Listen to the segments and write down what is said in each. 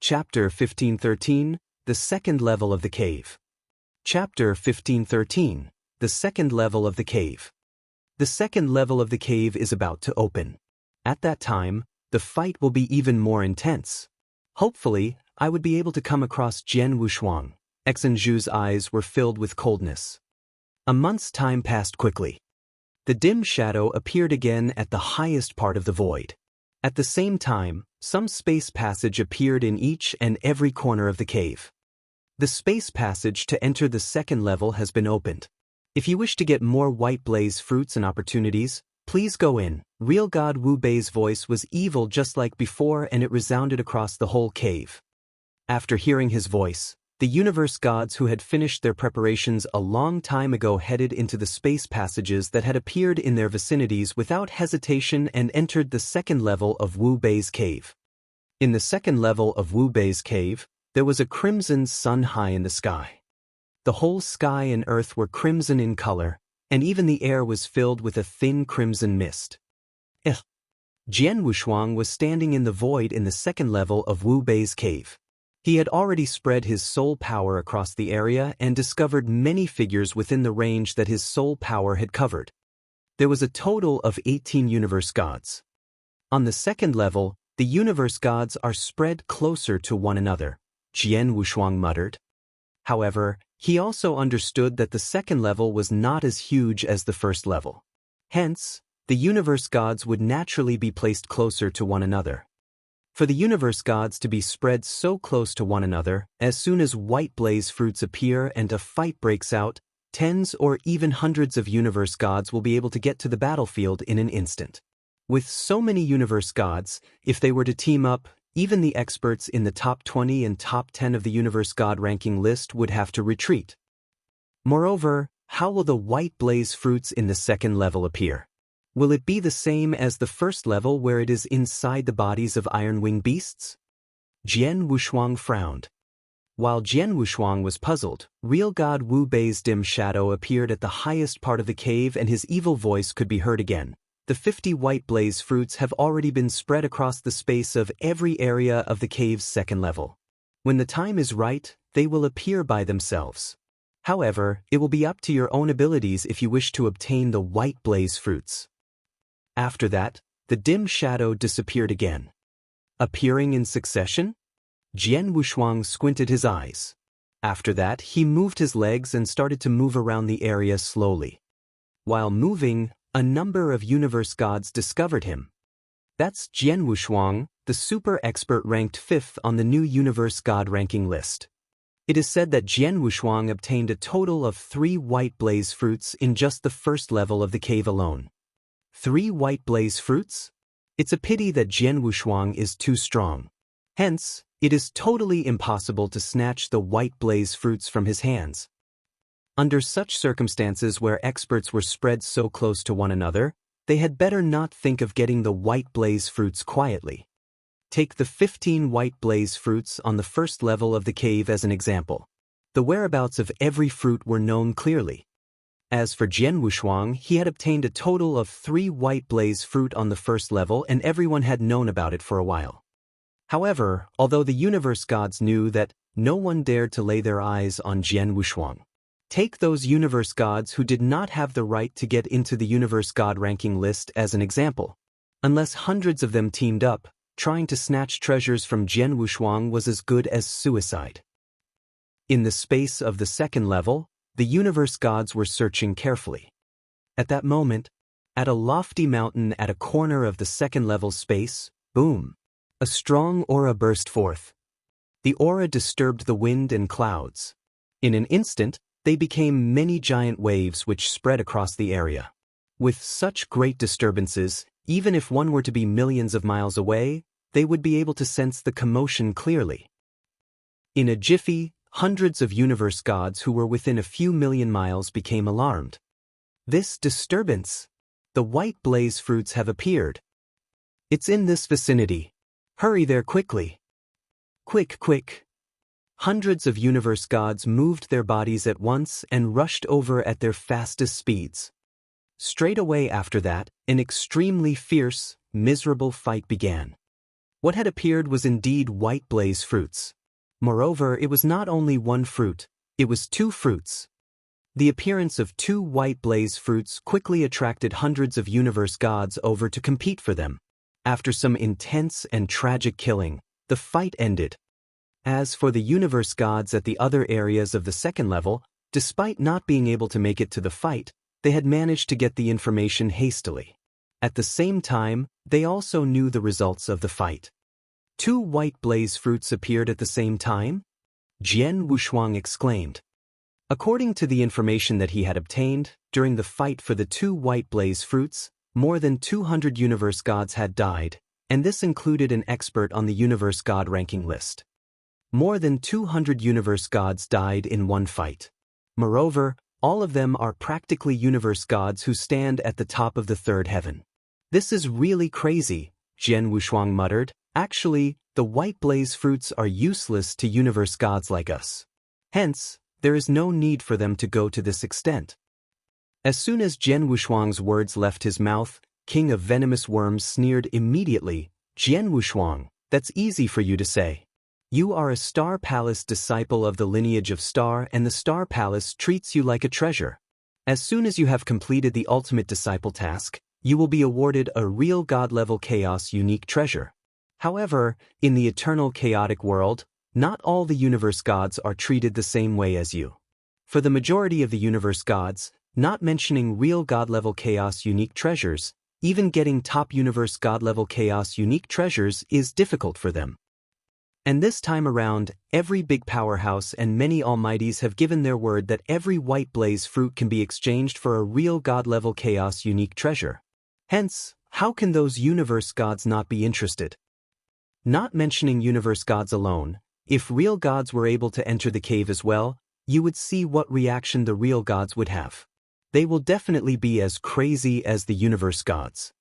Chapter 1513, The Second Level of the Cave. Chapter 1513, The Second Level of the Cave. The second level of the cave is about to open. At that time, the fight will be even more intense. Hopefully, I would be able to come across Jian Wushuang. Exanju's eyes were filled with coldness. A month's time passed quickly. The dim shadow appeared again at the highest part of the void. At the same time, some space passage appeared in each and every corner of the cave. The space passage to enter the second level has been opened. If you wish to get more white blaze fruits and opportunities, please go in. Real God Wu Bei's voice was evil just like before, and it resounded across the whole cave. After hearing his voice, the universe gods who had finished their preparations a long time ago headed into the space passages that had appeared in their vicinities without hesitation and entered the second level of Wu Bei's cave. In the second level of Wu Bei's cave, there was a crimson sun high in the sky. The whole sky and earth were crimson in color, and even the air was filled with a thin crimson mist. Jian Wushuang was standing in the void in the second level of Wu Bei's cave. He had already spread his soul power across the area and discovered many figures within the range that his soul power had covered. There was a total of 18 universe gods. On the second level, the universe gods are spread closer to one another, Jian Wushuang muttered. However, he also understood that the second level was not as huge as the first level. Hence, the universe gods would naturally be placed closer to one another. For the universe gods to be spread so close to one another, as soon as white blaze fruits appear and a fight breaks out, tens or even hundreds of universe gods will be able to get to the battlefield in an instant. With so many universe gods, if they were to team up, even the experts in the top 20 and top 10 of the universe god ranking list would have to retreat. Moreover, how will the white blaze fruits in the second level appear? Will it be the same as the first level where it is inside the bodies of iron wing beasts? Jian Wushuang frowned. While Jian Wushuang was puzzled, real god Wu Bei's dim shadow appeared at the highest part of the cave and his evil voice could be heard again. The 50 white blaze fruits have already been spread across the space of every area of the cave's second level. When the time is right, they will appear by themselves. However, it will be up to your own abilities if you wish to obtain the white blaze fruits. After that, the dim shadow disappeared again. Appearing in succession? Jian Wushuang squinted his eyes. After that, he moved his legs and started to move around the area slowly. While moving, a number of universe gods discovered him. That's Jian Wushuang, the super expert ranked 5th on the new universe god ranking list. It is said that Jian Wushuang obtained a total of 3 white blaze fruits in just the first level of the cave alone. 3 white blaze fruits? It's a pity that Jian Wushuang is too strong. Hence, it is totally impossible to snatch the white blaze fruits from his hands. Under such circumstances where experts were spread so close to one another, they had better not think of getting the white blaze fruits quietly. Take the 15 white blaze fruits on the first level of the cave as an example. The whereabouts of every fruit were known clearly. As for Jian Wushuang, he had obtained a total of 3 white blaze fruit on the first level and everyone had known about it for a while. However, although the universe gods knew that, no one dared to lay their eyes on Jian Wushuang. Take those universe gods who did not have the right to get into the universe god ranking list as an example. Unless hundreds of them teamed up, trying to snatch treasures from Jian Wushuang was as good as suicide. In the space of the second level, the universe gods were searching carefully. At that moment, at a lofty mountain at a corner of the second level space, boom! A strong aura burst forth. The aura disturbed the wind and clouds. In an instant, they became many giant waves which spread across the area. With such great disturbances, even if one were to be millions of miles away, they would be able to sense the commotion clearly. In a jiffy, hundreds of universe gods who were within a few million miles became alarmed. This disturbance! The white blaze fruits have appeared. It's in this vicinity. Hurry there quickly. Quick, quick! Hundreds of universe gods moved their bodies at once and rushed over at their fastest speeds. Straight away after that, an extremely fierce, miserable fight began. What had appeared was indeed white blaze fruits. Moreover, it was not only one fruit, it was two fruits. The appearance of two white blaze fruits quickly attracted hundreds of universe gods over to compete for them. After some intense and tragic killing, the fight ended. As for the universe gods at the other areas of the second level, despite not being able to make it to the fight, they had managed to get the information hastily. At the same time, they also knew the results of the fight. Two white blaze fruits appeared at the same time? Jian Wushuang exclaimed. According to the information that he had obtained, during the fight for the two white blaze fruits, more than 200 universe gods had died, and this included an expert on the universe god ranking list. More than 200 universe gods died in one fight. Moreover, all of them are practically universe gods who stand at the top of the third heaven. This is really crazy, Jian Wushuang muttered. Actually, the white blaze fruits are useless to universe gods like us. Hence, there is no need for them to go to this extent. As soon as Jian Wushuang's words left his mouth, King of Venomous Worms sneered immediately. Jian Wushuang, that's easy for you to say. You are a Star Palace disciple of the lineage of Star, and the Star Palace treats you like a treasure. As soon as you have completed the ultimate disciple task, you will be awarded a real god-level chaos unique treasure. However, in the eternal chaotic world, not all the universe gods are treated the same way as you. For the majority of the universe gods, not mentioning real god-level chaos unique treasures, even getting top universe god-level chaos unique treasures is difficult for them. And this time around, every big powerhouse and many almighties have given their word that every white blaze fruit can be exchanged for a real god-level chaos unique treasure. Hence, how can those universe gods not be interested? Not mentioning universe gods alone, if real gods were able to enter the cave as well, you would see what reaction the real gods would have. They will definitely be as crazy as the universe gods.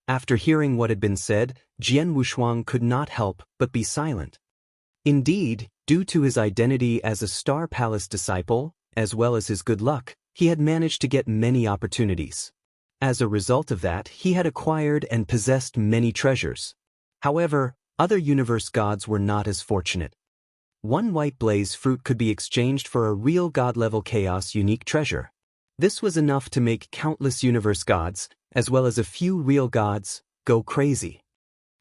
After hearing what had been said, Jian Wushuang could not help but be silent. Indeed, due to his identity as a Star Palace disciple, as well as his good luck, he had managed to get many opportunities. As a result of that, he had acquired and possessed many treasures. However, other universe gods were not as fortunate. One white blaze fruit could be exchanged for a real god-level chaos unique treasure. This was enough to make countless universe gods, as well as a few real gods, go crazy.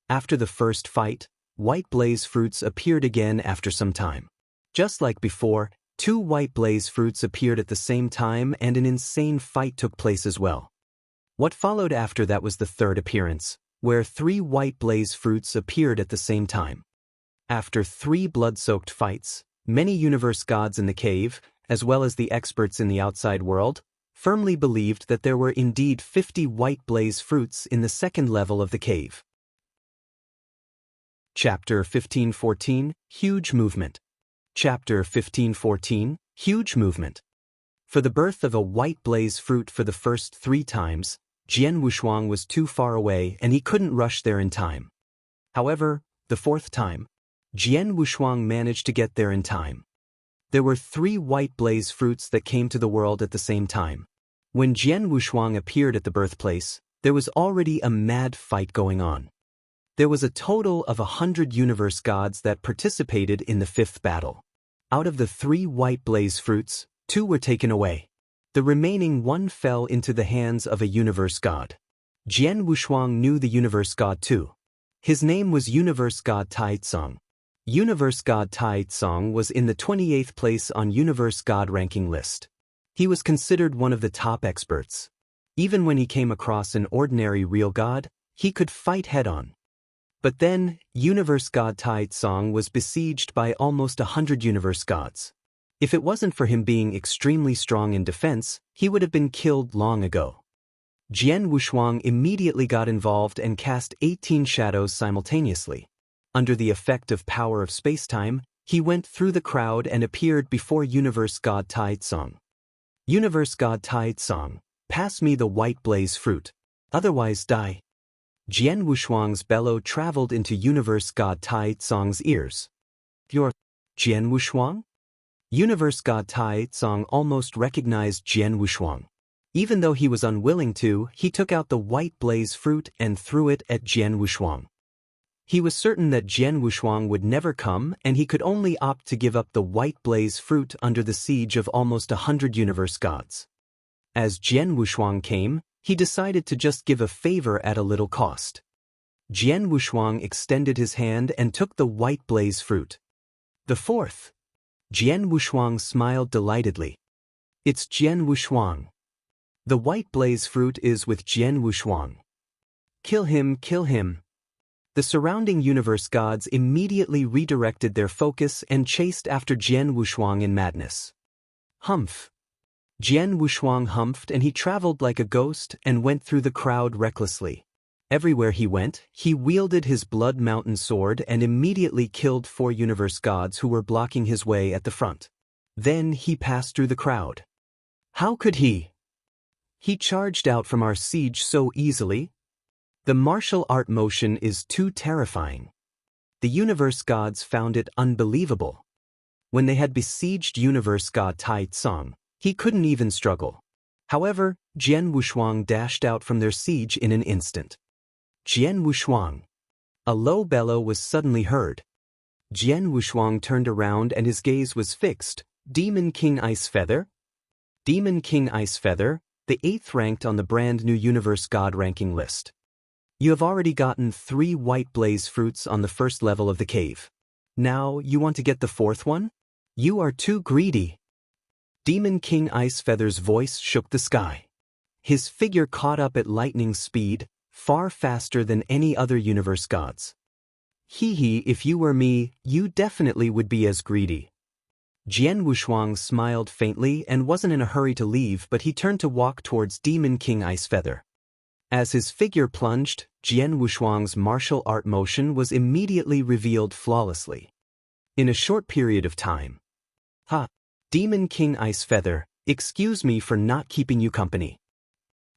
After the first fight, white blaze fruits appeared again after some time. Just like before, two white blaze fruits appeared at the same time and an insane fight took place as well. What followed after that was the third appearance, where three white blaze fruits appeared at the same time. After 3 blood-soaked fights, many universe gods in the cave, as well as the experts in the outside world, firmly believed that there were indeed 50 white blaze fruits in the second level of the cave. Chapter 1514, Huge Movement. Chapter 1514, Huge Movement. For the birth of a white blaze fruit for the first 3 times, Jian Wushuang was too far away and he couldn't rush there in time. However, the 4th time, Jian Wushuang managed to get there in time. There were 3 white blaze fruits that came to the world at the same time. When Jian Wushuang appeared at the birthplace, there was already a mad fight going on. There was a total of 100 universe gods that participated in the 5th battle. Out of the 3 white blaze fruits, 2 were taken away. The remaining 1 fell into the hands of a universe god. Jian Wushuang knew the universe god too. His name was Universe God Taizong. Universe God Taizong was in the 28th place on Universe God ranking list. He was considered one of the top experts. Even when he came across an ordinary real god, he could fight head-on. But then, Universe God Taizong was besieged by almost 100 universe gods. If it wasn't for him being extremely strong in defense, he would have been killed long ago. Jian Wushuang immediately got involved and cast 18 shadows simultaneously. Under the effect of power of space-time, he went through the crowd and appeared before Universe God Taizong. Universe God Taizong, pass me the white blaze fruit, otherwise die. Jian Wushuang's bellow traveled into Universe God Taizong's ears. You're Jian Wushuang? Universe God Taizong almost recognized Jian Wushuang. Even though he was unwilling to, he took out the white blaze fruit and threw it at Jian Wushuang. He was certain that Jian Wushuang would never come, and he could only opt to give up the white blaze fruit under the siege of almost 100 universe gods. As Jian Wushuang came, he decided to just give a favor at a little cost. Jian Wushuang extended his hand and took the white blaze fruit. The fourth. Jian Wushuang smiled delightedly. It's Jian Wushuang. The white blaze fruit is with Jian Wushuang. Kill him, kill him. The surrounding universe gods immediately redirected their focus and chased after Jian Wushuang in madness. Humph. Jian Wushuang humphed, and he traveled like a ghost and went through the crowd recklessly. Everywhere he went, he wielded his Blood Mountain sword and immediately killed 4 universe gods who were blocking his way at the front. Then he passed through the crowd. How could he? He charged out from our siege so easily. The martial art motion is too terrifying. The universe gods found it unbelievable. When they had besieged universe god Tai Tsung, he couldn't even struggle. However, Jian Wushuang dashed out from their siege in an instant. Jian Wushuang. A low bellow was suddenly heard. Jian Wushuang turned around and his gaze was fixed. Demon King Ice Feather? Demon King Ice Feather, the 8th ranked on the brand new Universe God ranking list. You have already gotten 3 white blaze fruits on the first level of the cave. Now you want to get the 4th one? You are too greedy. Demon King Ice Feather's voice shook the sky. His figure caught up at lightning speed, far faster than any other universe gods. Hee, if you were me, you definitely would be as greedy. Jian Wushuang smiled faintly and wasn't in a hurry to leave, but he turned to walk towards Demon King Ice Feather. As his figure plunged, Jian Wushuang's martial art motion was immediately revealed flawlessly. In a short period of time. Ha! Demon King Ice Feather, excuse me for not keeping you company.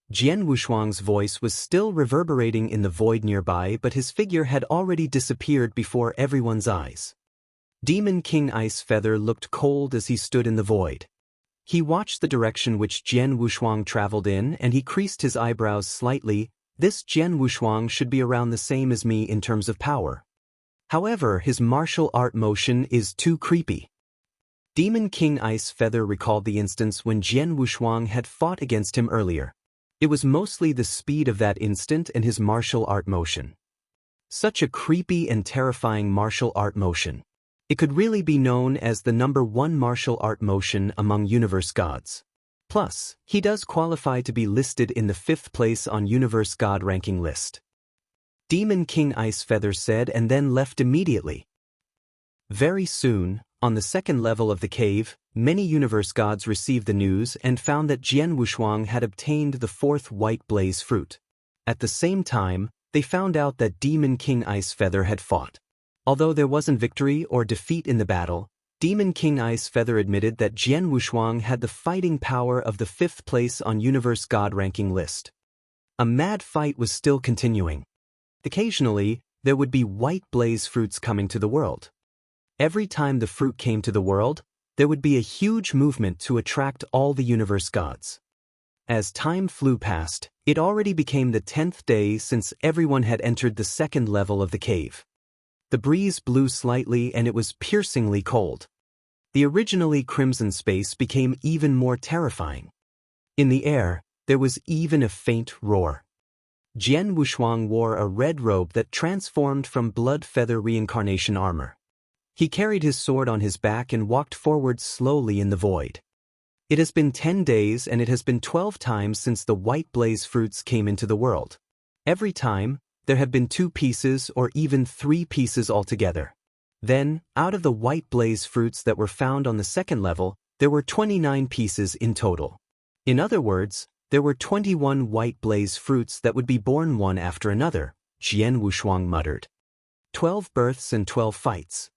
Jian Wushuang's voice was still reverberating in the void nearby, but his figure had already disappeared before everyone's eyes. Demon King Ice Feather looked cold as he stood in the void. He watched the direction which Jian Wushuang traveled in, and he creased his eyebrows slightly. This Jian Wushuang should be around the same as me in terms of power. However, his martial art motion is too creepy. Demon King Ice Feather recalled the instance when Jian Wushuang had fought against him earlier. It was mostly the speed of that instant and his martial art motion. Such a creepy and terrifying martial art motion. It could really be known as the #1 martial art motion among universe gods. Plus, he does qualify to be listed in the 5th place on Universe God ranking list. Demon King Ice Feather said and then left immediately. Very soon, on the 2nd level of the cave, many universe gods received the news and found that Jian Wushuang had obtained the 4th white blaze fruit. At the same time, they found out that Demon King Ice Feather had fought. Although there wasn't victory or defeat in the battle, Demon King Ice Feather admitted that Jian Wushuang had the fighting power of the 5th place on Universe God ranking list. A mad fight was still continuing. Occasionally, there would be white blaze fruits coming to the world. Every time the fruit came to the world, there would be a huge movement to attract all the universe gods. As time flew past, it already became the 10th day since everyone had entered the 2nd level of the cave. The breeze blew slightly and it was piercingly cold. The originally crimson space became even more terrifying. In the air, there was even a faint roar. Jian Wushuang wore a red robe that transformed from blood feather reincarnation armor. He carried his sword on his back and walked forward slowly in the void. It has been 10 days and it has been 12 times since the white blaze fruits came into the world. Every time, there have been 2 pieces or even 3 pieces altogether. Then, out of the white blaze fruits that were found on the 2nd level, there were 29 pieces in total. In other words, there were 21 white blaze fruits that would be born one after another, Jian Wushuang muttered. 12 births and 12 fights.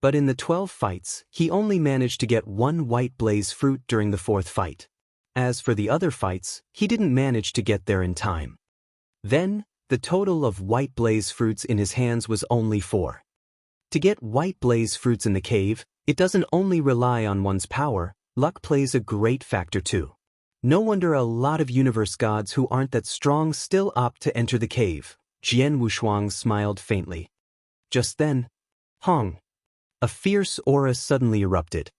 But in the 12 fights, he only managed to get 1 white blaze fruit during the 4th fight. As for the other fights, he didn't manage to get there in time. Then, the total of white blaze fruits in his hands was only 4. To get white blaze fruits in the cave, it doesn't only rely on one's power, luck plays a great factor too. No wonder a lot of universe gods who aren't that strong still opt to enter the cave. Jian Wushuang smiled faintly. Just then, Hong! A fierce aura suddenly erupted.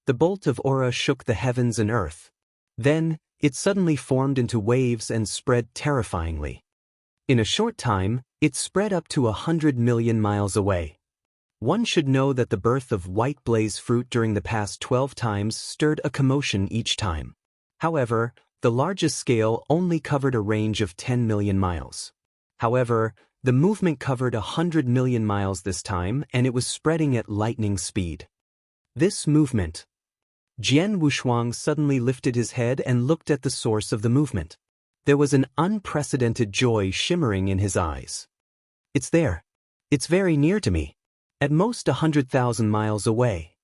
The bolt of aura shook the heavens and earth. Then, it suddenly formed into waves and spread terrifyingly. In a short time, it spread up to 100 million miles away. One should know that the birth of white blaze fruit during the past 12 times stirred a commotion each time. However, the largest scale only covered a range of 10 million miles. However, the movement covered 100 million miles this time, and it was spreading at lightning speed. This movement. Jian Wushuang suddenly lifted his head and looked at the source of the movement. There was an unprecedented joy shimmering in his eyes. It's there. It's very near to me. At most 100,000 miles away.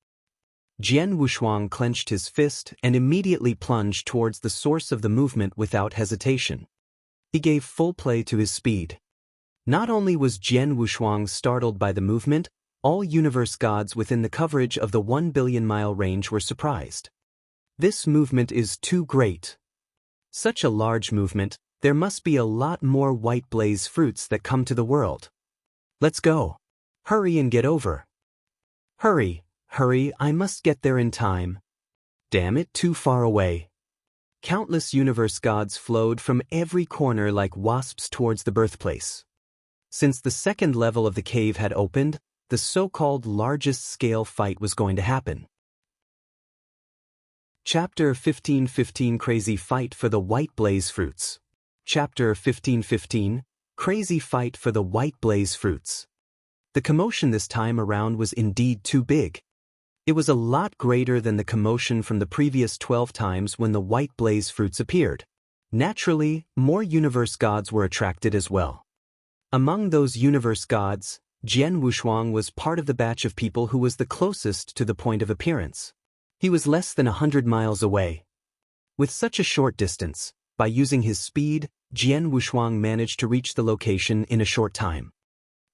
Jian Wushuang clenched his fist and immediately plunged towards the source of the movement without hesitation. He gave full play to his speed. Not only was Jian Wushuang startled by the movement, all universe gods within the coverage of the 1 billion mile range were surprised. This movement is too great. Such a large movement, there must be a lot more white blaze fruits that come to the world. Let's go. Hurry and get over. Hurry, hurry, I must get there in time. Damn it, too far away. Countless universe gods flowed from every corner like wasps towards the birthplace. Since the second level of the cave had opened, the so-called largest-scale fight was going to happen. Chapter 1515 Crazy Fight for the White Blaze Fruits. Chapter 1515 Crazy Fight for the White Blaze Fruits. The commotion this time around was indeed too big. It was a lot greater than the commotion from the previous 12 times when the white blaze fruits appeared. Naturally, more universe gods were attracted as well. Among those universe gods, Jian Wushuang was part of the batch of people who was the closest to the point of appearance. He was less than 100 miles away. With such a short distance, by using his speed, Jian Wushuang managed to reach the location in a short time.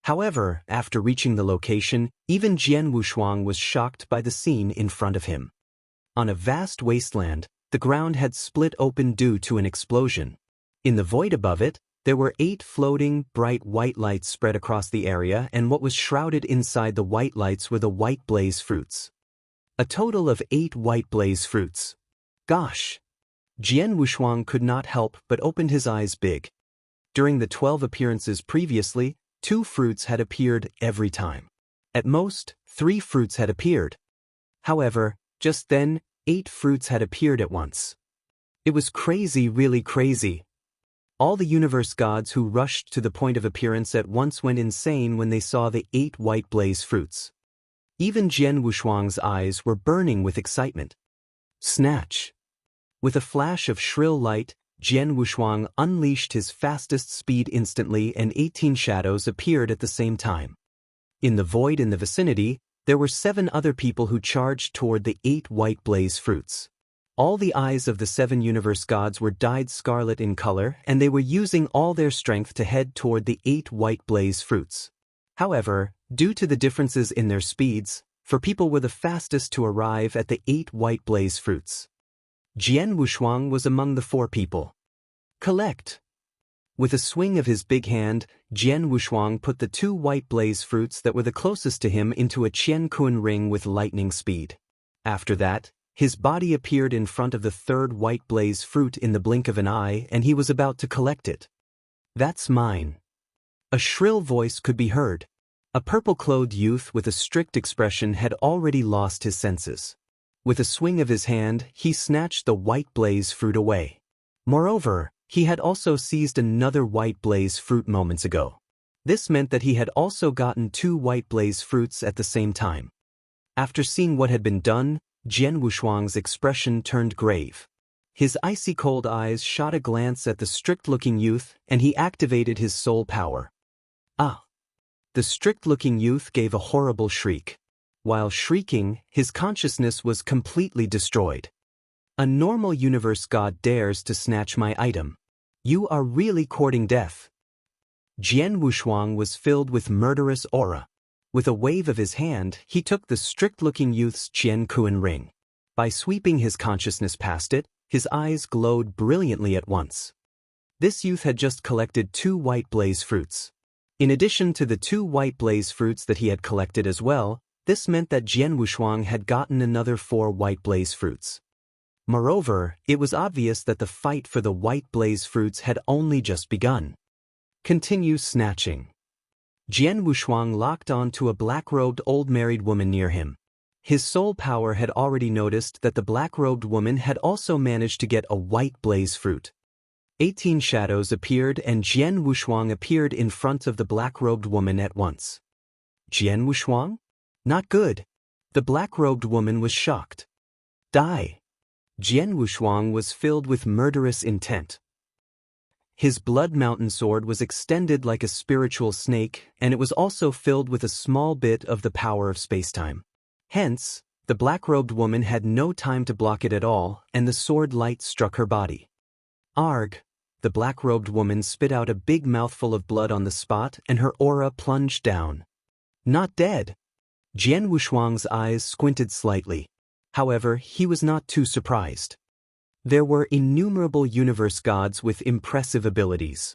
However, after reaching the location, even Jian Wushuang was shocked by the scene in front of him. On a vast wasteland, the ground had split open due to an explosion. In the void above it, there were 8 floating, bright white lights spread across the area, and what was shrouded inside the white lights were the white blaze fruits. A total of 8 white blaze fruits. Gosh! Jian Wushuang could not help but opened his eyes big. During the 12 appearances previously, 2 fruits had appeared every time. At most, 3 fruits had appeared. However, just then, 8 fruits had appeared at once. It was crazy, really crazy. All the universe gods who rushed to the point of appearance at once went insane when they saw the 8 white blaze fruits. Even Jian Wushuang's eyes were burning with excitement. Snatch! With a flash of shrill light, Jian Wushuang unleashed his fastest speed instantly, and 18 shadows appeared at the same time. In the void in the vicinity, there were 7 other people who charged toward the 8 white blaze fruits. All the eyes of the 7 universe gods were dyed scarlet in color, and they were using all their strength to head toward the 8 white blaze fruits. However, due to the differences in their speeds, 4 people were the fastest to arrive at the 8 white blaze fruits. Jian Wushuang was among the 4 people. Collect! With a swing of his big hand, Jian Wushuang put the 2 white blaze fruits that were the closest to him into a Qian-kun ring with lightning speed. After that, his body appeared in front of the 3rd white blaze fruit in the blink of an eye, and he was about to collect it. That's mine. A shrill voice could be heard. A purple-clothed youth with a strict expression had already lost his senses. With a swing of his hand, he snatched the white blaze fruit away. Moreover, he had also seized another white blaze fruit moments ago. This meant that he had also gotten 2 white blaze fruits at the same time. After seeing what had been done, Jian Wushuang's expression turned grave. His icy cold eyes shot a glance at the strict-looking youth, and he activated his soul power. Ah! The strict-looking youth gave a horrible shriek. While shrieking, his consciousness was completely destroyed. A normal universe god dares to snatch my item. You are really courting death. Jian Wushuang was filled with murderous aura. With a wave of his hand, he took the strict-looking youth's Qian-kun ring. By sweeping his consciousness past it, his eyes glowed brilliantly at once. This youth had just collected 2 white blaze fruits. In addition to the 2 white blaze fruits that he had collected as well, this meant that Jian Wushuang had gotten another 4 white blaze fruits. Moreover, it was obvious that the fight for the white blaze fruits had only just begun. Continue snatching. Jian Wushuang locked on to a black-robed old married woman near him. His soul power had already noticed that the black-robed woman had also managed to get a white blaze fruit. 18 shadows appeared and Jian Wushuang appeared in front of the black-robed woman at once. Jian Wushuang? Not good. The black-robed woman was shocked. Die. Jian Wushuang was filled with murderous intent. His blood mountain sword was extended like a spiritual snake, and it was also filled with a small bit of the power of spacetime. Hence, the black-robed woman had no time to block it at all, and the sword light struck her body. Arg! The black-robed woman spit out a big mouthful of blood on the spot, and her aura plunged down. Not dead. Jian Wushuang's eyes squinted slightly. However, he was not too surprised. There were innumerable universe gods with impressive abilities.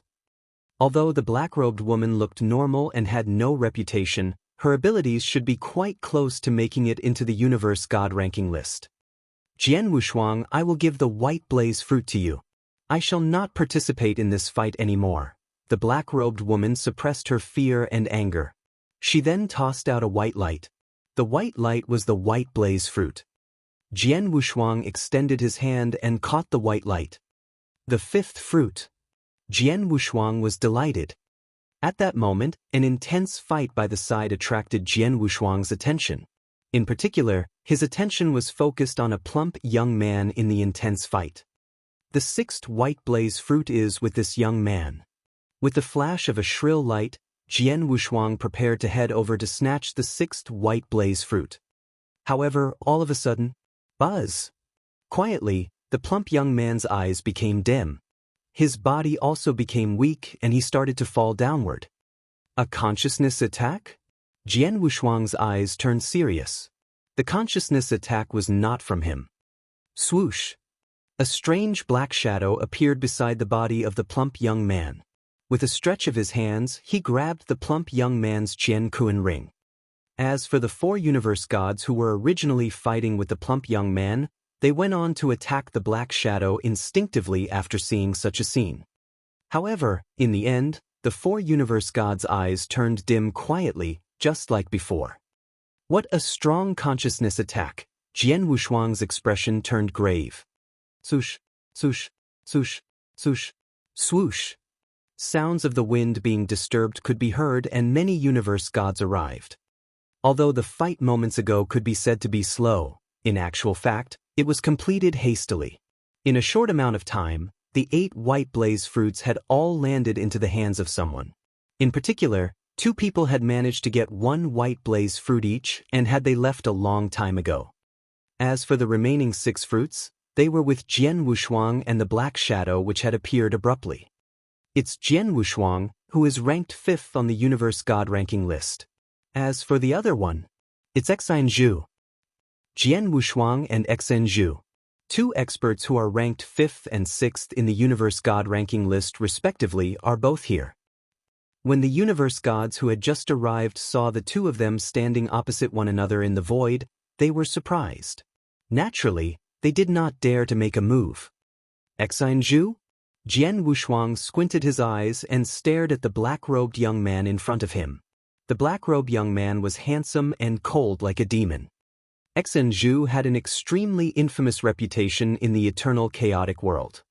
Although the black-robed woman looked normal and had no reputation, her abilities should be quite close to making it into the universe god ranking list. Jian Wushuang, I will give the white blaze fruit to you. I shall not participate in this fight anymore. The black-robed woman suppressed her fear and anger. She then tossed out a white light. The white light was the white blaze fruit. Jian Wushuang extended his hand and caught the white light. The 5th fruit. Jian Wushuang was delighted. At that moment, an intense fight by the side attracted Jian Wushuang's attention. In particular, his attention was focused on a plump young man in the intense fight. The 6th white blaze fruit is with this young man. With the flash of a shrill light, Jian Wushuang prepared to head over to snatch the 6th white blaze fruit. However, all of a sudden, buzz! Quietly, the plump young man's eyes became dim. His body also became weak and he started to fall downward. A consciousness attack? Jian Wushuang's eyes turned serious. The consciousness attack was not from him. Swoosh! A strange black shadow appeared beside the body of the plump young man. With a stretch of his hands, he grabbed the plump young man's Jian Kuan ring. As for the 4 universe gods who were originally fighting with the plump young man, they went on to attack the black shadow instinctively after seeing such a scene. However, in the end, the 4 universe gods' eyes turned dim quietly, just like before. What a strong consciousness attack! Jian Wushuang's expression turned grave. Swoosh, swoosh, swoosh, swoosh, swoosh. Sounds of the wind being disturbed could be heard and many universe gods arrived. Although the fight moments ago could be said to be slow, in actual fact, it was completed hastily. In a short amount of time, the 8 white blaze fruits had all landed into the hands of someone. In particular, 2 people had managed to get 1 white blaze fruit each and had they left a long time ago. As for the remaining 6 fruits, they were with Jian Wushuang and the black shadow which had appeared abruptly. It's Jian Wushuang, who is ranked 5th on the universe god ranking list. As for the other one, it's Xine Zhu. Jian Wushuang and Xine Zhu, 2 experts who are ranked 5th and 6th in the universe god ranking list respectively, are both here. When the universe gods who had just arrived saw the 2 of them standing opposite one another in the void, they were surprised. Naturally, they did not dare to make a move. Xine Zhu? Jian Wushuang squinted his eyes and stared at the black-robed young man in front of him. The black-robed young man was handsome and cold like a demon. Xine Zhu had an extremely infamous reputation in the eternal chaotic world.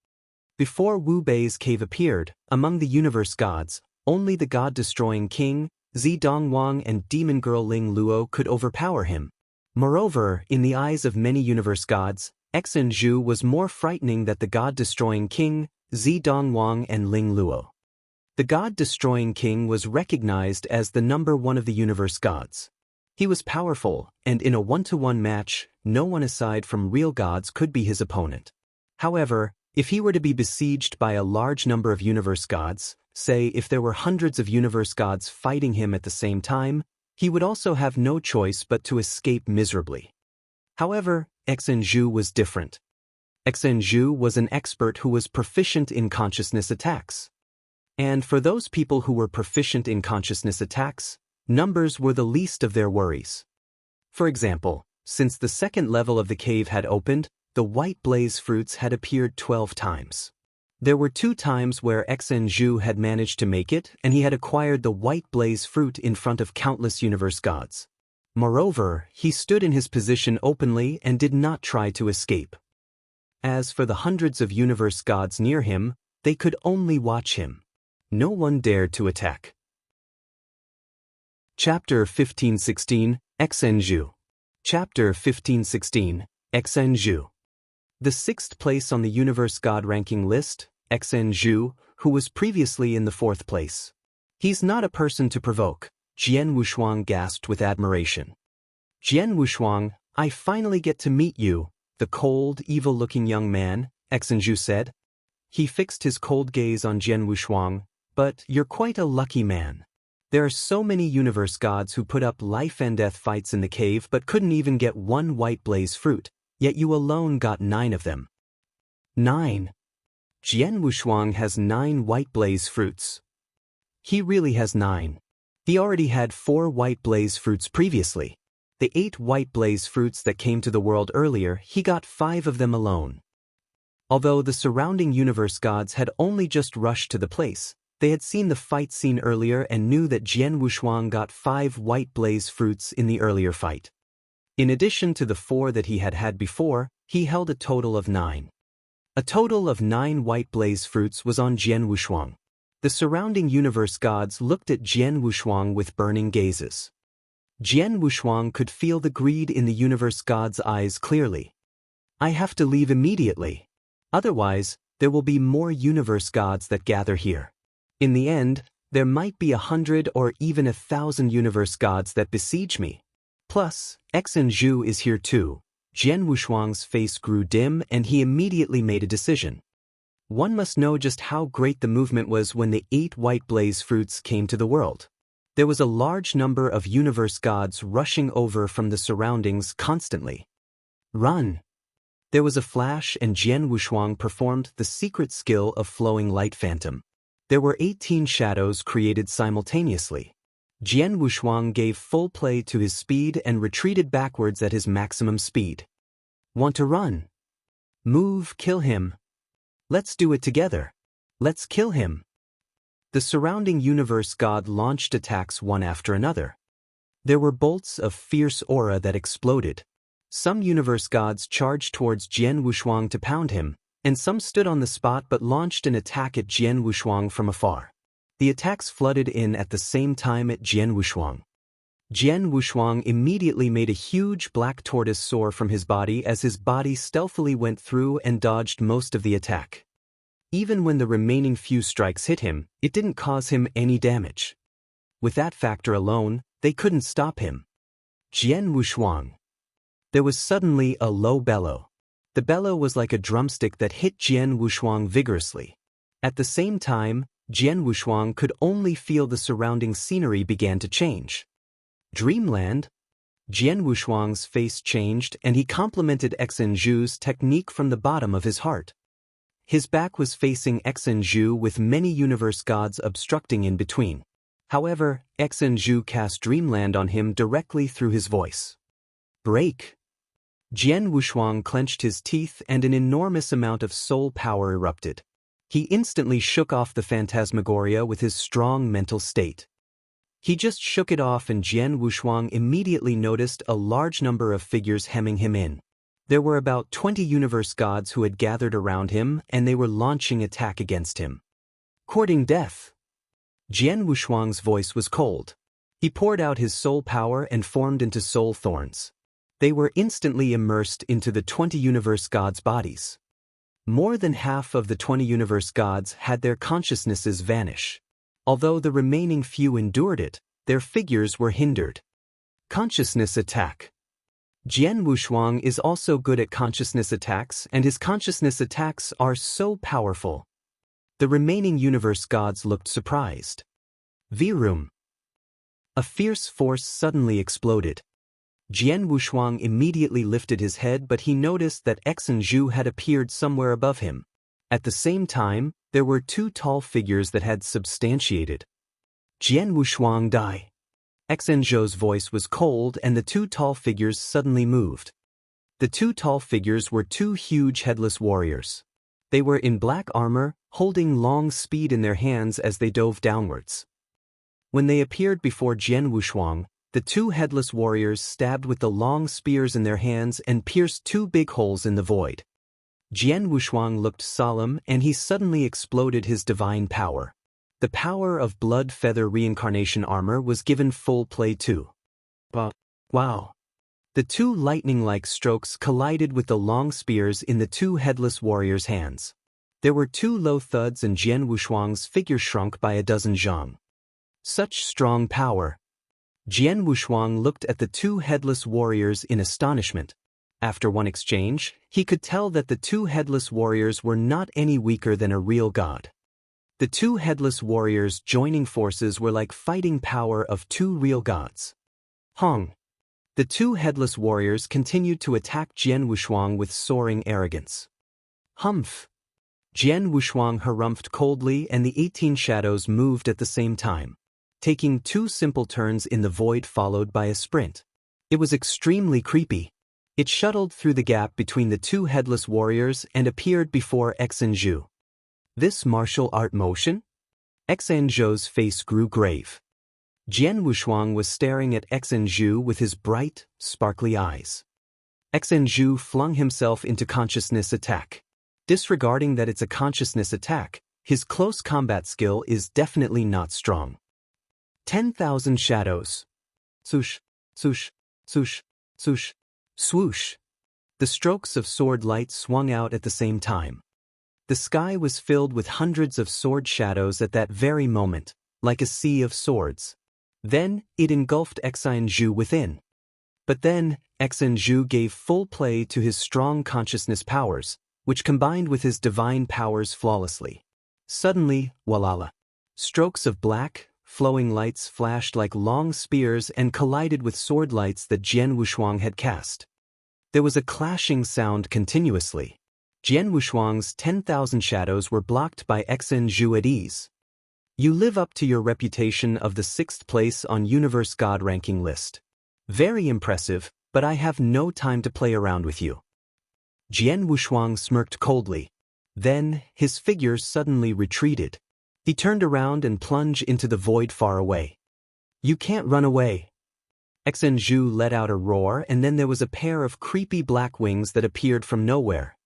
Before Wu Bei's cave appeared, among the universe gods, only the god-destroying king, Zi Dongwang and demon girl Ling Luo could overpower him. Moreover, in the eyes of many universe gods, Xine Zhu was more frightening than the god-destroying king, Zi Dongwang and Ling Luo. The god-destroying king was recognized as the number 1 of the universe gods. He was powerful, and in a 1-to-1 match, no one aside from real gods could be his opponent. However, if he were to be besieged by a large number of universe gods, say if there were hundreds of universe gods fighting him at the same time, he would also have no choice but to escape miserably. However, Xine Zhu was different. Xine Zhu was an expert who was proficient in consciousness attacks. And for those people who were proficient in consciousness attacks, numbers were the least of their worries. For example, since the second level of the cave had opened, the white blaze fruits had appeared 12 times. There were 2 times where Xinju had managed to make it, and he had acquired the white blaze fruit in front of countless universe gods. Moreover, he stood in his position openly and did not try to escape. As for the hundreds of universe gods near him, they could only watch him. No one dared to attack. Chapter 1516, Xinju. Chapter 1516, Xinju. The 6th place on the universe god ranking list, Xinju, who was previously in the 4th place. He's not a person to provoke, Jian Wushuang gasped with admiration. Jian Wushuang, I finally get to meet you, the cold, evil-looking young man, Xinju said. He fixed his cold gaze on Jian Wushuang, but you're quite a lucky man. There are so many universe gods who put up life and death fights in the cave but couldn't even get 1 white blaze fruit, yet you alone got 9 of them. 9. Jian Wushuang has 9 white blaze fruits. He really has 9. He already had 4 white blaze fruits previously. The 8 white blaze fruits that came to the world earlier, he got 5 of them alone. Although the surrounding universe gods had only just rushed to the place, they had seen the fight scene earlier and knew that Jian Wushuang got 5 white blaze fruits in the earlier fight. In addition to the 4 that he had had before, he held a total of 9. A total of 9 white blaze fruits was on Jian Wushuang. The surrounding universe gods looked at Jian Wushuang with burning gazes. Jian Wushuang could feel the greed in the universe god's eyes clearly. I have to leave immediately. Otherwise, there will be more universe gods that gather here. In the end, there might be 100 or even 1,000 universe gods that besiege me. Plus, Xinju is here too. Jian Wushuang's face grew dim and he immediately made a decision. One must know just how great the movement was when the 8 white blaze fruits came to the world. There was a large number of universe gods rushing over from the surroundings constantly. Run! There was a flash and Jian Wushuang performed the secret skill of flowing light phantom. There were 18 shadows created simultaneously. Jian Wushuang gave full play to his speed and retreated backwards at his maximum speed. Want to run? Move, kill him. Let's do it together. Let's kill him. The surrounding universe god launched attacks one after another. There were bolts of fierce aura that exploded. Some universe gods charged towards Jian Wushuang to pound him, and some stood on the spot but launched an attack at Jian Wushuang from afar. The attacks flooded in at the same time at Jian Wushuang. Jian Wushuang immediately made a huge black tortoise soar from his body as his body stealthily went through and dodged most of the attack. Even when the remaining few strikes hit him, it didn't cause him any damage. With that factor alone, they couldn't stop him. Jian Wushuang. There was suddenly a low bellow. The bellow was like a drumstick that hit Jian Wushuang vigorously. At the same time, Jian Wushuang could only feel the surrounding scenery began to change. Dreamland? Jian Wushuang's face changed and he complimented Xinju's technique from the bottom of his heart. His back was facing Xinju with many universe gods obstructing in between. However, Xinju cast Dreamland on him directly through his voice. Break! Jian Wushuang clenched his teeth and an enormous amount of soul power erupted. He instantly shook off the phantasmagoria with his strong mental state. He just shook it off and Jian Wushuang immediately noticed a large number of figures hemming him in. There were about 20 universe gods who had gathered around him and they were launching attack against him. Courting death. Jian Wushuang's voice was cold. He poured out his soul power and formed into soul thorns. They were instantly immersed into the 20 universe gods' bodies. More than half of the 20 universe gods had their consciousnesses vanish. Although the remaining few endured it, their figures were hindered. Consciousness attack. Jian Wushuang is also good at consciousness attacks and his consciousness attacks are so powerful. The remaining universe gods looked surprised. Virum. A fierce force suddenly exploded. Jian Wushuang immediately lifted his head but he noticed that Xinju had appeared somewhere above him. At the same time, there were two tall figures that had substantiated. Jian Wushuang Dai. Xinzhou's voice was cold and the two tall figures suddenly moved. The two tall figures were two huge headless warriors. They were in black armor, holding long speed in their hands as they dove downwards. When they appeared before Jian Wushuang, the two headless warriors stabbed with the long spears in their hands and pierced two big holes in the void. Jian Wushuang looked solemn and he suddenly exploded his divine power. The power of blood feather reincarnation armor was given full play too. Wow! The two lightning-like strokes collided with the long spears in the two headless warriors' hands. There were two low thuds and Jian Wushuang's figure shrunk by a dozen zhang. Such strong power! Jian Wushuang looked at the two headless warriors in astonishment. After one exchange, he could tell that the two headless warriors were not any weaker than a real god. The two headless warriors joining forces were like fighting power of two real gods. Hong! The two headless warriors continued to attack Jian Wushuang with soaring arrogance. Humph! Jian Wushuang harumphed coldly and the 18 shadows moved at the same time, taking two simple turns in the void followed by a sprint. It was extremely creepy. It shuttled through the gap between the two headless warriors and appeared before Xinzhou. This martial art motion? Xinzhou's face grew grave. Jian Wushuang was staring at Xinzhou with his bright, sparkly eyes. Xinzhou flung himself into consciousness attack. Disregarding that it's a consciousness attack, his close combat skill is definitely not strong. 10,000 shadows. Swoosh, swoosh, swoosh, swoosh, swoosh. The strokes of sword light swung out at the same time. The sky was filled with hundreds of sword shadows at that very moment, like a sea of swords. Then, it engulfed Xinzhou within. But then, Xinzhou gave full play to his strong consciousness powers, which combined with his divine powers flawlessly. Suddenly, walala! Strokes of black, flowing lights flashed like long spears and collided with sword lights that Jian Wushuang had cast. There was a clashing sound continuously. Jian Wushuang's 10,000 shadows were blocked by Xinzhou at ease. You live up to your reputation of the 6th place on Universe God ranking list. Very impressive, but I have no time to play around with you. Jian Wushuang smirked coldly. Then, his figure suddenly retreated. He turned around and plunged into the void far away. You can't run away. Xinzhou let out a roar and then there was a pair of creepy black wings that appeared from nowhere.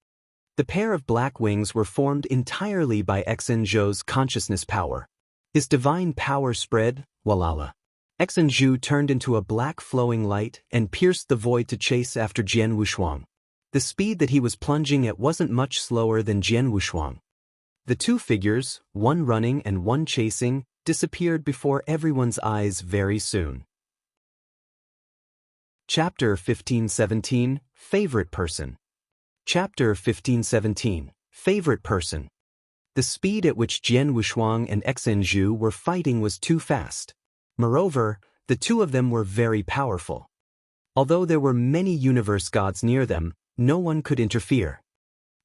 The pair of black wings were formed entirely by Xinzhou's consciousness power. His divine power spread, walala. Xinzhou turned into a black flowing light and pierced the void to chase after Jian Wushuang. The speed that he was plunging at wasn't much slower than Jian Wushuang. The two figures, one running and one chasing, disappeared before everyone's eyes very soon. Chapter 1517, Favorite Person. Chapter 1517, Favorite Person. The speed at which Jian Wushuang and Xinzhou were fighting was too fast. Moreover, the two of them were very powerful. Although there were many universe gods near them, no one could interfere.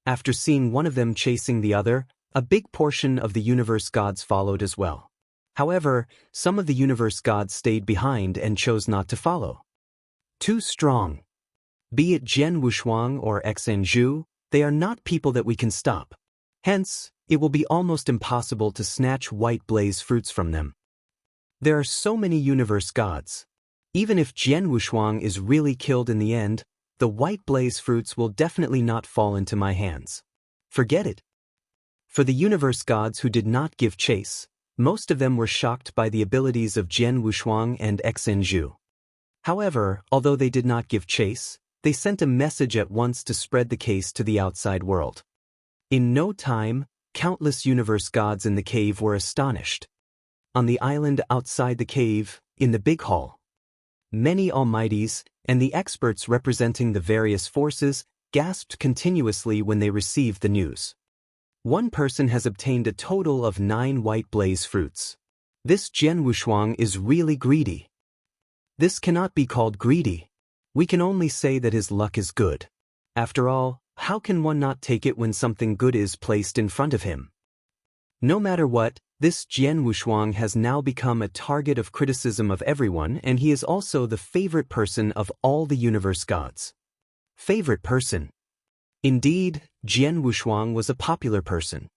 After seeing one of them chasing the other, a big portion of the universe gods followed as well. However, some of the universe gods stayed behind and chose not to follow. Too strong. Be it Jian Wushuang or Xinzhou, they are not people that we can stop. Hence, it will be almost impossible to snatch white blaze fruits from them. There are so many universe gods. Even if Jian Wushuang is really killed in the end, the white blaze fruits will definitely not fall into my hands. Forget it. For the universe gods who did not give chase, most of them were shocked by the abilities of Jian Wushuang and Xinzhou. However, although they did not give chase, they sent a message at once to spread the case to the outside world. In no time, countless universe gods in the cave were astonished. On the island outside the cave, in the big hall, many almighties and the experts representing the various forces gasped continuously when they received the news. One person has obtained a total of 9 white blaze fruits. This Jian Wushuang is really greedy. This cannot be called greedy. We can only say that his luck is good. After all, how can one not take it when something good is placed in front of him? No matter what, this Jian Wushuang has now become a target of criticism of everyone, and he is also the favorite person of all the universe gods. Favorite person. Indeed, Jian Wushuang was a popular person.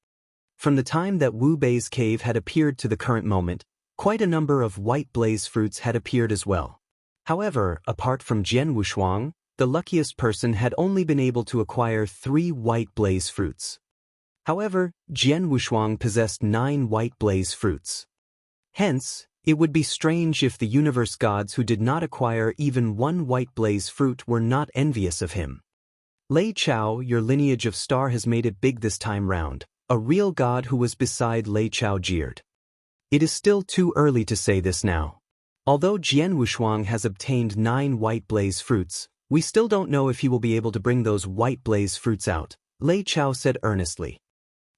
From the time that Wu Bei's cave had appeared to the current moment, quite a number of white blaze fruits had appeared as well. However, apart from Jian Wushuang, the luckiest person had only been able to acquire 3 white blaze fruits. However, Jian Wushuang possessed 9 white blaze fruits. Hence, it would be strange if the universe gods who did not acquire even 1 white blaze fruit were not envious of him. Lei Chao, your lineage of star has made it big this time round. A real god who was beside Lei Chao jeered. It is still too early to say this now. Although Jian Wushuang has obtained 9 white blaze fruits, we still don't know if he will be able to bring those white blaze fruits out, Lei Chao said earnestly.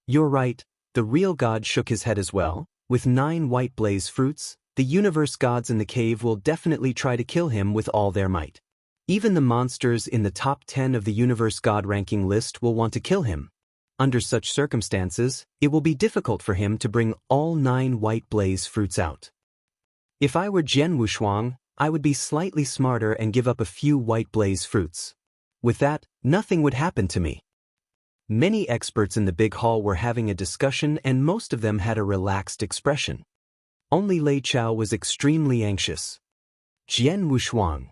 You're right, the real god shook his head as well. With 9 white blaze fruits, the universe gods in the cave will definitely try to kill him with all their might. Even the monsters in the top 10 of the universe god ranking list will want to kill him. Under such circumstances, it will be difficult for him to bring all 9 white blaze fruits out. If I were Jian Wushuang, I would be slightly smarter and give up a few white blaze fruits. With that, nothing would happen to me. Many experts in the big hall were having a discussion, and most of them had a relaxed expression. Only Lei Chao was extremely anxious. Jian Wushuang.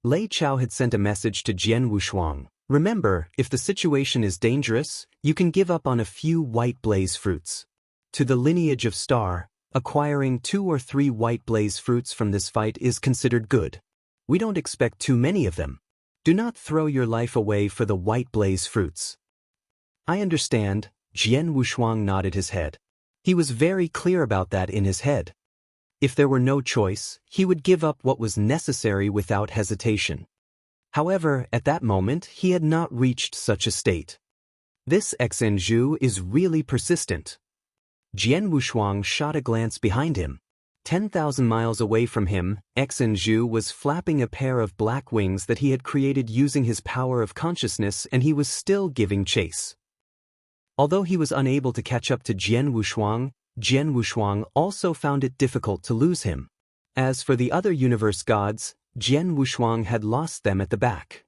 Lei Chao had sent a message to Jian Wushuang. Remember, if the situation is dangerous, you can give up on a few white blaze fruits. To the lineage of star, acquiring 2 or 3 white blaze fruits from this fight is considered good. We don't expect too many of them. Do not throw your life away for the white blaze fruits. I understand, Jian Wushuang nodded his head. He was very clear about that in his head. If there were no choice, he would give up what was necessary without hesitation. However, at that moment, he had not reached such a state. This Xinju is really persistent. Jian Wushuang shot a glance behind him. 10,000 miles away from him, Xinju was flapping a pair of black wings that he had created using his power of consciousness, and he was still giving chase. Although he was unable to catch up to Jian Wushuang also found it difficult to lose him. As for the other universe gods, Jian Wushuang had lost them at the back.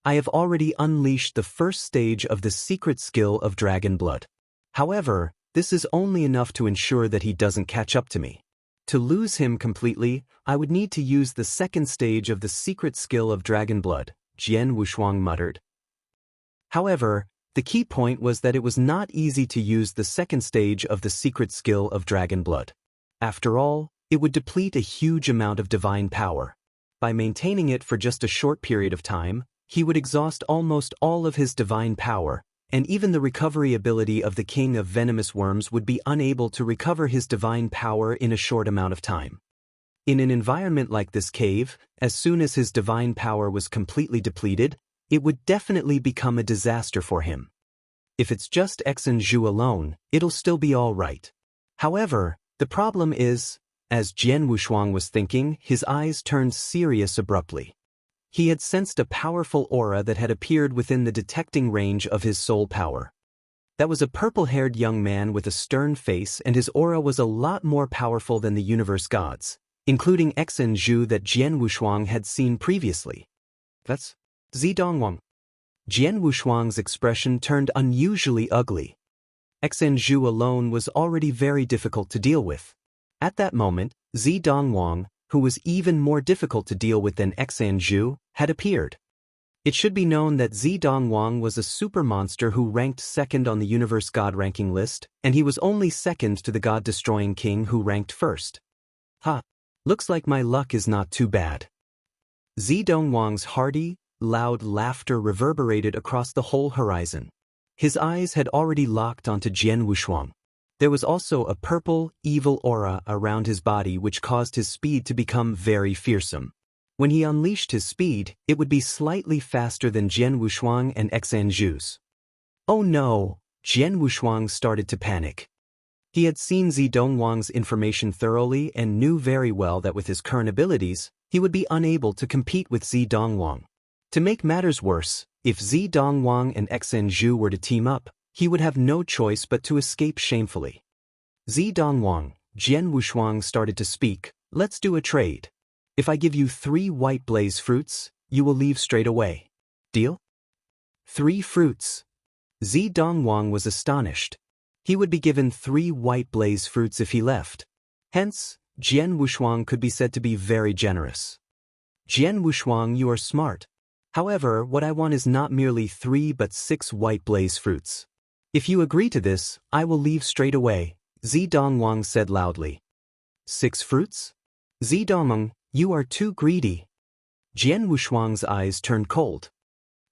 I have already unleashed the first stage of the secret skill of Dragon Blood. However, this is only enough to ensure that he doesn't catch up to me. To lose him completely, I would need to use the second stage of the secret skill of Dragon Blood, Jian Wushuang muttered. However, the key point was that it was not easy to use the second stage of the secret skill of Dragon Blood. After all, it would deplete a huge amount of divine power. By maintaining it for just a short period of time, he would exhaust almost all of his divine power, and even the recovery ability of the King of Venomous Worms would be unable to recover his divine power in a short amount of time. In an environment like this cave, as soon as his divine power was completely depleted, it would definitely become a disaster for him. If it's just Xinju alone, it'll still be all right. However, the problem is, as Jian Wushuang was thinking, his eyes turned serious abruptly. He had sensed a powerful aura that had appeared within the detecting range of his soul power. That was a purple-haired young man with a stern face, and his aura was a lot more powerful than the universe gods, including Xinju that Jian Wushuang had seen previously. That's Zidongwang. Jian Wushuang's expression turned unusually ugly. Xinju alone was already very difficult to deal with. At that moment, Zidongwang, who was even more difficult to deal with than Xinju, had appeared. It should be known that Zidongwang was a super monster who ranked second on the universe god ranking list, and he was only second to the god-destroying king who ranked first. Looks like my luck is not too bad. Zidongwang's hearty, loud laughter reverberated across the whole horizon. His eyes had already locked onto Jian Wushuang. There was also a purple, evil aura around his body which caused his speed to become very fearsome. When he unleashed his speed, it would be slightly faster than Jian Wushuang and Xinju's. Oh no, Jian Wushuang started to panic. He had seen Zidongwang's information thoroughly and knew very well that with his current abilities, he would be unable to compete with Zidongwang. To make matters worse, If Zi Dongwang and Xen Zhu were to team up, he would have no choice but to escape shamefully. Zi Dongwang, Jian Wushuang started to speak. Let's do a trade. If I give you 3 white blaze fruits, you will leave straight away. Deal? 3 fruits. Zi Dongwang was astonished. He would be given 3 white blaze fruits if he left. Hence, Jian Wushuang could be said to be very generous. Jian Wushuang, you are smart. However, what I want is not merely 3 but 6 white blaze fruits. If you agree to this, I will leave straight away, Zi Dongwang said loudly. 6 fruits? Zi Dongwang, you are too greedy. Jian Wushuang's eyes turned cold.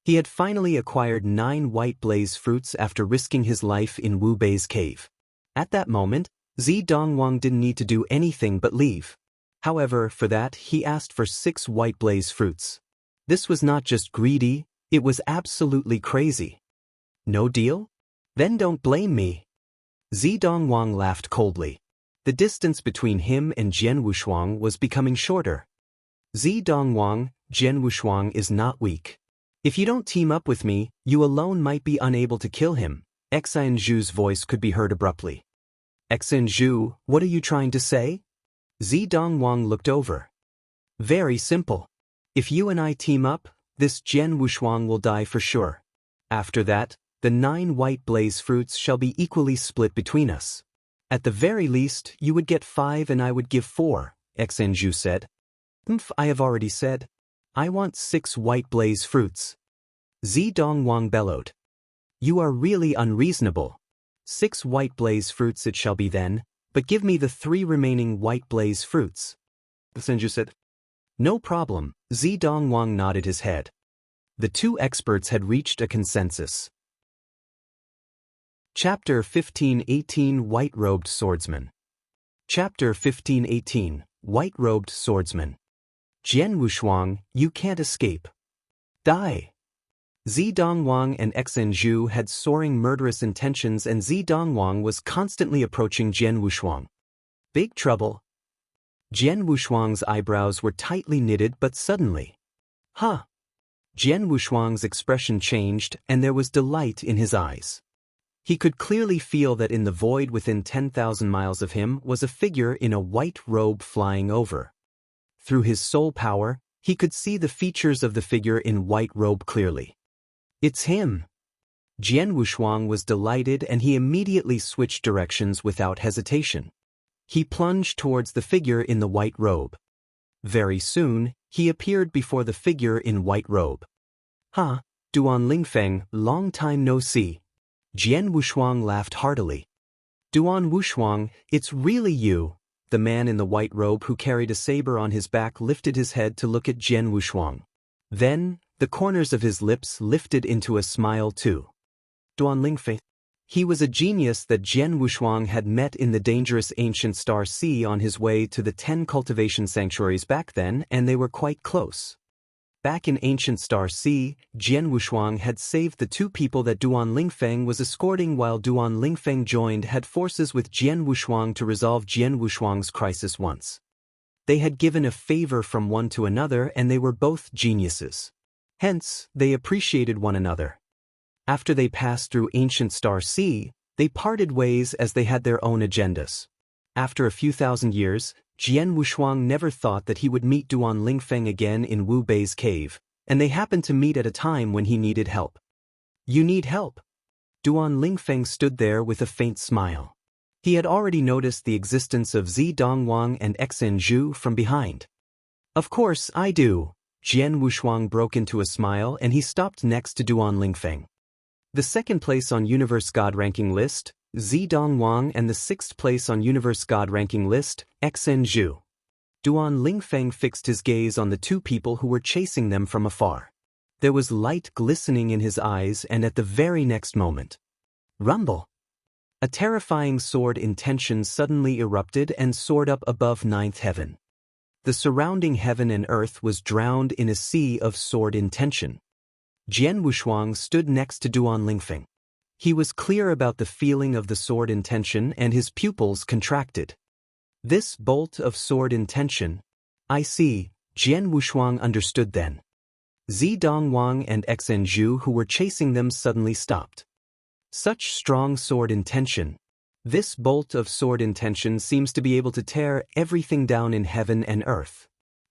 He had finally acquired 9 white blaze fruits after risking his life in Wu Bei's cave. At that moment, Zi Dongwang didn't need to do anything but leave. However, for that, he asked for 6 white blaze fruits. This was not just greedy, it was absolutely crazy. No deal? Then don't blame me. Zi Dongwang laughed coldly. The distance between him and Jian Wushuang was becoming shorter. Zi Dongwang, Jian Wushuang is not weak. If you don't team up with me, you alone might be unable to kill him. Xen Zhu's voice could be heard abruptly. Xen Zhu, what are you trying to say? Zi Dongwang looked over. Very simple. If you and I team up, this Jian Wushuang will die for sure. After that, the 9 white blaze fruits shall be equally split between us. At the very least, you would get 5 and I would give 4, Xen Zhu said. I have already said. I want 6 white blaze fruits. Zi Dongwang bellowed. You are really unreasonable. 6 white blaze fruits it shall be then, but give me the 3 remaining white blaze fruits. Xen Zhu said. No problem, Zi Dongwang nodded his head. The 2 experts had reached a consensus. Chapter 15:18 White-Robed Swordsman. Chapter 15:18 White-Robed Swordsman. Jian Wushuang, you can't escape. Die. Zi Dongwang and Xen Zhu had soaring murderous intentions and Zi Dongwang was constantly approaching Jian Wushuang. Big trouble. Jian Wushuang's eyebrows were tightly knitted but suddenly. Huh. Jian Wushuang's expression changed and there was delight in his eyes. He could clearly feel that in the void within 10,000 miles of him was a figure in a white robe flying over. Through his soul power, he could see the features of the figure in white robe clearly. It's him. Jian Wushuang was delighted and he immediately switched directions without hesitation. He plunged towards the figure in the white robe. Very soon, he appeared before the figure in white robe. Ha, Duan Lingfeng, long time no see. Jian Wushuang laughed heartily. Duan Wushuang, it's really you. The man in the white robe who carried a saber on his back lifted his head to look at Jian Wushuang. Then, the corners of his lips lifted into a smile too. Duan Lingfei. He was a genius that Jian Wushuang had met in the dangerous ancient Star Sea on his way to the 10 cultivation sanctuaries back then, and they were quite close. Back in ancient Star Sea, Jian Wushuang had saved the 2 people that Duan Lingfeng was escorting while Duan Lingfeng had forces with Jian Wushuang to resolve Jian Wushuang's crisis once. They had given a favor from one to another and they were both geniuses. Hence, they appreciated one another. After they passed through ancient Star Sea, they parted ways as they had their own agendas. After a few thousand years, Jian Wushuang never thought that he would meet Duan Lingfeng again in Wu Bei's cave, and they happened to meet at a time when he needed help. You need help? Duan Lingfeng stood there with a faint smile. He had already noticed the existence of Zi Dongwang and Xen Zhu from behind. Of course I do. Jian Wushuang broke into a smile and he stopped next to Duan Lingfeng. The 2nd place on Universe God ranking list, Zi Dongwang, and the 6th place on Universe God ranking list, Xen Zhu. Duan Lingfeng fixed his gaze on the 2 people who were chasing them from afar. There was light glistening in his eyes and at the very next moment. Rumble! A terrifying sword intention suddenly erupted and soared up above 9th heaven. The surrounding heaven and earth was drowned in a sea of sword intention. Jian Wushuang stood next to Duan Lingfeng. He was clear about the feeling of the sword intention and his pupils contracted. This bolt of sword intention. I see, Jian Wushuang understood then. Zi Dongwang and Xinju, who were chasing them, suddenly stopped. Such strong sword intention. This bolt of sword intention seems to be able to tear everything down in heaven and earth.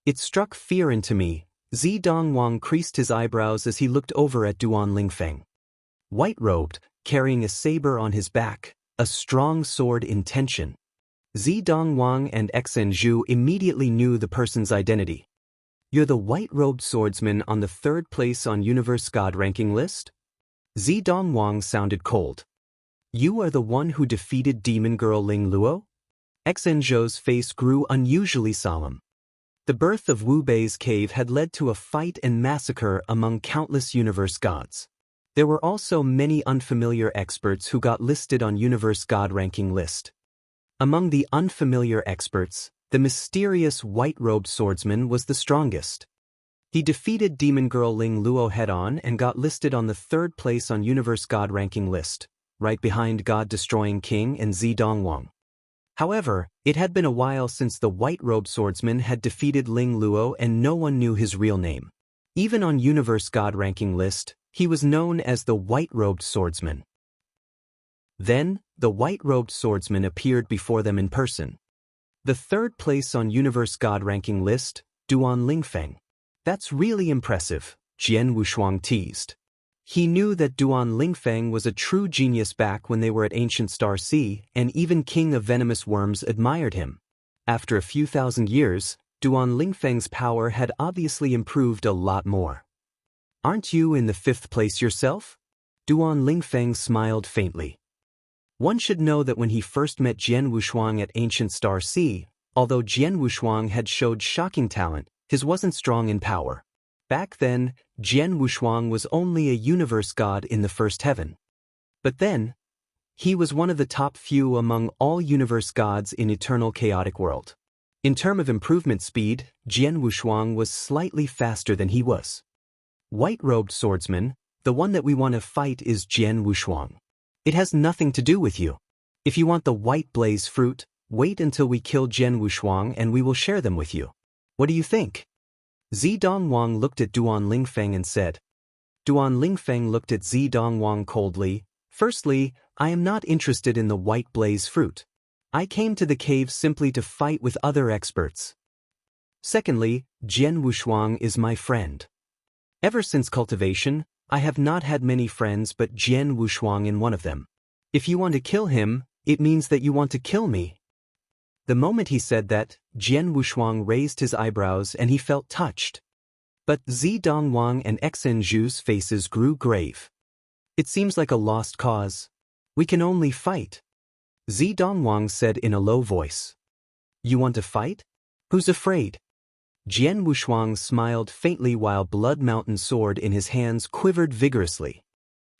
It struck fear into me. Zi Dongwang creased his eyebrows as he looked over at Duan Lingfeng. White-robed, carrying a saber on his back, a strong sword intention. Zi Dongwang and Xinju immediately knew the person's identity. You're the white-robed swordsman on the 3rd place on Universe God ranking list? Zi Dongwang sounded cold. You are the one who defeated demon girl Ling Luo? Xinju's face grew unusually solemn. The birth of Wu Bei's cave had led to a fight and massacre among countless universe gods. There were also many unfamiliar experts who got listed on Universe God ranking list. Among the unfamiliar experts, the mysterious white-robed swordsman was the strongest. He defeated demon girl Ling Luo head-on and got listed on the 3rd place on Universe God ranking list, right behind God-destroying King and Zi Dongwang. However, it had been a while since the white-robed swordsman had defeated Ling Luo and no one knew his real name. Even on Universe God ranking list, he was known as the white-robed swordsman. Then, the white-robed swordsman appeared before them in person. The 3rd place on Universe God ranking list, Duan Lingfeng. That's really impressive, Jian Wushuang teased. He knew that Duan Lingfeng was a true genius back when they were at Ancient Star Sea, and even King of Venomous Worms admired him. After a few thousand years, Duan Lingfeng's power had obviously improved a lot more. Aren't you in the 5th place yourself? Duan Lingfeng smiled faintly. One should know that when he first met Jian Wushuang at Ancient Star Sea, although Jian Wushuang had showed shocking talent, his wasn't strong in power. Back then, Jian Wushuang was only a universe god in the 1st heaven. But then, he was one of the top few among all universe gods in Eternal Chaotic World. In terms of improvement speed, Jian Wushuang was slightly faster than he was. White-robed swordsman, the one that we want to fight is Jian Wushuang. It has nothing to do with you. If you want the white blaze fruit, wait until we kill Jian Wushuang and we will share them with you. What do you think? Zi Dongwang looked at Duan Lingfeng and said. Duan Lingfeng looked at Zi Dongwang coldly. Firstly, I am not interested in the white blaze fruit. I came to the cave simply to fight with other experts. Secondly, Jian Wushuang is my friend. Ever since cultivation, I have not had many friends but Jian Wushuang in one of them. If you want to kill him, it means that you want to kill me. The moment he said that, Jian Wushuang raised his eyebrows and he felt touched. But Zi Dongwang and Xinju's faces grew grave. It seems like a lost cause. We can only fight. Zi Dongwang said in a low voice. You want to fight? Who's afraid? Jian Wushuang smiled faintly while Blood Mountain sword in his hands quivered vigorously.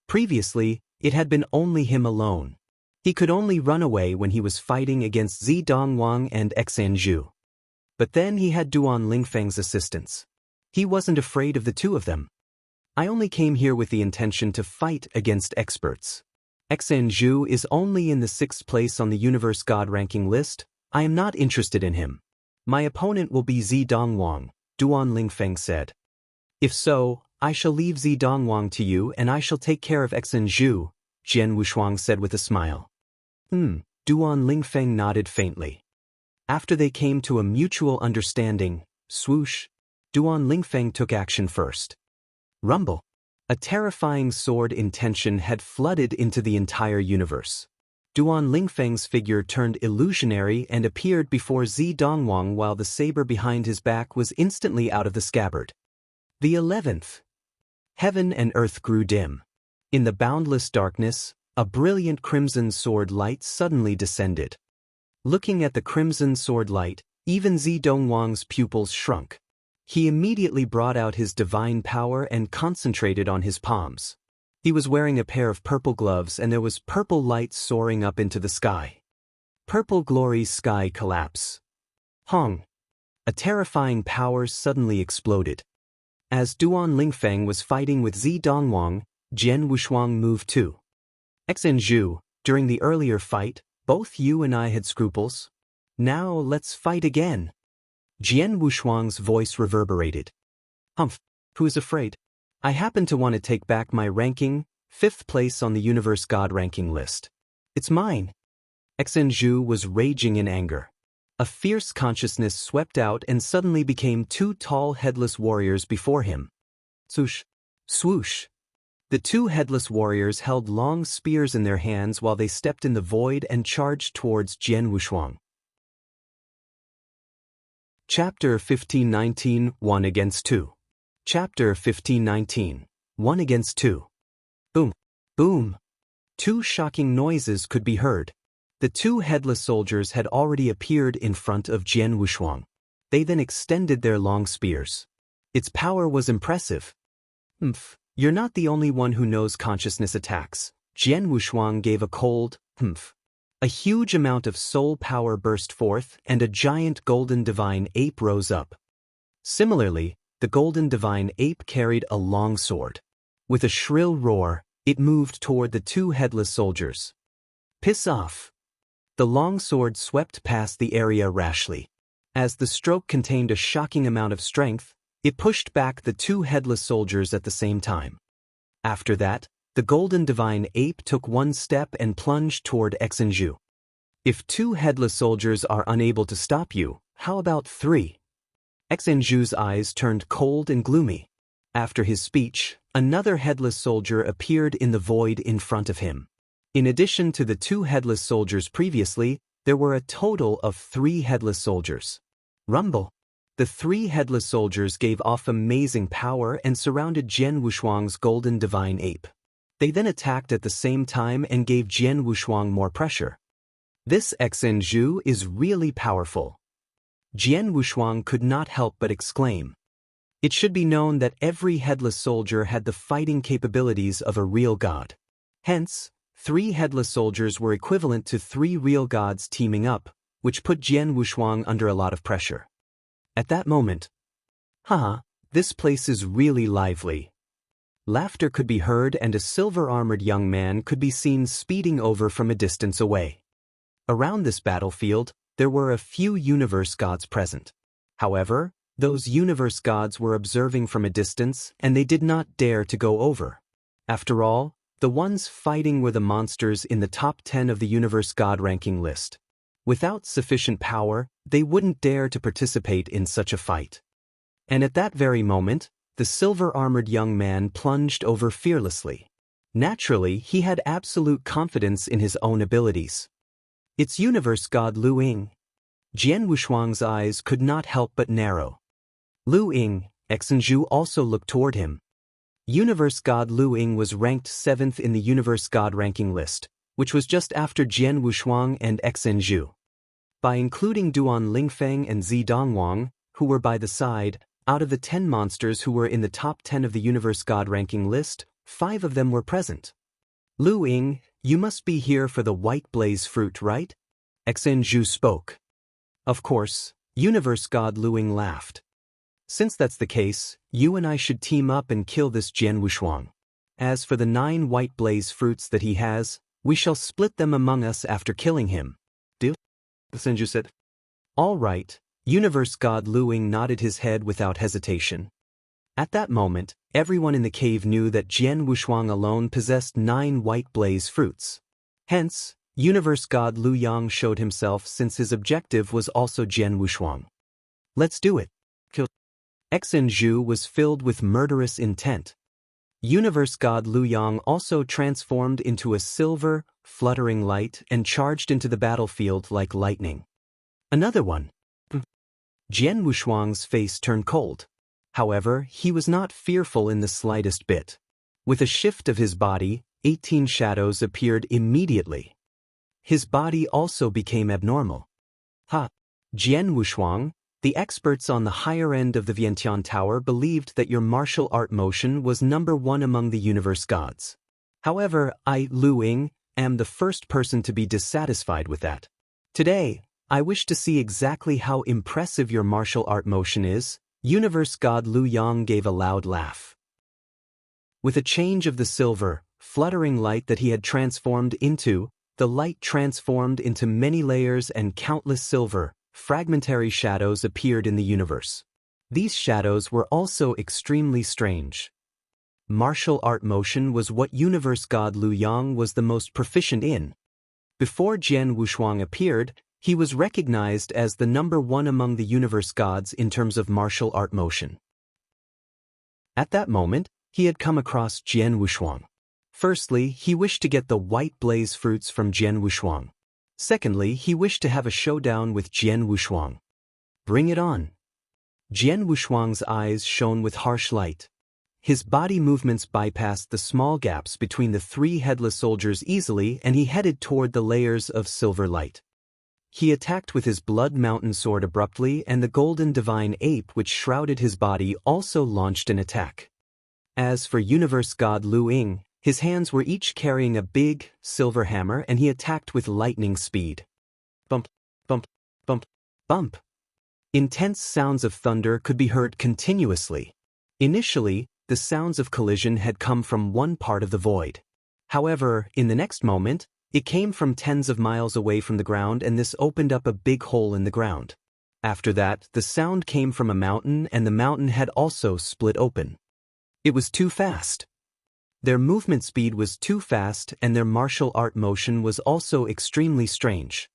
Previously, it had been only him alone. He could only run away when he was fighting against Zi Dongwang and Xinju. But then he had Duan Lingfeng's assistance. He wasn't afraid of the two of them. I only came here with the intention to fight against experts. Xinju is only in the 6th place on the Universe God ranking list. I am not interested in him. My opponent will be Zi Dongwang, Duan Lingfeng said. If so, I shall leave Zi Dongwang to you and I shall take care of Xinju, Jian Wushuang said with a smile. Duan Lingfeng nodded faintly. After they came to a mutual understanding, swoosh, Duan Lingfeng took action first. Rumble. A terrifying sword intention had flooded into the entire universe. Duan Lingfeng's figure turned illusionary and appeared before Zi Dongwang while the saber behind his back was instantly out of the scabbard. The 11th. Heaven and earth grew dim. In the boundless darkness, a brilliant crimson sword light suddenly descended. Looking at the crimson sword light, even Zi Dongwang's pupils shrunk. He immediately brought out his divine power and concentrated on his palms. He was wearing a pair of purple gloves and there was purple light soaring up into the sky. Purple glory's sky collapse. Hong. A terrifying power suddenly exploded. As Duan Lingfeng was fighting with Zi Dongwang, Jian Wushuang moved too. Xinju, during the earlier fight, both you and I had scruples. Now let's fight again. Jian Wushuang's voice reverberated. Humph. Who's afraid? I happen to want to take back my ranking, 5th place on the Universe God ranking list. It's mine. Xinju was raging in anger. A fierce consciousness swept out and suddenly became 2 tall headless warriors before him. Swoosh! Swoosh! The 2 headless warriors held long spears in their hands while they stepped in the void and charged towards Jian Wushuang. Chapter 1519, 1 against 2. Chapter 1519, 1 against 2. Boom! Boom! 2 shocking noises could be heard. The 2 headless soldiers had already appeared in front of Jian Wushuang. They then extended their long spears. Its power was impressive. You're not the only one who knows consciousness attacks. Jian Wushuang gave a cold, humph. A huge amount of soul power burst forth, and a giant golden divine ape rose up. Similarly, the golden divine ape carried a long sword. With a shrill roar, it moved toward the 2 headless soldiers. Piss off! The long sword swept past the area rashly. As the stroke contained a shocking amount of strength, it pushed back the 2 headless soldiers at the same time. After that, the golden divine ape took 1 step and plunged toward Xinju. If 2 headless soldiers are unable to stop you, how about 3? Xinju's eyes turned cold and gloomy. After his speech, another headless soldier appeared in the void in front of him. In addition to the 2 headless soldiers previously, there were a total of 3 headless soldiers. Rumble! The 3 headless soldiers gave off amazing power and surrounded Jian Wushuang's golden divine ape. They then attacked at the same time and gave Jian Wushuang more pressure. This Xinju is really powerful. Jian Wushuang could not help but exclaim. It should be known that every headless soldier had the fighting capabilities of a real god. Hence, 3 headless soldiers were equivalent to 3 real gods teaming up, which put Jian Wushuang under a lot of pressure. At that moment, this place is really lively. Laughter could be heard and a silver-armored young man could be seen speeding over from a distance away. Around this battlefield, there were a few universe gods present. However, those universe gods were observing from a distance and they did not dare to go over. After all, the ones fighting were the monsters in the top 10 of the universe god ranking list. Without sufficient power, they wouldn't dare to participate in such a fight. And at that very moment, the silver-armored young man plunged over fearlessly. Naturally, he had absolute confidence in his own abilities. It's universe god Lu Ying. Jian Wushuang's eyes could not help but narrow. Lu Ying, Xinju also looked toward him. Universe god Lu Ying was ranked 7th in the universe god ranking list, which was just after Jian Wushuang and Xinju. By including Duan Lingfeng and Zi Dongwang, who were by the side, out of the 10 monsters who were in the top 10 of the universe god ranking list, 5 of them were present. Lu Ying, you must be here for the white blaze fruit, right? Xinju spoke. Of course, universe god Lu Ying laughed. Since that's the case, you and I should team up and kill this Jian Wushuang. As for the 9 white blaze fruits that he has, we shall split them among us after killing him. Deal? Xinju said. All right, universe god Lu Ying nodded his head without hesitation. At that moment, everyone in the cave knew that Jian Wushuang alone possessed 9 white blaze fruits. Hence, universe god Lu Yang showed himself since his objective was also Jian Wushuang. Let's do it. Kill. Xinju was filled with murderous intent. Universe god Lu Yang also transformed into a silver, fluttering light and charged into the battlefield like lightning. Another one. Jian Wushuang's face turned cold. However, he was not fearful in the slightest bit. With a shift of his body, 18 shadows appeared immediately. His body also became abnormal. Jian Wushuang, the experts on the higher end of the Vientiane Tower believed that your martial art motion was #1 among the universe gods. However, I, Lu Ying, am the first person to be dissatisfied with that. Today, I wish to see exactly how impressive your martial art motion is. Universe god Lu Yang gave a loud laugh. With a change of the silver, fluttering light that he had transformed into, the light transformed into many layers and countless silver, fragmentary shadows appeared in the universe. These shadows were also extremely strange. Martial art motion was what universe god Liu Yang was the most proficient in. Before Jian Wushuang appeared, he was recognized as the number one among the universe gods in terms of martial art motion. At that moment, he had come across Jian Wushuang. Firstly, he wished to get the white blaze fruits from Jian Wushuang. Secondly, he wished to have a showdown with Jian Wushuang. Bring it on. Jian Wushuang's eyes shone with harsh light. His body movements bypassed the small gaps between the three headless soldiers easily, and he headed toward the layers of silver light. He attacked with his blood mountain sword abruptly, and the golden divine ape which shrouded his body also launched an attack. As for universe god Liu Ying, his hands were each carrying a big, silver hammer, and he attacked with lightning speed. Bump, bump, bump, bump. Intense sounds of thunder could be heard continuously. Initially, the sounds of collision had come from one part of the void. However, in the next moment, it came from tens of miles away from the ground, and this opened up a big hole in the ground. After that, the sound came from a mountain, and the mountain had also split open. It was too fast. Their movement speed was too fast, and their martial art motion was also extremely strange.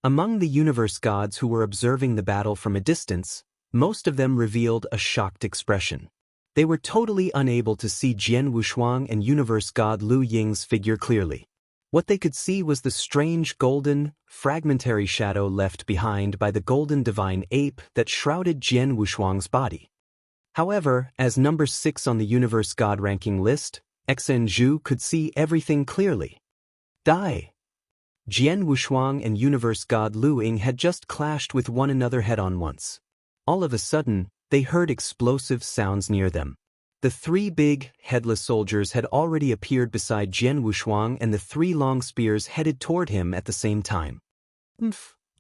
Among the universe gods who were observing the battle from a distance, most of them revealed a shocked expression. They were totally unable to see Jian Wushuang and universe god Liu Ying's figure clearly. What they could see was the strange golden, fragmentary shadow left behind by the golden divine ape that shrouded Jian Wushuang's body. However, as number 6 on the universe god ranking list, Xinzhu could see everything clearly. Die! Jian Wushuang and universe god Liu Ying had just clashed with one another head-on once. All of a sudden, they heard explosive sounds near them. The three big, headless soldiers had already appeared beside Jian Wushuang, and the three long spears headed toward him at the same time.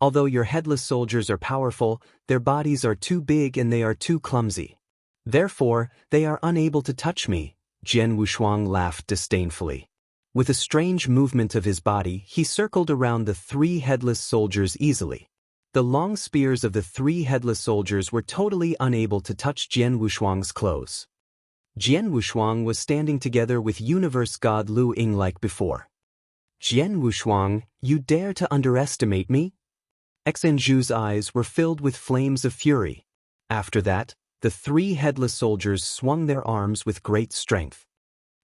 Although your headless soldiers are powerful, their bodies are too big and they are too clumsy. Therefore, they are unable to touch me, Jian Wushuang laughed disdainfully. With a strange movement of his body, he circled around the three headless soldiers easily. The long spears of the three headless soldiers were totally unable to touch Jian Wushuang's clothes. Jian Wushuang was standing together with universe god Liu Ying like before. Jian Wushuang, you dare to underestimate me? Xinzhu's eyes were filled with flames of fury. After that, the three headless soldiers swung their arms with great strength.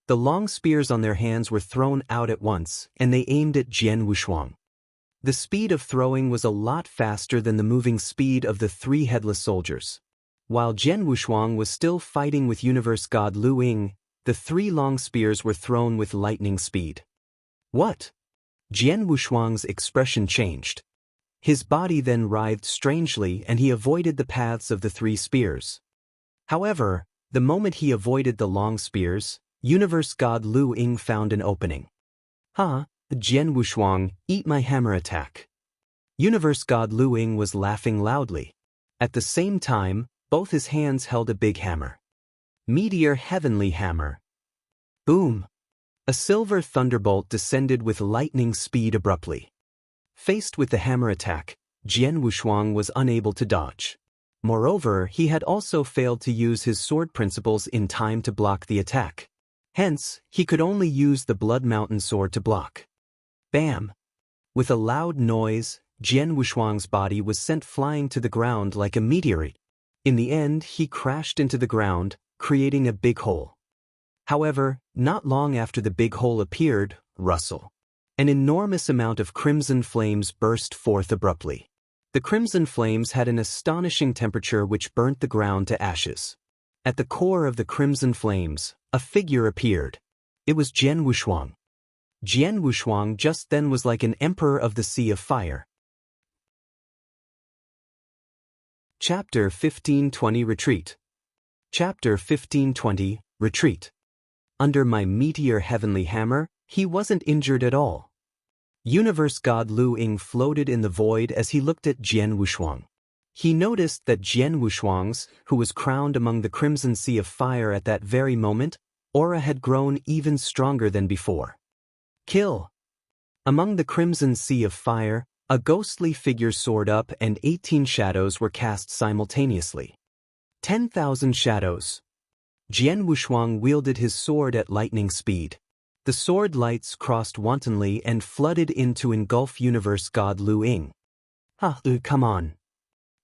The long spears on their hands were thrown out at once, and they aimed at Jian Wushuang. The speed of throwing was a lot faster than the moving speed of the three headless soldiers. While Jian Wushuang was still fighting with universe god Liu Ying, the three long spears were thrown with lightning speed. What? Jian Wushuang's expression changed. His body then writhed strangely, and he avoided the paths of the three spears. However, the moment he avoided the long spears, universe god Liu Ying found an opening. Jian Wushuang, eat my hammer attack. Universe god Liu Ying was laughing loudly. At the same time, both his hands held a big hammer. Meteor heavenly hammer. Boom! A silver thunderbolt descended with lightning speed abruptly. Faced with the hammer attack, Jian Wushuang was unable to dodge. Moreover, he had also failed to use his sword principles in time to block the attack. Hence, he could only use the Blood Mountain sword to block. Bam! With a loud noise, Jian Wushuang's body was sent flying to the ground like a meteorite. In the end, he crashed into the ground, creating a big hole. However, not long after the big hole appeared, an enormous amount of crimson flames burst forth abruptly. The crimson flames had an astonishing temperature which burnt the ground to ashes. At the core of the crimson flames, a figure appeared. It was Jian Wushuang. Jian Wushuang just then was like an emperor of the Sea of Fire. Chapter 1520 Retreat. Chapter 1520 Retreat. Under my meteor heavenly hammer, he wasn't injured at all. Universe god Liu Ying floated in the void as he looked at Jian Wushuang. He noticed that Jian Wushuang's, who was crowned among the Crimson Sea of Fire at that very moment, aura had grown even stronger than before. Kill! Among the Crimson Sea of Fire, a ghostly figure soared up and 18 shadows were cast simultaneously. 10,000 shadows. Jian Wushuang wielded his sword at lightning speed. The sword lights crossed wantonly and flooded in to engulf Universe God Lu Ying. Come on.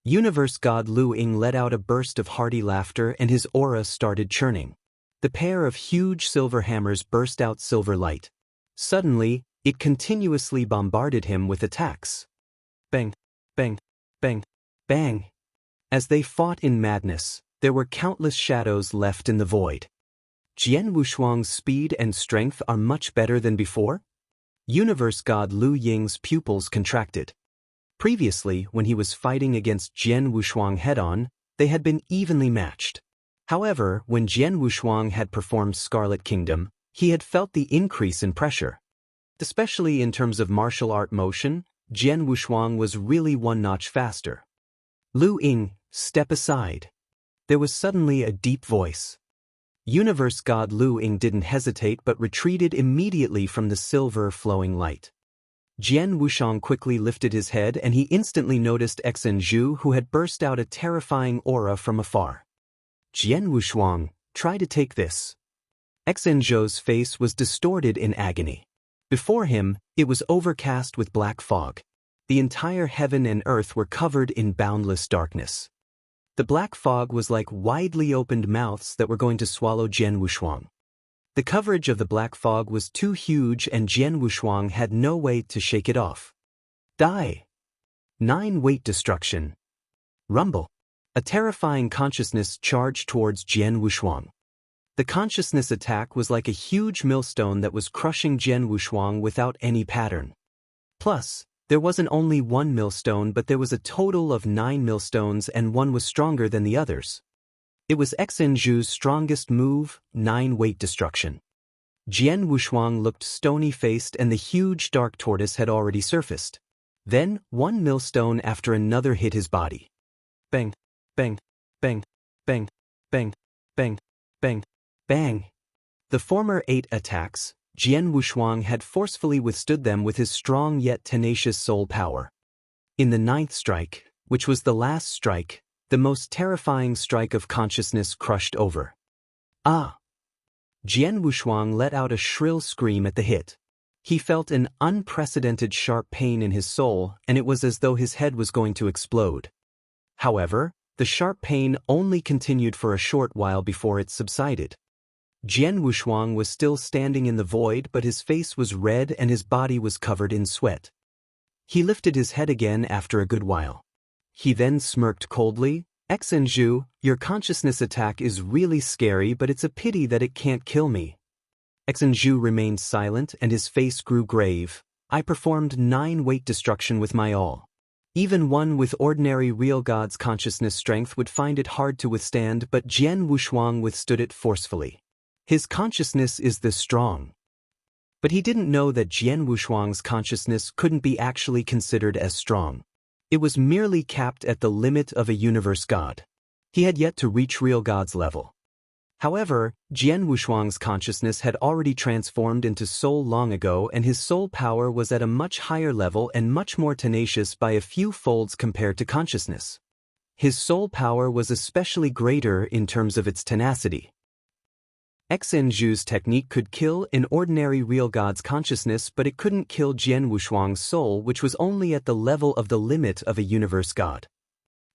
Universe God Lu Ying let out a burst of hearty laughter and his aura started churning. The pair of huge silver hammers burst out silver light. Suddenly, it continuously bombarded him with attacks. Bang, bang, bang, bang. As they fought in madness, there were countless shadows left in the void. Jian Wushuang's speed and strength are much better than before? Universe God Lu Ying's pupils contracted. Previously, when he was fighting against Jian Wushuang head-on, they had been evenly matched. However, when Jian Wushuang had performed Scarlet Kingdom, he had felt the increase in pressure. Especially in terms of martial art motion, Jian Wushuang was really one notch faster. Lu Ying, step aside. There was suddenly a deep voice. Universe God Lu Ying didn't hesitate but retreated immediately from the silver flowing light. Jian Wushuang quickly lifted his head and he instantly noticed Xinzhu who had burst out a terrifying aura from afar. Jian Wushuang, try to take this. Xinzhu's face was distorted in agony. Before him, it was overcast with black fog. The entire heaven and earth were covered in boundless darkness. The black fog was like widely opened mouths that were going to swallow Jian Wushuang. The coverage of the black fog was too huge and Jian Wushuang had no way to shake it off. Die! 9 weight destruction. Rumble. A terrifying consciousness charged towards Jian Wushuang. The consciousness attack was like a huge millstone that was crushing Jian Wushuang without any pattern. Plus, there wasn't only one millstone but there was a total of 9 millstones and one was stronger than the others. It was Xinzhu's strongest move, 9 weight destruction. Jian Wushuang looked stony-faced and the huge dark tortoise had already surfaced. Then, one millstone after another hit his body. Bang, bang, bang, bang, bang, bang, bang, bang. The former 8 attacks, Jian Wushuang had forcefully withstood them with his strong yet tenacious soul power. In the 9th strike, which was the last strike, the most terrifying strike of consciousness crushed over. Ah! Jian Wushuang let out a shrill scream at the hit. He felt an unprecedented sharp pain in his soul and it was as though his head was going to explode. However, the sharp pain only continued for a short while before it subsided. Jian Wushuang was still standing in the void but his face was red and his body was covered in sweat. He lifted his head again after a good while. He then smirked coldly, Xinzhu, your consciousness attack is really scary but it's a pity that it can't kill me. Xinzhu remained silent and his face grew grave. I performed 9 weight destruction with my all. Even one with ordinary real god's consciousness strength would find it hard to withstand but Jian Wushuang withstood it forcefully. His consciousness is this strong. But he didn't know that Jian Wushuang's consciousness couldn't be actually considered as strong. It was merely capped at the limit of a universe god. He had yet to reach real god's level. However, Jian Wushuang's consciousness had already transformed into soul long ago and his soul power was at a much higher level and much more tenacious by a few folds compared to consciousness. His soul power was especially greater in terms of its tenacity. Xinzhu's technique could kill an ordinary real god's consciousness but it couldn't kill Jian Wushuang's soul which was only at the level of the limit of a universe god.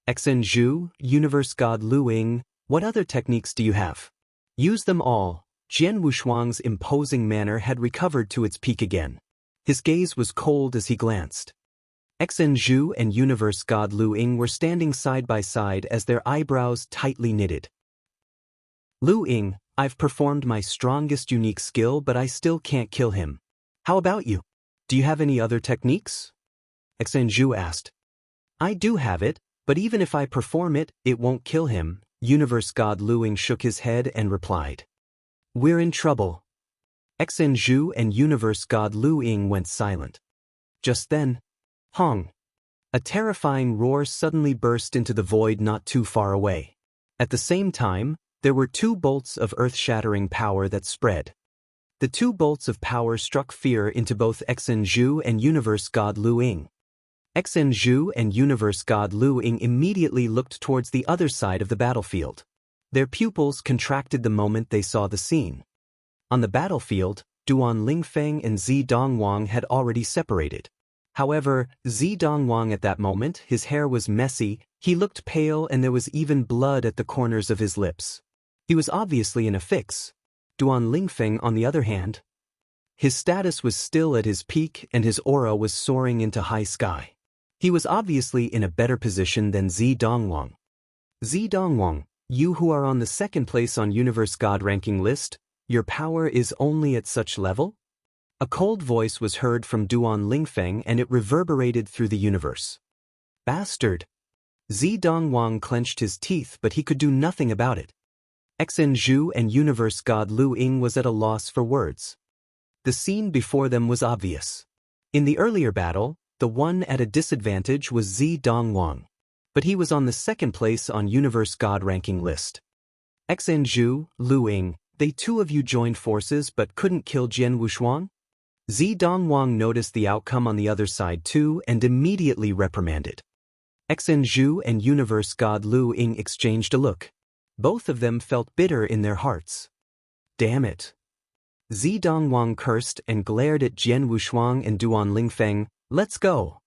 Xinzhu, universe god Lu Ying, what other techniques do you have? Use them all. Jian Wushuang's imposing manner had recovered to its peak again. His gaze was cold as he glanced. Xinzhu and universe god Lu Ying were standing side by side as their eyebrows tightly knitted. Lu Ying, I've performed my strongest unique skill but I still can't kill him. How about you? Do you have any other techniques? Xinzhu asked. I do have it, but even if I perform it, it won't kill him. Universe god Lu Ying shook his head and replied. We're in trouble. Xinzhu and universe god Lu Ying went silent. Just then, Hong! A terrifying roar suddenly burst into the void not too far away. At the same time, there were 2 bolts of earth-shattering power that spread. The 2 bolts of power struck fear into both Xinzhu and universe god Lu Ying. Xen Zhu and Universe God Lu Ying immediately looked towards the other side of the battlefield. Their pupils contracted the moment they saw the scene. On the battlefield, Duan Lingfeng and Zi Dongwang had already separated. However, Zi Dongwang at that moment, his hair was messy, he looked pale, and there was even blood at the corners of his lips. He was obviously in a fix. Duan Lingfeng, on the other hand, his status was still at his peak and his aura was soaring into high sky. He was obviously in a better position than Zi Dongwang. Zi Dongwang, you who are on the second place on Universe God ranking list, your power is only at such level? A cold voice was heard from Duan Lingfeng and it reverberated through the universe. Bastard! Zi Dongwang clenched his teeth, but he could do nothing about it. Xen Zhu and Universe God Lu Ying was at a loss for words. The scene before them was obvious. In the earlier battle, the one at a disadvantage was Zi Dongwang, but he was on the second place on Universe God ranking list. Xen Zhu, Lu Ying, they two of you joined forces but couldn't kill Jian Wushuang? Zi Dongwang noticed the outcome on the other side too and immediately reprimanded. Xen Zhu and Universe God Lu Ying exchanged a look. Both of them felt bitter in their hearts. Damn it! Zi Dongwang cursed and glared at Jian Wushuang and Duan Lingfeng. Let's go!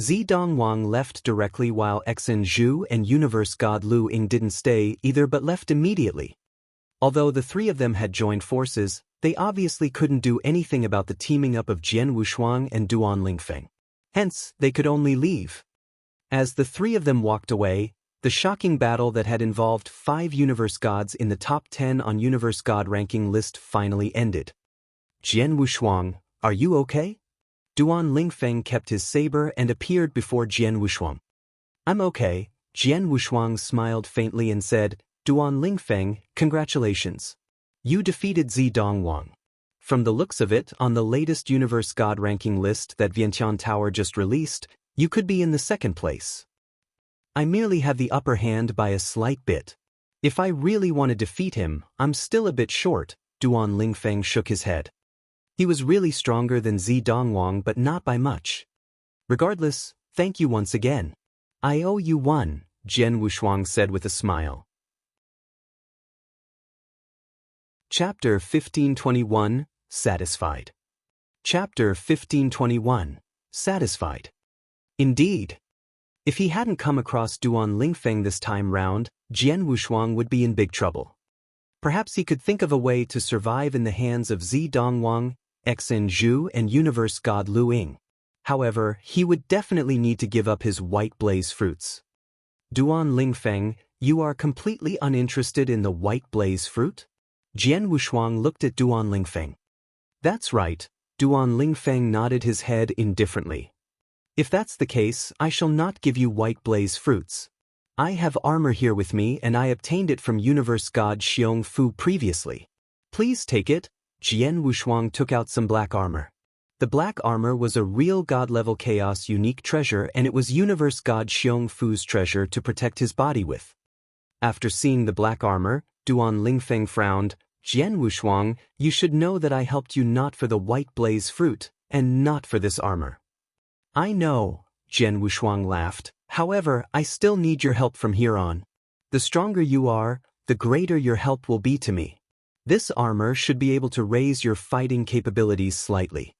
Zi Dongwang left directly while Xen Zhu and Universe God Lu Ying didn't stay either but left immediately. Although the three of them had joined forces, they obviously couldn't do anything about the teaming up of Jian Wushuang and Duan Lingfeng. Hence, they could only leave. As the three of them walked away, the shocking battle that had involved 5 Universe Gods in the top 10 on Universe God ranking list finally ended. Jian Wushuang, are you okay? Duan Lingfeng kept his saber and appeared before Jian Wushuang. I'm okay, Jian Wushuang smiled faintly and said, Duan Lingfeng, congratulations. You defeated Zi Dongwang. From the looks of it, on the latest Universe God ranking list that Vientiane Tower just released, you could be in the second place. I merely have the upper hand by a slight bit. If I really want to defeat him, I'm still a bit short, Duan Lingfeng shook his head. He was really stronger than Zi Dongwang but not by much. Regardless, thank you once again. I owe you one, Jian Wushuang said with a smile. Chapter 1521, Satisfied. Chapter 1521, Satisfied. Indeed. If he hadn't come across Duan Lingfeng this time round, Jian Wushuang would be in big trouble. Perhaps he could think of a way to survive in the hands of Zi Dongwang, Xen Zhu and Universe God Lu Ying. However, he would definitely need to give up his white blaze fruits. Duan Lingfeng, you are completely uninterested in the white blaze fruit? Jian Wushuang looked at Duan Lingfeng. That's right, Duan Lingfeng nodded his head indifferently. If that's the case, I shall not give you white blaze fruits. I have armor here with me and I obtained it from Universe God Xiong Fu previously. Please take it. Jian Wushuang took out some black armor. The black armor was a real God-level chaos unique treasure and it was Universe God Xiong Fu's treasure to protect his body with. After seeing the black armor, Duan Lingfeng frowned. Jian Wushuang, you should know that I helped you not for the white blaze fruit, and not for this armor. I know, Jian Wushuang laughed. However, I still need your help from here on. The stronger you are, the greater your help will be to me. This armor should be able to raise your fighting capabilities slightly.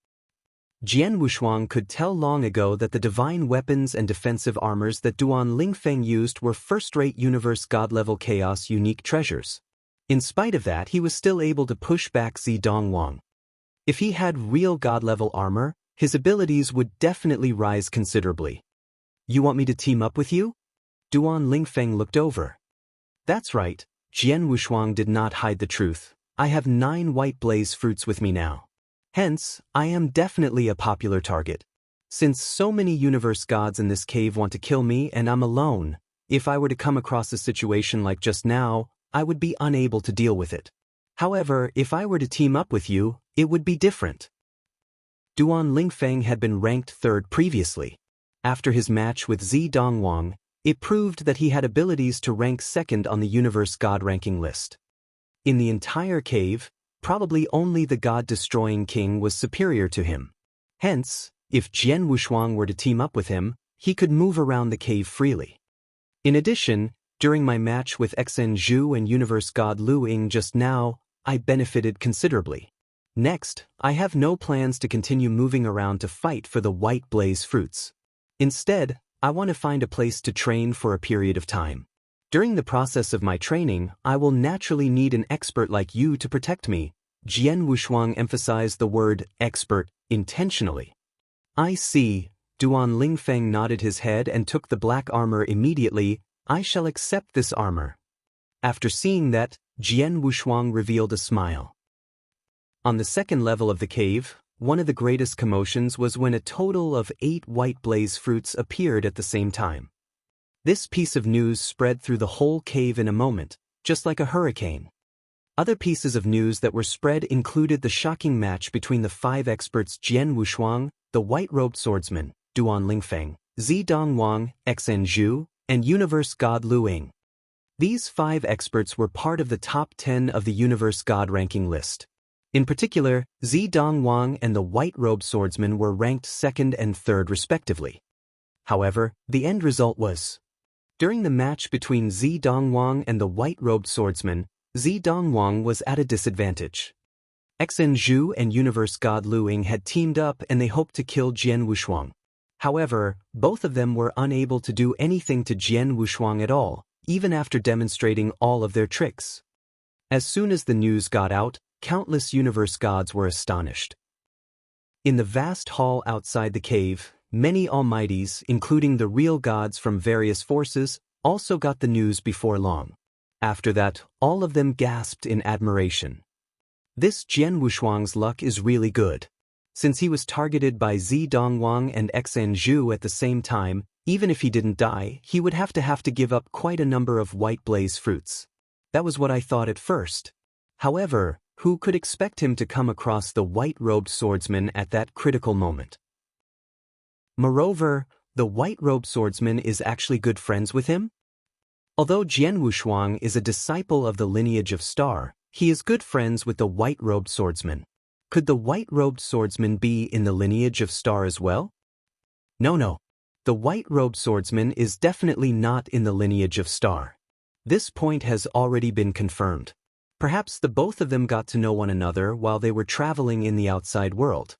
Jian Wushuang could tell long ago that the divine weapons and defensive armors that Duan Lingfeng used were first-rate Universe God-level chaos unique treasures. In spite of that, he was still able to push back Zi Dongwang. If he had real God-level armor, his abilities would definitely rise considerably. You want me to team up with you? Duan Lingfeng looked over. That's right, Jian Wushuang did not hide the truth. I have 9 white blaze fruits with me now. Hence, I am definitely a popular target. Since so many universe gods in this cave want to kill me and I'm alone, if I were to come across a situation like just now, I would be unable to deal with it. However, if I were to team up with you, it would be different. Duan Lingfeng had been ranked 3rd previously. After his match with Zi Dongwang, it proved that he had abilities to rank 2nd on the universe god ranking list. In the entire cave, probably only the god-destroying king was superior to him. Hence, If Jian Wushuang were to team up with him, he could move around the cave freely. In addition, during my match with Xen Zhu and Universe God Lu Ying just now, I benefited considerably. Next, I have no plans to continue moving around to fight for the white blaze fruits. Instead, I want to find a place to train for a period of time. During the process of my training, I will naturally need an expert like you to protect me. Jian Wushuang emphasized the word expert intentionally. I see. Duan Lingfeng nodded his head and took the black armor immediately. I shall accept this armor. After seeing that, Jian Wushuang revealed a smile. On the second level of the cave, one of the greatest commotions was when a total of 8 white blaze fruits appeared at the same time. This piece of news spread through the whole cave in a moment, just like a hurricane. Other pieces of news that were spread included the shocking match between the 5 experts Jian Wushuang, the white-robed swordsman, Duan Lingfeng, Zidong Wang, Xen Zhu, and Universe God Lu Ying. These 5 experts were part of the top 10 of the Universe God ranking list. In particular, Zidong Wang and the white-robed swordsman were ranked 2nd and 3rd respectively. However, the end result was: during the match between Zidong Wang and the white-robed swordsman, Zidong Wang was at a disadvantage. Xen Zhu and Universe God Lu Ying had teamed up and they hoped to kill Jian Wushuang. However, both of them were unable to do anything to Jian Wushuang at all, even after demonstrating all of their tricks. As soon as the news got out, countless universe gods were astonished. In the vast hall outside the cave, many almighties, including the real gods from various forces, also got the news before long. After that, all of them gasped in admiration. This Jian Wushuang's luck is really good. Since he was targeted by Zidong Wang and Xen Zhu at the same time, even if he didn't die, he would have to give up quite a number of white blaze fruits. That was what I thought at first. However, who could expect him to come across the white-robed swordsman at that critical moment? Moreover, the white-robed swordsman is actually good friends with him? Although Jian Wushuang is a disciple of the lineage of Star, he is good friends with the white-robed swordsman. Could the white-robed swordsman be in the lineage of Star as well? No. The white-robed swordsman is definitely not in the lineage of Star. This point has already been confirmed. Perhaps the both of them got to know one another while they were traveling in the outside world.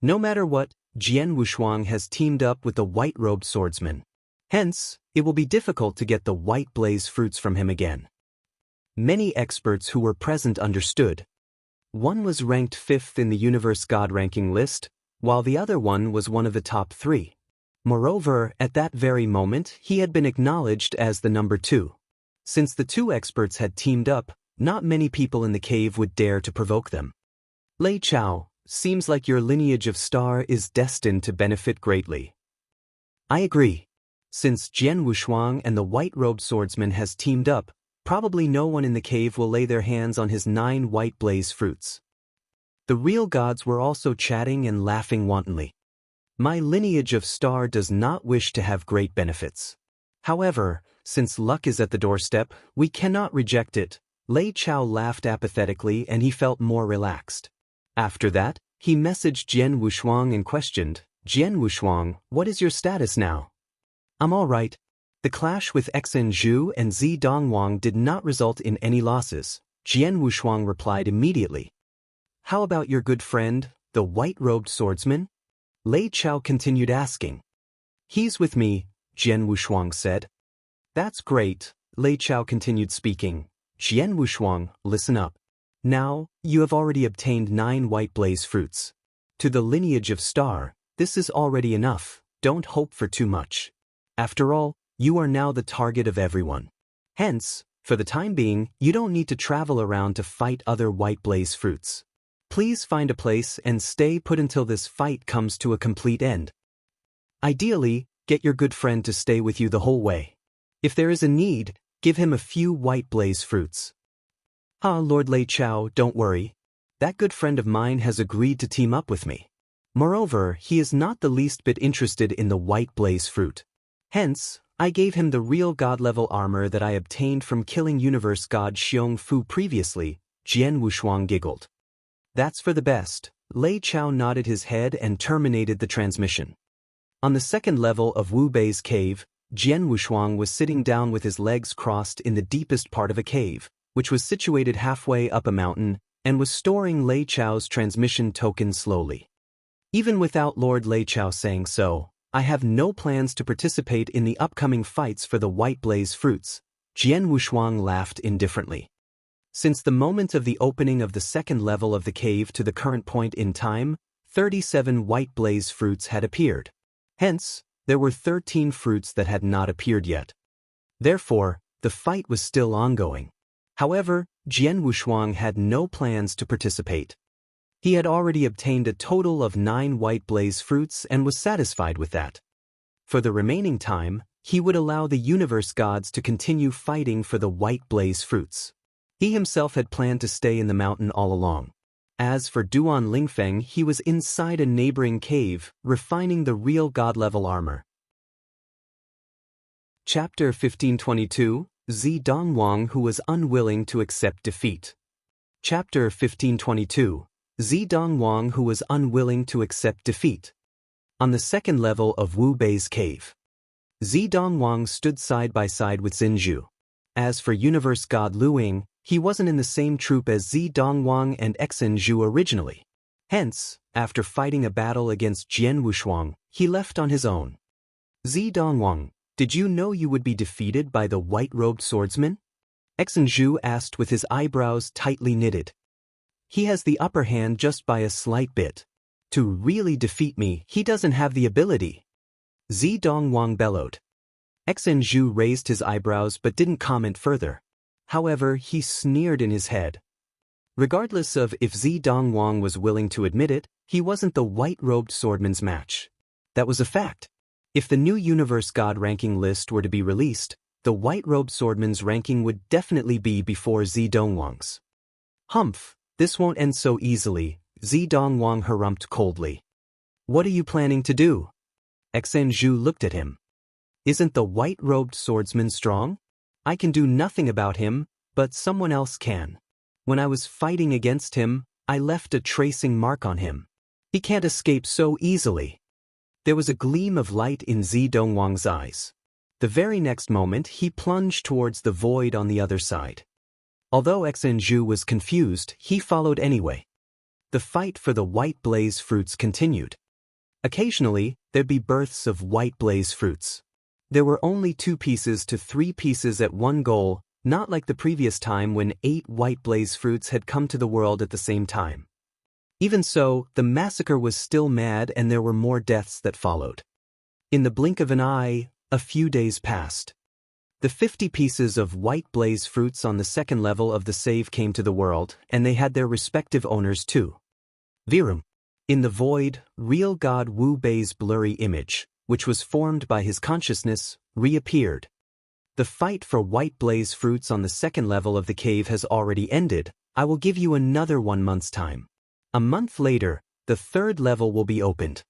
No matter what, Jian Wushuang has teamed up with the white-robed swordsman. Hence, it will be difficult to get the white blaze fruits from him again. Many experts who were present understood. One was ranked 5th in the Universe God ranking list, while the other one was one of the top 3. Moreover, at that very moment, he had been acknowledged as the number 2. Since the 2 experts had teamed up, not many people in the cave would dare to provoke them. Lei Chao, seems like your lineage of Star is destined to benefit greatly. I agree. Since Jian Wushuang and the white-robed swordsman has teamed up, probably no one in the cave will lay their hands on his 9 white blaze fruits. The real gods were also chatting and laughing wantonly. My lineage of Star does not wish to have great benefits. However, since luck is at the doorstep, we cannot reject it. Lei Chao laughed apathetically and he felt more relaxed. After that, he messaged Jian Wushuang and questioned, Jian Wushuang, what is your status now? I'm all right. The clash with Xen Zhu and Zidong Wang did not result in any losses, Jian Wushuang replied immediately. How about your good friend, the white-robed swordsman? Lei Chao continued asking. He's with me, Jian Wushuang said. That's great, Lei Chao continued speaking. Jian Wushuang, listen up. Now, you have already obtained 9 white blaze fruits. To the lineage of Star, this is already enough, don't hope for too much. After all, you are now the target of everyone. Hence, for the time being, you don't need to travel around to fight other white blaze fruits. Please find a place and stay put until this fight comes to a complete end. Ideally, get your good friend to stay with you the whole way. If there is a need, give him a few white blaze fruits. Lord Lei Chao, don't worry. That good friend of mine has agreed to team up with me. Moreover, he is not the least bit interested in the white blaze fruit. Hence, I gave him the real god-level armor that I obtained from killing Universe God Xiong Fu previously, Jian Wushuang giggled. That's for the best, Lei Chao nodded his head and terminated the transmission. On the second level of Wu Bei's cave, Jian Wushuang was sitting down with his legs crossed in the deepest part of a cave, which was situated halfway up a mountain, and was storing Lei Chao's transmission token slowly. Even without Lord Lei Chao saying so, I have no plans to participate in the upcoming fights for the White Blaze fruits, Jian Wushuang laughed indifferently. Since the moment of the opening of the second level of the cave to the current point in time, 37 White Blaze fruits had appeared. Hence, there were 13 fruits that had not appeared yet. Therefore, the fight was still ongoing. However, Jian Wushuang had no plans to participate. He had already obtained a total of 9 White Blaze fruits and was satisfied with that. For the remaining time, he would allow the universe gods to continue fighting for the White Blaze fruits. He himself had planned to stay in the mountain all along. As for Duan Lingfeng, he was inside a neighboring cave, refining the real god-level armor. Chapter 1522, Zi Dongwang who was unwilling to accept defeat. Chapter 1522, Zi Dongwang who was unwilling to accept defeat. On the second level of Wu Bei's cave, Zi Dongwang stood side by side with Xinzhu. As for universe god Luing, he wasn't in the same troop as Zi Dongwang and Xinzhu originally. Hence, after fighting a battle against Jian Wushuang, he left on his own. Zi Dongwang, did you know you would be defeated by the white-robed swordsman? Xinzhu asked with his eyebrows tightly knitted. He has the upper hand just by a slight bit. To really defeat me, he doesn't have the ability. Zi Dongwang bellowed. Xinzhu raised his eyebrows but didn't comment further. However, he sneered in his head. Regardless of if Zi Dongwang was willing to admit it, he wasn't the white-robed swordman's match. That was a fact. If the new universe god ranking list were to be released, the white-robed swordman's ranking would definitely be before Zi Dongwang's. Humph, this won't end so easily, Zi Dongwang harumphed coldly. What are you planning to do? Xinzhu looked at him. Isn't the white-robed swordsman strong? I can do nothing about him, but someone else can. When I was fighting against him, I left a tracing mark on him. He can't escape so easily. There was a gleam of light in Zi Dongwang's eyes. The very next moment, he plunged towards the void on the other side. Although Xinzhu was confused, he followed anyway. The fight for the White Blaze fruits continued. Occasionally, there'd be births of White Blaze fruits. There were only 2 pieces to 3 pieces at one goal, not like the previous time when 8 White Blaze fruits had come to the world at the same time. Even so, the massacre was still mad and there were more deaths that followed. In the blink of an eye, a few days passed. The 50 pieces of White Blaze fruits on the second level of the save came to the world, and they had their respective owners too. Virum. In the void, real god Wu Bei's blurry image, which was formed by his consciousness, reappeared. The fight for White Blaze fruits on the second level of the cave has already ended. I will give you another 1 month's time. A month later, the third level will be opened.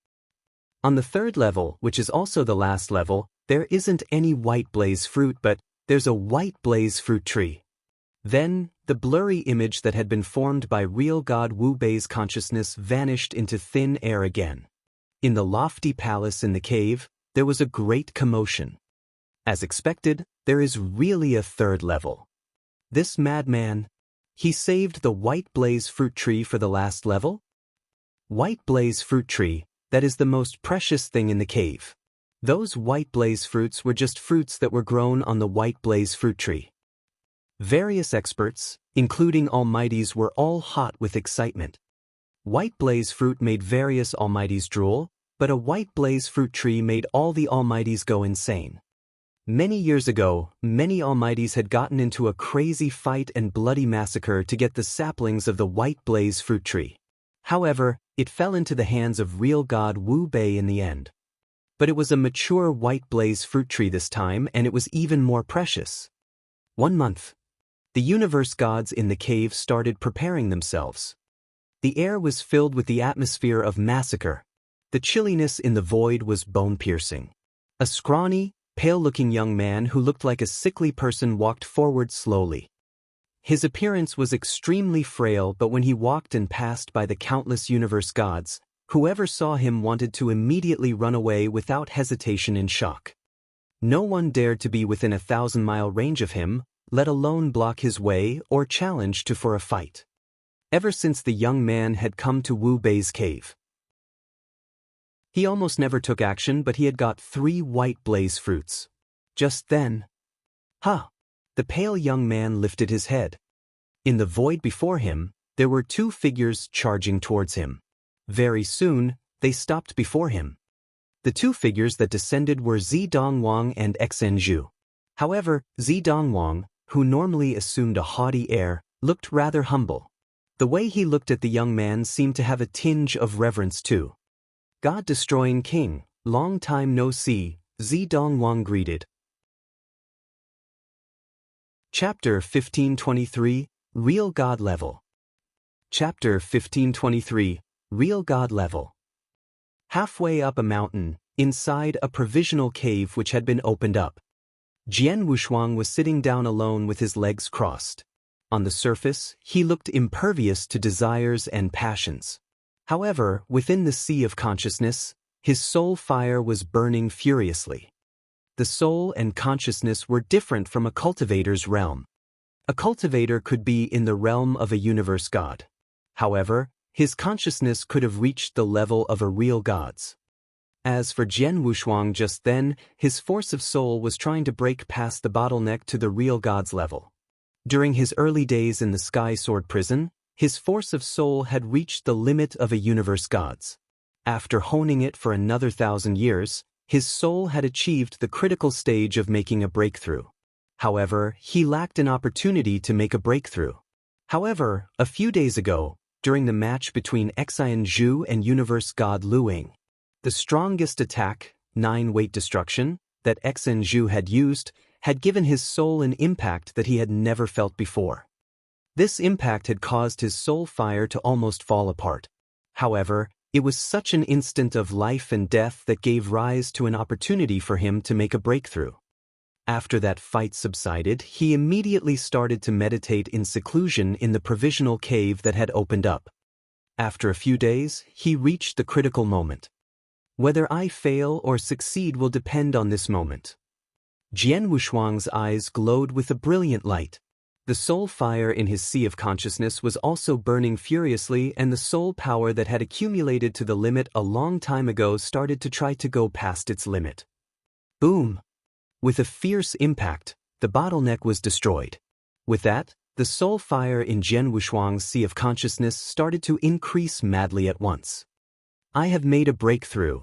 On the third level, which is also the last level, there isn't any White Blaze fruit, but there's a White Blaze fruit tree. Then, the blurry image that had been formed by real god Wu Bei's consciousness vanished into thin air again. In the lofty palace in the cave, there was a great commotion. As expected, there is really a third level. This madman, he saved the White Blaze fruit tree for the last level? White Blaze fruit tree, that is the most precious thing in the cave. Those White Blaze fruits were just fruits that were grown on the White Blaze fruit tree. Various experts, including Almighties, were all hot with excitement. White Blaze fruit made various Almighties drool, but a White Blaze fruit tree made all the Almighties go insane. Many years ago, many Almighties had gotten into a crazy fight and bloody massacre to get the saplings of the White Blaze fruit tree. However, it fell into the hands of real god Wu Bei in the end. But it was a mature White Blaze fruit tree this time, and it was even more precious. 1 month. The universe gods in the cave started preparing themselves. The air was filled with the atmosphere of massacre. The chilliness in the void was bone-piercing. A scrawny, pale-looking young man who looked like a sickly person walked forward slowly. His appearance was extremely frail, but when he walked and passed by the countless universe gods, whoever saw him wanted to immediately run away without hesitation in shock. No one dared to be within a 1,000-mile range of him, let alone block his way or challenge for a fight. Ever since the young man had come to Wu Bei's cave, he almost never took action, but he had got 3 white blaze fruits. Just then, the pale young man lifted his head. In the void before him, there were 2 figures charging towards him. Very soon, they stopped before him. The 2 figures that descended were Zidongwang and Xinzhu. However, Zidongwang, who normally assumed a haughty air, looked rather humble. The way he looked at the young man seemed to have a tinge of reverence too. God-destroying king, long time no see, Zidongwang greeted. Chapter 1523, Real God Level. Chapter 1523, Real God Level. Halfway up a mountain, inside a provisional cave which had been opened up, Jian Wushuang was sitting down alone with his legs crossed. On the surface, he looked impervious to desires and passions. However, within the sea of consciousness, his soul fire was burning furiously. The soul and consciousness were different from a cultivator's realm. A cultivator could be in the realm of a universe god. However, his consciousness could have reached the level of a real god's. As for Jian Wushuang just then, his force of soul was trying to break past the bottleneck to the real god's level. During his early days in the Sky Sword prison, his force of soul had reached the limit of a universe god's. After honing it for another 1,000 years, his soul had achieved the critical stage of making a breakthrough. However, he lacked an opportunity to make a breakthrough. However, a few days ago, during the match between Xinzhu and universe god Luing, the strongest attack, 9-weight destruction, that Xinzhu had used, had given his soul an impact that he had never felt before. This impact had caused his soul fire to almost fall apart. However, it was such an instant of life and death that gave rise to an opportunity for him to make a breakthrough. After that fight subsided, he immediately started to meditate in seclusion in the provisional cave that had opened up. After a few days, he reached the critical moment. Whether I fail or succeed will depend on this moment. Jian Wushuang's eyes glowed with a brilliant light. The soul fire in his sea of consciousness was also burning furiously, and the soul power that had accumulated to the limit a long time ago started to try to go past its limit. Boom! With a fierce impact, the bottleneck was destroyed. With that, the soul fire in Jian Wushuang's sea of consciousness started to increase madly at once. I have made a breakthrough.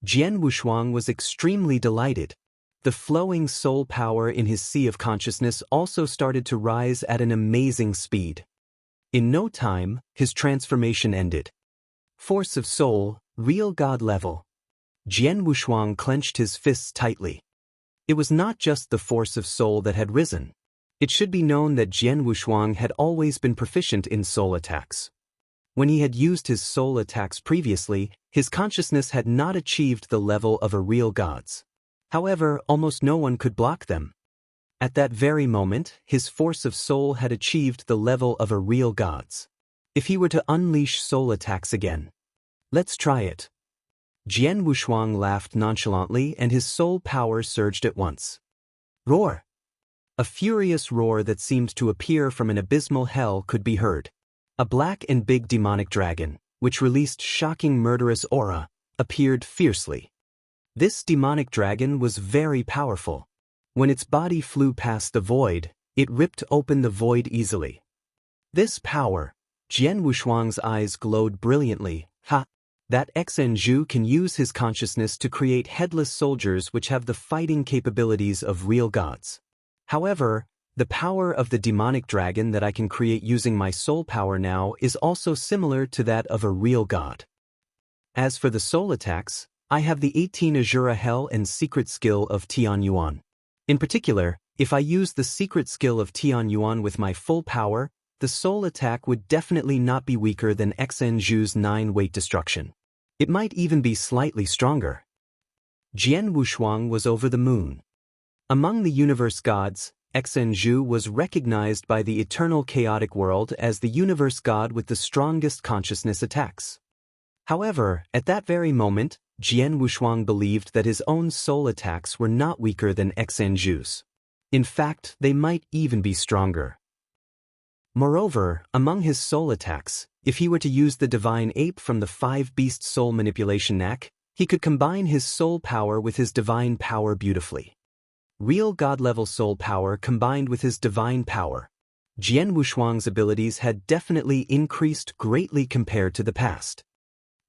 Jian Wushuang was extremely delighted. The flowing soul power in his sea of consciousness also started to rise at an amazing speed. In no time, his transformation ended. Force of soul, real god level. Jian Wushuang clenched his fists tightly. It was not just the force of soul that had risen. It should be known that Jian Wushuang had always been proficient in soul attacks. When he had used his soul attacks previously, his consciousness had not achieved the level of a real god's. However, almost no one could block them. At that very moment, his force of soul had achieved the level of a real god's. If he were to unleash soul attacks again. Let's try it. Jian Wushuang laughed nonchalantly, and his soul power surged at once. Roar! A furious roar that seemed to appear from an abysmal hell could be heard. A black and big demonic dragon, which released shocking murderous aura, appeared fiercely. This demonic dragon was very powerful. When its body flew past the void, it ripped open the void easily. This power, Jian Wushuang's eyes glowed brilliantly. That Xinzhu can use his consciousness to create headless soldiers which have the fighting capabilities of real gods. However, the power of the demonic dragon that I can create using my soul power now is also similar to that of a real god. As for the soul attacks, I have the 18 Azura Hell and secret skill of Tian Yuan. In particular, if I use the secret skill of Tian Yuan with my full power, the soul attack would definitely not be weaker than Xinzhu's 9-weight destruction. It might even be slightly stronger. Jian Wushuang was over the moon. Among the universe gods, Xinju was recognized by the eternal chaotic world as the universe god with the strongest consciousness attacks. However, at that very moment, Jian Wushuang believed that his own soul attacks were not weaker than Xinju's. In fact, they might even be stronger. Moreover, among his soul attacks, if he were to use the divine ape from the 5-beast soul manipulation knack, he could combine his soul power with his divine power beautifully. Real god-level soul power combined with his divine power. Jian Wushuang's abilities had definitely increased greatly compared to the past.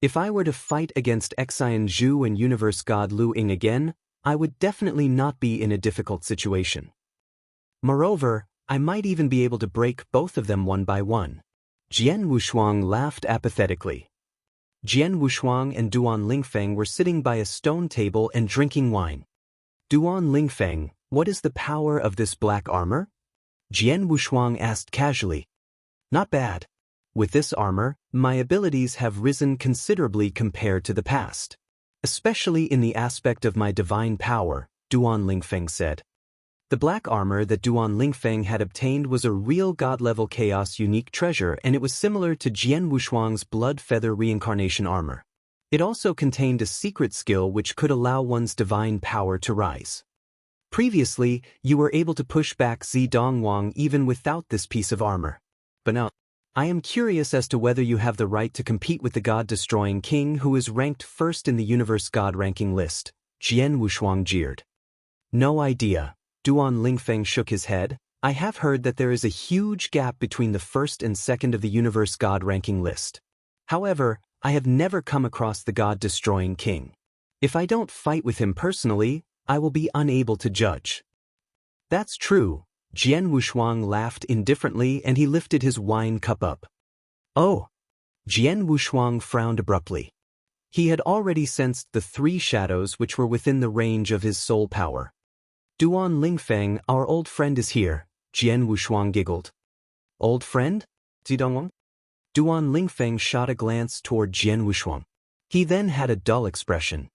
If I were to fight against Xinju and Universe God Lu Ying again, I would definitely not be in a difficult situation. Moreover, I might even be able to break both of them one by one. Jian Wushuang laughed apathetically. Jian Wushuang and Duan Lingfeng were sitting by a stone table and drinking wine. Duan Lingfeng, what is the power of this black armor? Jian Wushuang asked casually. Not bad. With this armor, my abilities have risen considerably compared to the past. Especially in the aspect of my divine power, Duan Lingfeng said. The black armor that Duan Lingfeng had obtained was a real god-level chaos unique treasure, and it was similar to Jian Wushuang's blood feather reincarnation armor. It also contained a secret skill which could allow one's divine power to rise. Previously, you were able to push back Zi Dongwang even without this piece of armor. But now, I am curious as to whether you have the right to compete with the god-destroying king who is ranked first in the universe god ranking list, Jian Wushuang jeered. No idea. Duan Lingfeng shook his head. I have heard that there is a huge gap between the first and second of the universe god ranking list. However, I have never come across the god-destroying king. If I don't fight with him personally, I will be unable to judge. That's true. Jian Wushuang laughed indifferently and he lifted his wine cup up. Oh! Jian Wushuang frowned abruptly. He had already sensed the 3 shadows which were within the range of his soul power. Duan Lingfeng, our old friend is here, Jian Wushuang giggled. Old friend? Zidongwang? Duan Lingfeng shot a glance toward Jian Wushuang. He then had a dull expression.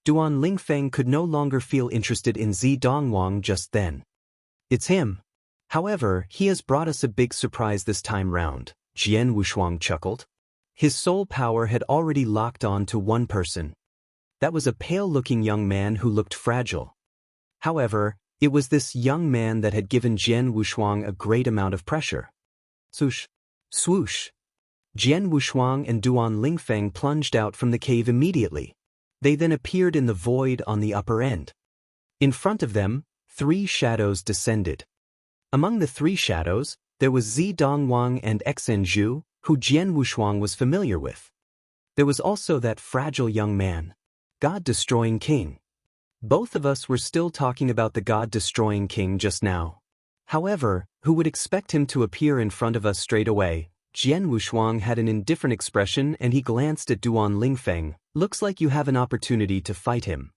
Duan Lingfeng could no longer feel interested in Zi Dongwang just then. It's him. However, he has brought us a big surprise this time round, Jian Wushuang chuckled. His soul power had already locked on to one person. That was a pale-looking young man who looked fragile. However, it was this young man that had given Jian Wushuang a great amount of pressure. Swoosh! Swoosh! Jian Wushuang and Duan Lingfeng plunged out from the cave immediately. They then appeared in the void on the upper end. In front of them, 3 shadows descended. Among the 3 shadows, there was Zi Dongwang and Xinju, who Jian Wushuang was familiar with. There was also that fragile young man, God-destroying king. Both of us were still talking about the God-destroying king just now. However, who would expect him to appear in front of us straight away? Jian Wushuang had an indifferent expression and he glanced at Duan Lingfeng. Looks like you have an opportunity to fight him.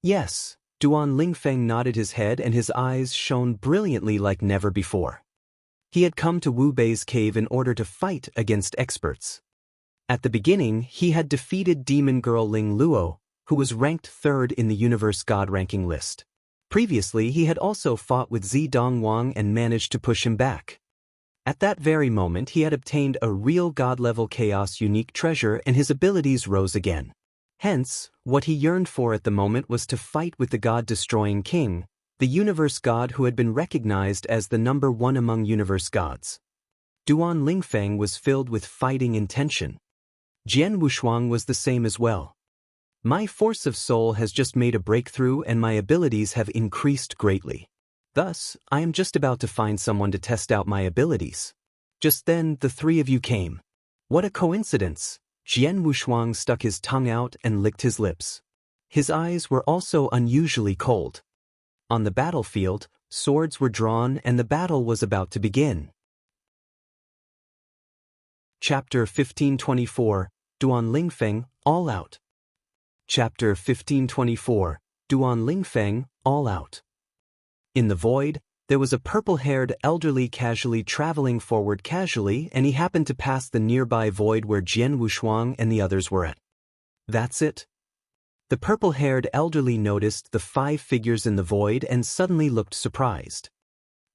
Yes, Duan Lingfeng nodded his head and his eyes shone brilliantly like never before. He had come to Wu Bei's cave in order to fight against experts. At the beginning, he had defeated demon girl Ling Luo, who was ranked 3rd in the universe god ranking list. Previously, he had also fought with Zi Dongwang and managed to push him back. At that very moment, he had obtained a real god-level chaos unique treasure and his abilities rose again. Hence, what he yearned for at the moment was to fight with the god-destroying king, the universe god who had been recognized as the number 1 among universe gods. Duan Lingfeng was filled with fighting intention. Jian Wushuang was the same as well. My force of soul has just made a breakthrough and my abilities have increased greatly. Thus, I am just about to find someone to test out my abilities. Just then, the 3 of you came. What a coincidence! Jian Wushuang stuck his tongue out and licked his lips. His eyes were also unusually cold. On the battlefield, swords were drawn and the battle was about to begin. Chapter 1524, Duan Lingfeng, All Out. Chapter 1524, Duan Lingfeng, All Out. In the void, there was a purple-haired elderly casually traveling forward casually and he happened to pass the nearby void where Jian Wushuang and the others were at. That's it. The purple-haired elderly noticed the 5 figures in the void and suddenly looked surprised.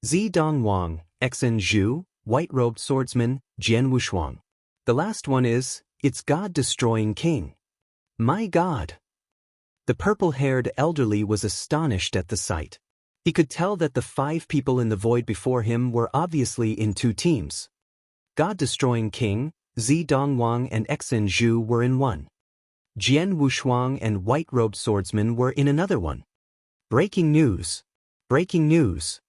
Zi Dongwang, Xen Zhu, white-robed swordsman, Jian Wushuang. The last one is, it's God-destroying king. My God! The purple-haired elderly was astonished at the sight. He could tell that the 5 people in the void before him were obviously in 2 teams. God-destroying king, Zi Dongwang and Xen Zhu were in one. Jian Wushuang and white-robed swordsman were in another one. Breaking news! Breaking news!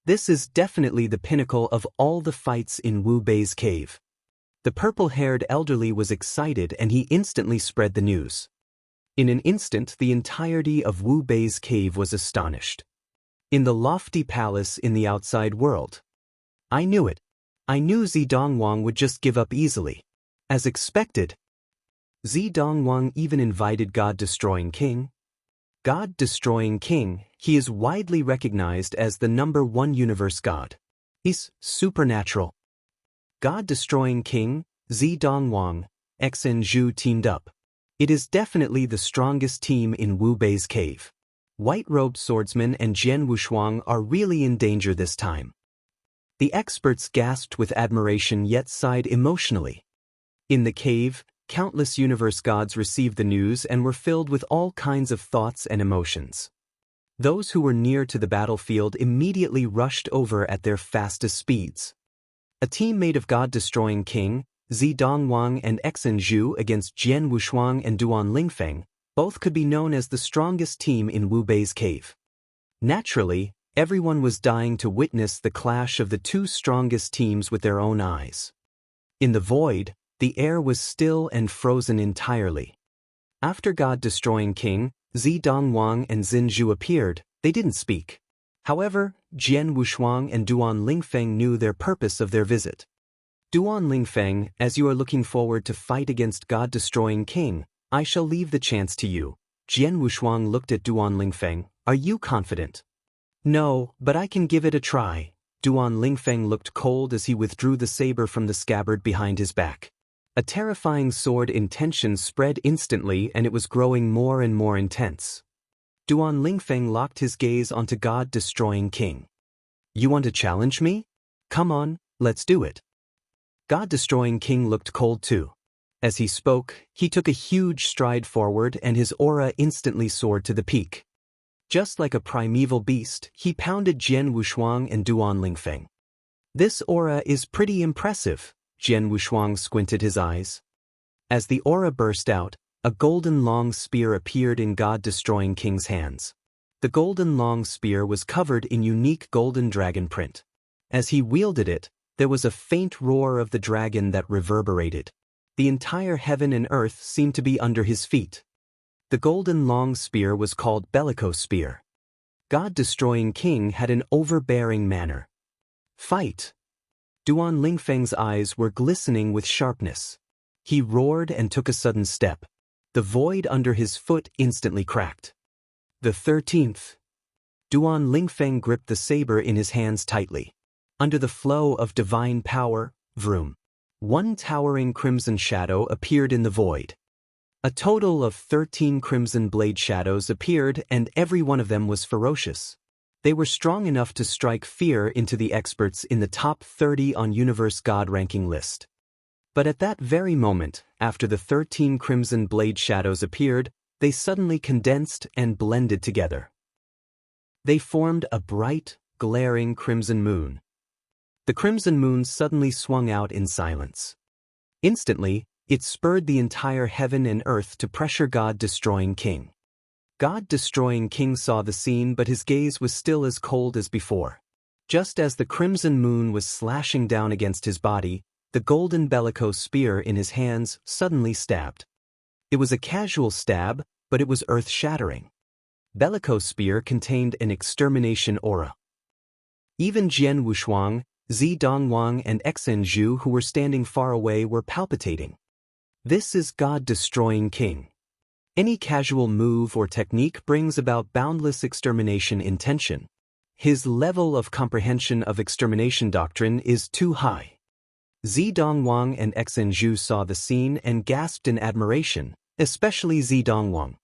This is definitely the pinnacle of all the fights in Wu Bei's cave. The purple-haired elderly was excited and he instantly spread the news. In an instant, the entirety of Wu Bei's cave was astonished. In the lofty palace in the outside world. I knew it. I knew Zi Dongwang would just give up easily. As expected. Zi Dongwang even invited God-destroying king. God-destroying king, he is widely recognized as the #1 universe god. He's supernatural. God-destroying king, Zi Dongwang, Xen Zhu teamed up. It is definitely the strongest team in Wu Bei's cave. White-robed swordsman and Jian Wushuang are really in danger this time. The experts gasped with admiration yet sighed emotionally. In the cave, countless universe gods received the news and were filled with all kinds of thoughts and emotions. Those who were near to the battlefield immediately rushed over at their fastest speeds. A team made of God-destroying king, Zi Dongwang and Xen Zhu against Jian Wushuang and Duan Lingfeng, both could be known as the strongest team in Wu Bei's cave. Naturally, everyone was dying to witness the clash of the 2 strongest teams with their own eyes. In the void, the air was still and frozen entirely. After God-destroying king, Zi Dongwang and Xin Zhu appeared, they didn't speak. However, Jian Wushuang and Duan Lingfeng knew their purpose of their visit. Duan Lingfeng, as you are looking forward to fight against God-destroying king, I shall leave the chance to you. Jian Wushuang looked at Duan Lingfeng, are you confident? No, but I can give it a try. Duan Lingfeng looked cold as he withdrew the saber from the scabbard behind his back. A terrifying sword intention spread instantly and it was growing more and more intense. Duan Lingfeng locked his gaze onto God-destroying king. You want to challenge me? Come on, let's do it. God-destroying king looked cold too. As he spoke, he took a huge stride forward and his aura instantly soared to the peak. Just like a primeval beast, he pounded Jian Wushuang and Duan Lingfeng. This aura is pretty impressive. Jian Wushuang squinted his eyes. As the aura burst out, a golden long spear appeared in God-destroying king's hands. The golden long spear was covered in unique golden dragon print. As he wielded it, there was a faint roar of the dragon that reverberated. The entire heaven and earth seemed to be under his feet. The golden long spear was called Bellicose Spear. God-destroying king had an overbearing manner. Fight! Duan Lingfeng's eyes were glistening with sharpness. He roared and took a sudden step. The void under his foot instantly cracked. The 13th. Duan Lingfeng gripped the saber in his hands tightly. Under the flow of divine power, vroom. One towering crimson shadow appeared in the void. A total of 13 crimson blade shadows appeared and every one of them was ferocious. They were strong enough to strike fear into the experts in the top 30 on Universe God ranking list. But at that very moment, after the 13 crimson blade shadows appeared, they suddenly condensed and blended together. They formed a bright, glaring crimson moon. The crimson moon suddenly swung out in silence. Instantly, it spurred the entire heaven and earth to pressure God-destroying king. God-destroying king saw the scene but his gaze was still as cold as before. Just as the crimson moon was slashing down against his body, the golden bellicose spear in his hands suddenly stabbed. It was a casual stab, but it was earth-shattering. Bellicose spear contained an extermination aura. Even Jian Wushuang, Zi Dongwang and Xen Zhu who were standing far away were palpitating. This is God-destroying king. Any casual move or technique brings about boundless extermination intention. His level of comprehension of extermination doctrine is too high. Zi Dongwang and Xen Zhu saw the scene and gasped in admiration, especially Zi Dongwang.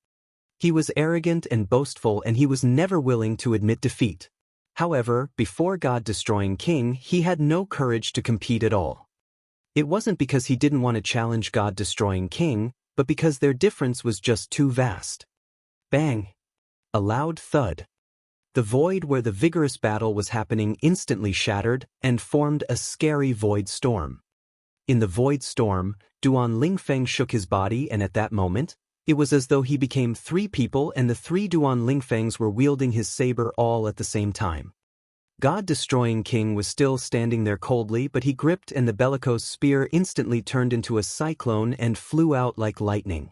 He was arrogant and boastful and he was never willing to admit defeat. However, before God-destroying King, he had no courage to compete at all. It wasn't because he didn't want to challenge God-destroying King, but because their difference was just too vast. Bang! A loud thud. The void where the vigorous battle was happening instantly shattered and formed a scary void storm. In the void storm, Duan Lingfeng shook his body, and at that moment, it was as though he became three people and the three Duan Lingfengs were wielding his saber all at the same time. God-destroying King was still standing there coldly, but he gripped and the bellicose spear instantly turned into a cyclone and flew out like lightning.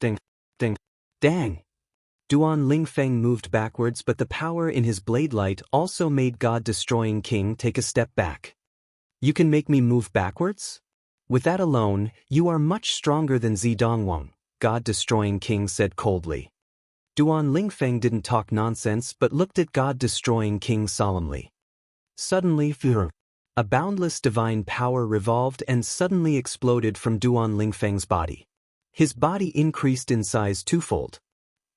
Ding, ding, dang! Duan Lingfeng moved backwards, but the power in his blade light also made God-destroying King take a step back. You can make me move backwards? With that alone, you are much stronger than Zidongwang, God-destroying King said coldly. Duan Lingfeng didn't talk nonsense but looked at God-destroying King solemnly. Suddenly, a boundless divine power revolved and suddenly exploded from Duan Lingfeng's body. His body increased in size twofold.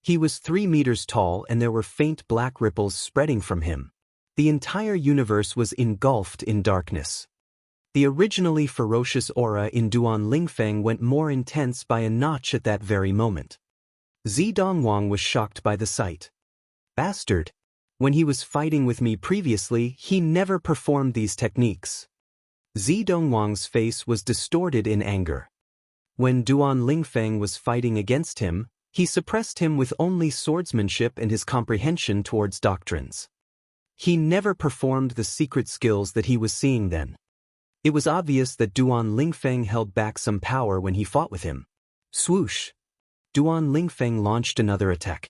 He was 3 meters tall and there were faint black ripples spreading from him. The entire universe was engulfed in darkness. The originally ferocious aura in Duan Lingfeng went more intense by a notch at that very moment. Zidongwang was shocked by the sight. Bastard! When he was fighting with me previously, he never performed these techniques. Zidongwang's face was distorted in anger. When Duan Lingfeng was fighting against him, he suppressed him with only swordsmanship and his comprehension towards doctrines. He never performed the secret skills that he was seeing then. It was obvious that Duan Lingfeng held back some power when he fought with him. Swoosh! Duan Lingfeng launched another attack.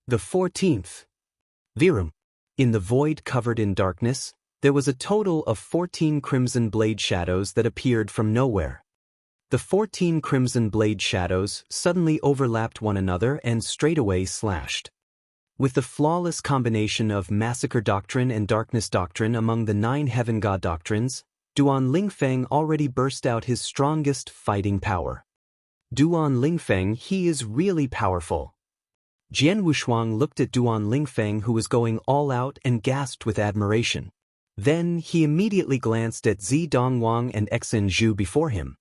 The 14th. Virum. In the void covered in darkness, there was a total of 14 crimson blade shadows that appeared from nowhere. The 14 crimson blade shadows suddenly overlapped one another and straightaway slashed. With the flawless combination of Massacre Doctrine and Darkness Doctrine among the 9 Heaven God Doctrines, Duan Lingfeng already burst out his strongest fighting power. Duan Lingfeng, he is really powerful. Jian Wushuang looked at Duan Lingfeng, who was going all out, and gasped with admiration. Then he immediately glanced at Zidongwang and Exin Zhu before him.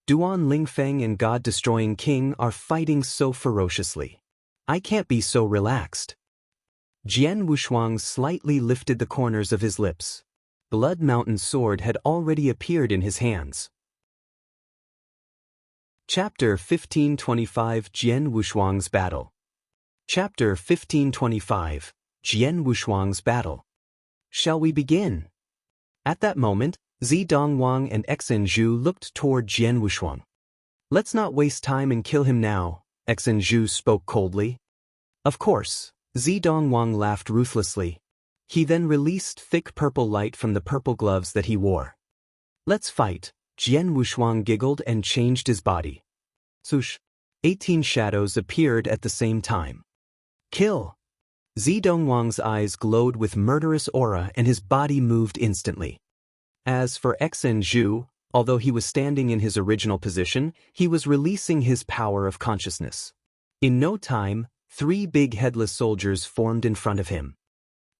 Duan Lingfeng and God-destroying King are fighting so ferociously. I can't be so relaxed. Jian Wushuang slightly lifted the corners of his lips. Blood Mountain Sword had already appeared in his hands. Chapter 1525 Jian Wushuang's Battle. Chapter 1525 Jian Wushuang's Battle. Shall we begin? At that moment, Zidongwang and Exin Zhu looked toward Jian Wushuang. Let's not waste time and kill him now, Exin Zhu spoke coldly. Of course, Zidongwang laughed ruthlessly. He then released thick purple light from the purple gloves that he wore. Let's fight, Jian Wushuang giggled and changed his body. Swoosh! 18 shadows appeared at the same time. Kill! Zidongwang's eyes glowed with murderous aura and his body moved instantly. As for Exin Zhu, although he was standing in his original position, he was releasing his power of consciousness. In no time, 3 big headless soldiers formed in front of him.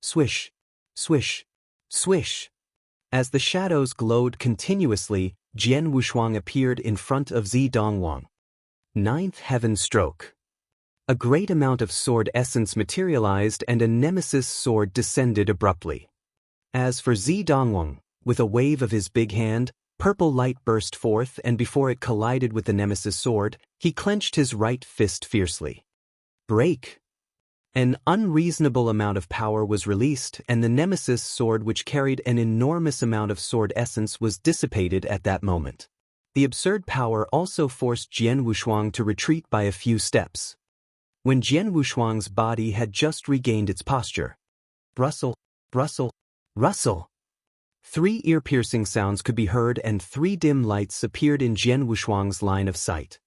Swish! Swish! Swish! As the shadows glowed continuously, Jian Wushuang appeared in front of Zidongwang. 9th Heaven Stroke. A great amount of sword essence materialized and a nemesis sword descended abruptly. As for Zidongwang, with a wave of his big hand, purple light burst forth, and before it collided with the nemesis sword, he clenched his right fist fiercely. Break! An unreasonable amount of power was released, and the nemesis sword, which carried an enormous amount of sword essence, was dissipated at that moment. The absurd power also forced Jian Wushuang to retreat by a few steps. When Jian Wushuang's body had just regained its posture, rustle, rustle, rustle. 3 ear-piercing sounds could be heard and 3 dim lights appeared in Jian Wushuang's line of sight.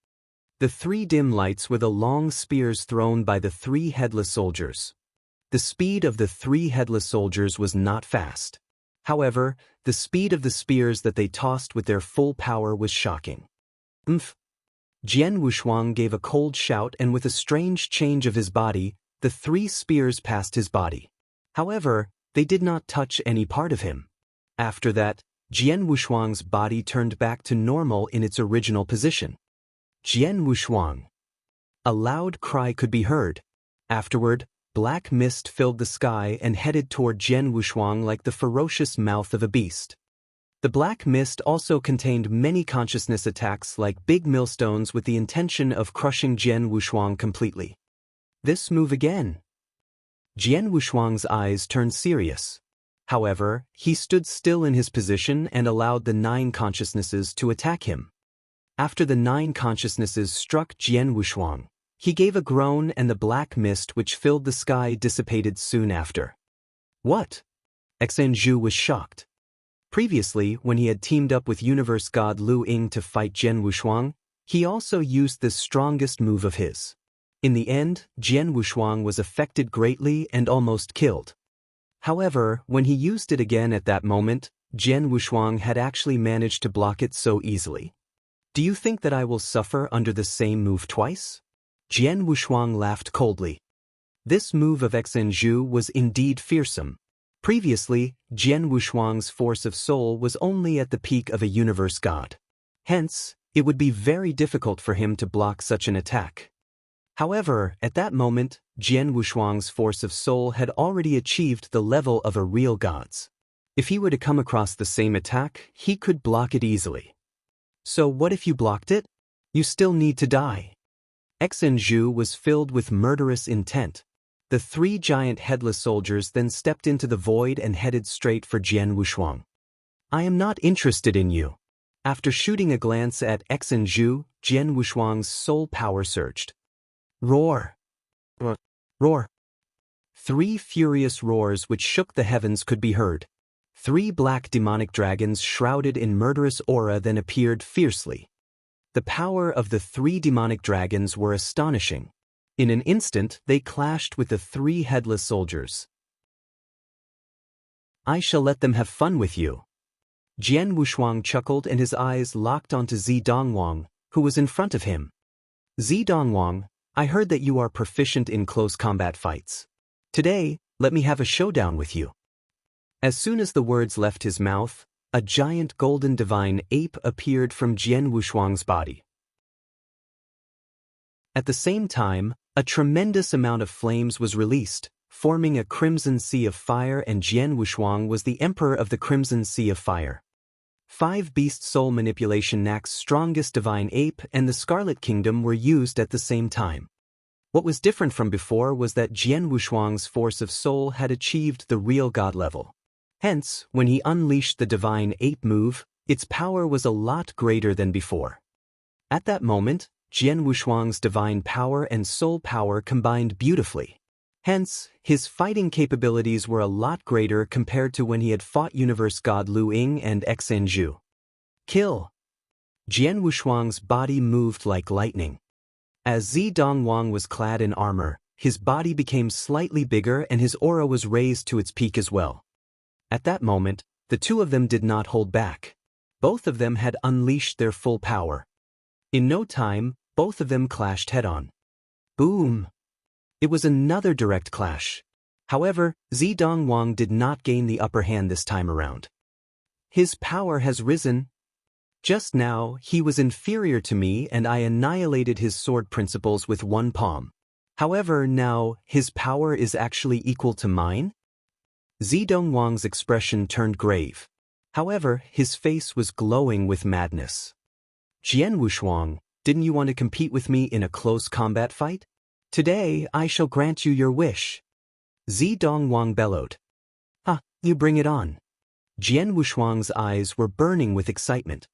The 3 dim lights were the long spears thrown by the 3 headless soldiers. The speed of the 3 headless soldiers was not fast. However, the speed of the spears that they tossed with their full power was shocking. Umph! Jian Wushuang gave a cold shout, and with a strange change of his body, the 3 spears passed his body. However, they did not touch any part of him. After that, Jian Wushuang's body turned back to normal in its original position. Jian Wushuang. A loud cry could be heard. Afterward, black mist filled the sky and headed toward Jian Wushuang like the ferocious mouth of a beast. The black mist also contained many consciousness attacks like big millstones with the intention of crushing Jian Wushuang completely. This move again. Jian Wushuang's eyes turned serious. However, he stood still in his position and allowed the 9 consciousnesses to attack him. After the 9 consciousnesses struck Jian Wushuang, he gave a groan and the black mist which filled the sky dissipated soon after. What? Xanzhu was shocked. Previously, when he had teamed up with Universe God Lu Ying to fight Jian Wushuang, he also used this strongest move of his. In the end, Jian Wushuang was affected greatly and almost killed. However, when he used it again at that moment, Jian Wushuang had actually managed to block it so easily. Do you think that I will suffer under the same move twice? Jian Wushuang laughed coldly. This move of Xanzhu was indeed fearsome. Previously, Jian Wushuang's force of soul was only at the peak of a universe god. Hence, it would be very difficult for him to block such an attack. However, at that moment, Jian Wushuang's force of soul had already achieved the level of a real god's. If he were to come across the same attack, he could block it easily. So what if you blocked it? You still need to die. Xanzhu was filled with murderous intent. The 3 giant headless soldiers then stepped into the void and headed straight for Jian Wushuang. I am not interested in you. After shooting a glance at Xanzhu, Jian Wushuang's soul power surged. Roar! Roar! 3 furious roars which shook the heavens could be heard. 3 black demonic dragons shrouded in murderous aura then appeared fiercely. The power of the 3 demonic dragons were astonishing. In an instant, they clashed with the 3 headless soldiers. I shall let them have fun with you. Jian Wushuang chuckled and his eyes locked onto Zi Dongwang, who was in front of him. Zi Dongwang, I heard that you are proficient in close combat fights. Today, let me have a showdown with you. As soon as the words left his mouth, a giant golden divine ape appeared from Jian Wushuang's body. At the same time, a tremendous amount of flames was released, forming a crimson sea of fire, and Jian Wushuang was the emperor of the crimson sea of fire. 5 beast soul manipulation Nak's strongest divine ape and the Scarlet Kingdom were used at the same time. What was different from before was that Jian Wushuang's force of soul had achieved the real god level. Hence, when he unleashed the divine ape move, its power was a lot greater than before. At that moment, Jian Wushuang's divine power and soul power combined beautifully. Hence, his fighting capabilities were a lot greater compared to when he had fought Universe God Lu Ying and Xanzhu. Kill! Jian Wushuang's body moved like lightning. As Zi Dongwang was clad in armor, his body became slightly bigger and his aura was raised to its peak as well. At that moment, the 2 of them did not hold back. Both of them had unleashed their full power. In no time, both of them clashed head-on. Boom! It was another direct clash. However, Zi Dongwang did not gain the upper hand this time around. His power has risen. Just now, he was inferior to me and I annihilated his sword principles with 1 palm. However, now, his power is actually equal to mine? Zi Dongwang's expression turned grave. However, his face was glowing with madness. Jian Wushuang, didn't you want to compete with me in a close combat fight? Today, I shall grant you your wish. Zi Dongwang bellowed. Ah, you bring it on. Jian Wushuang's eyes were burning with excitement.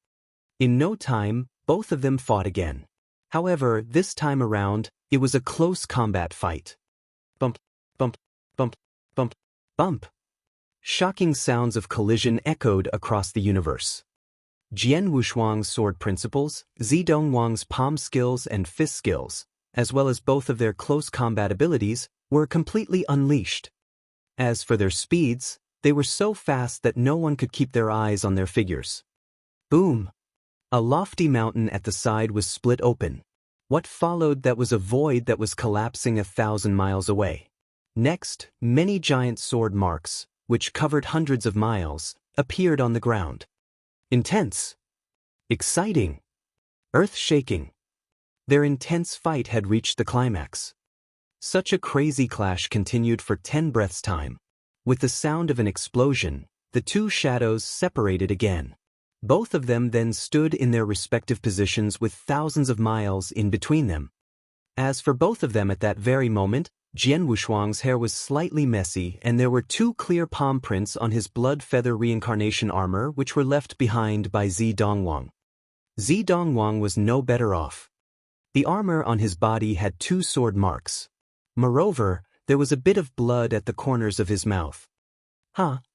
In no time, both of them fought again. However, this time around, it was a close combat fight. Bump, bump, bump, bump, bump. Shocking sounds of collision echoed across the universe. Jian Wushuang's sword principles, Zi Dongwang's palm skills and fist skills, as well as both of their close combat abilities, were completely unleashed. As for their speeds, they were so fast that no one could keep their eyes on their figures. Boom! A lofty mountain at the side was split open. What followed that was a void that was collapsing 1,000 miles away. Next, many giant sword marks, which covered hundreds of miles, appeared on the ground. Intense. Exciting. Earth-shaking. Their intense fight had reached the climax. Such a crazy clash continued for 10 breaths' time. With the sound of an explosion, the two shadows separated again. Both of them then stood in their respective positions with thousands of miles in between them. As for both of them at that very moment, Jian Wushuang's hair was slightly messy and there were 2 clear palm prints on his blood feather reincarnation armor which were left behind by Zi Dongwang. Zi Dongwang was no better off. The armor on his body had 2 sword marks. Moreover, there was a bit of blood at the corners of his mouth.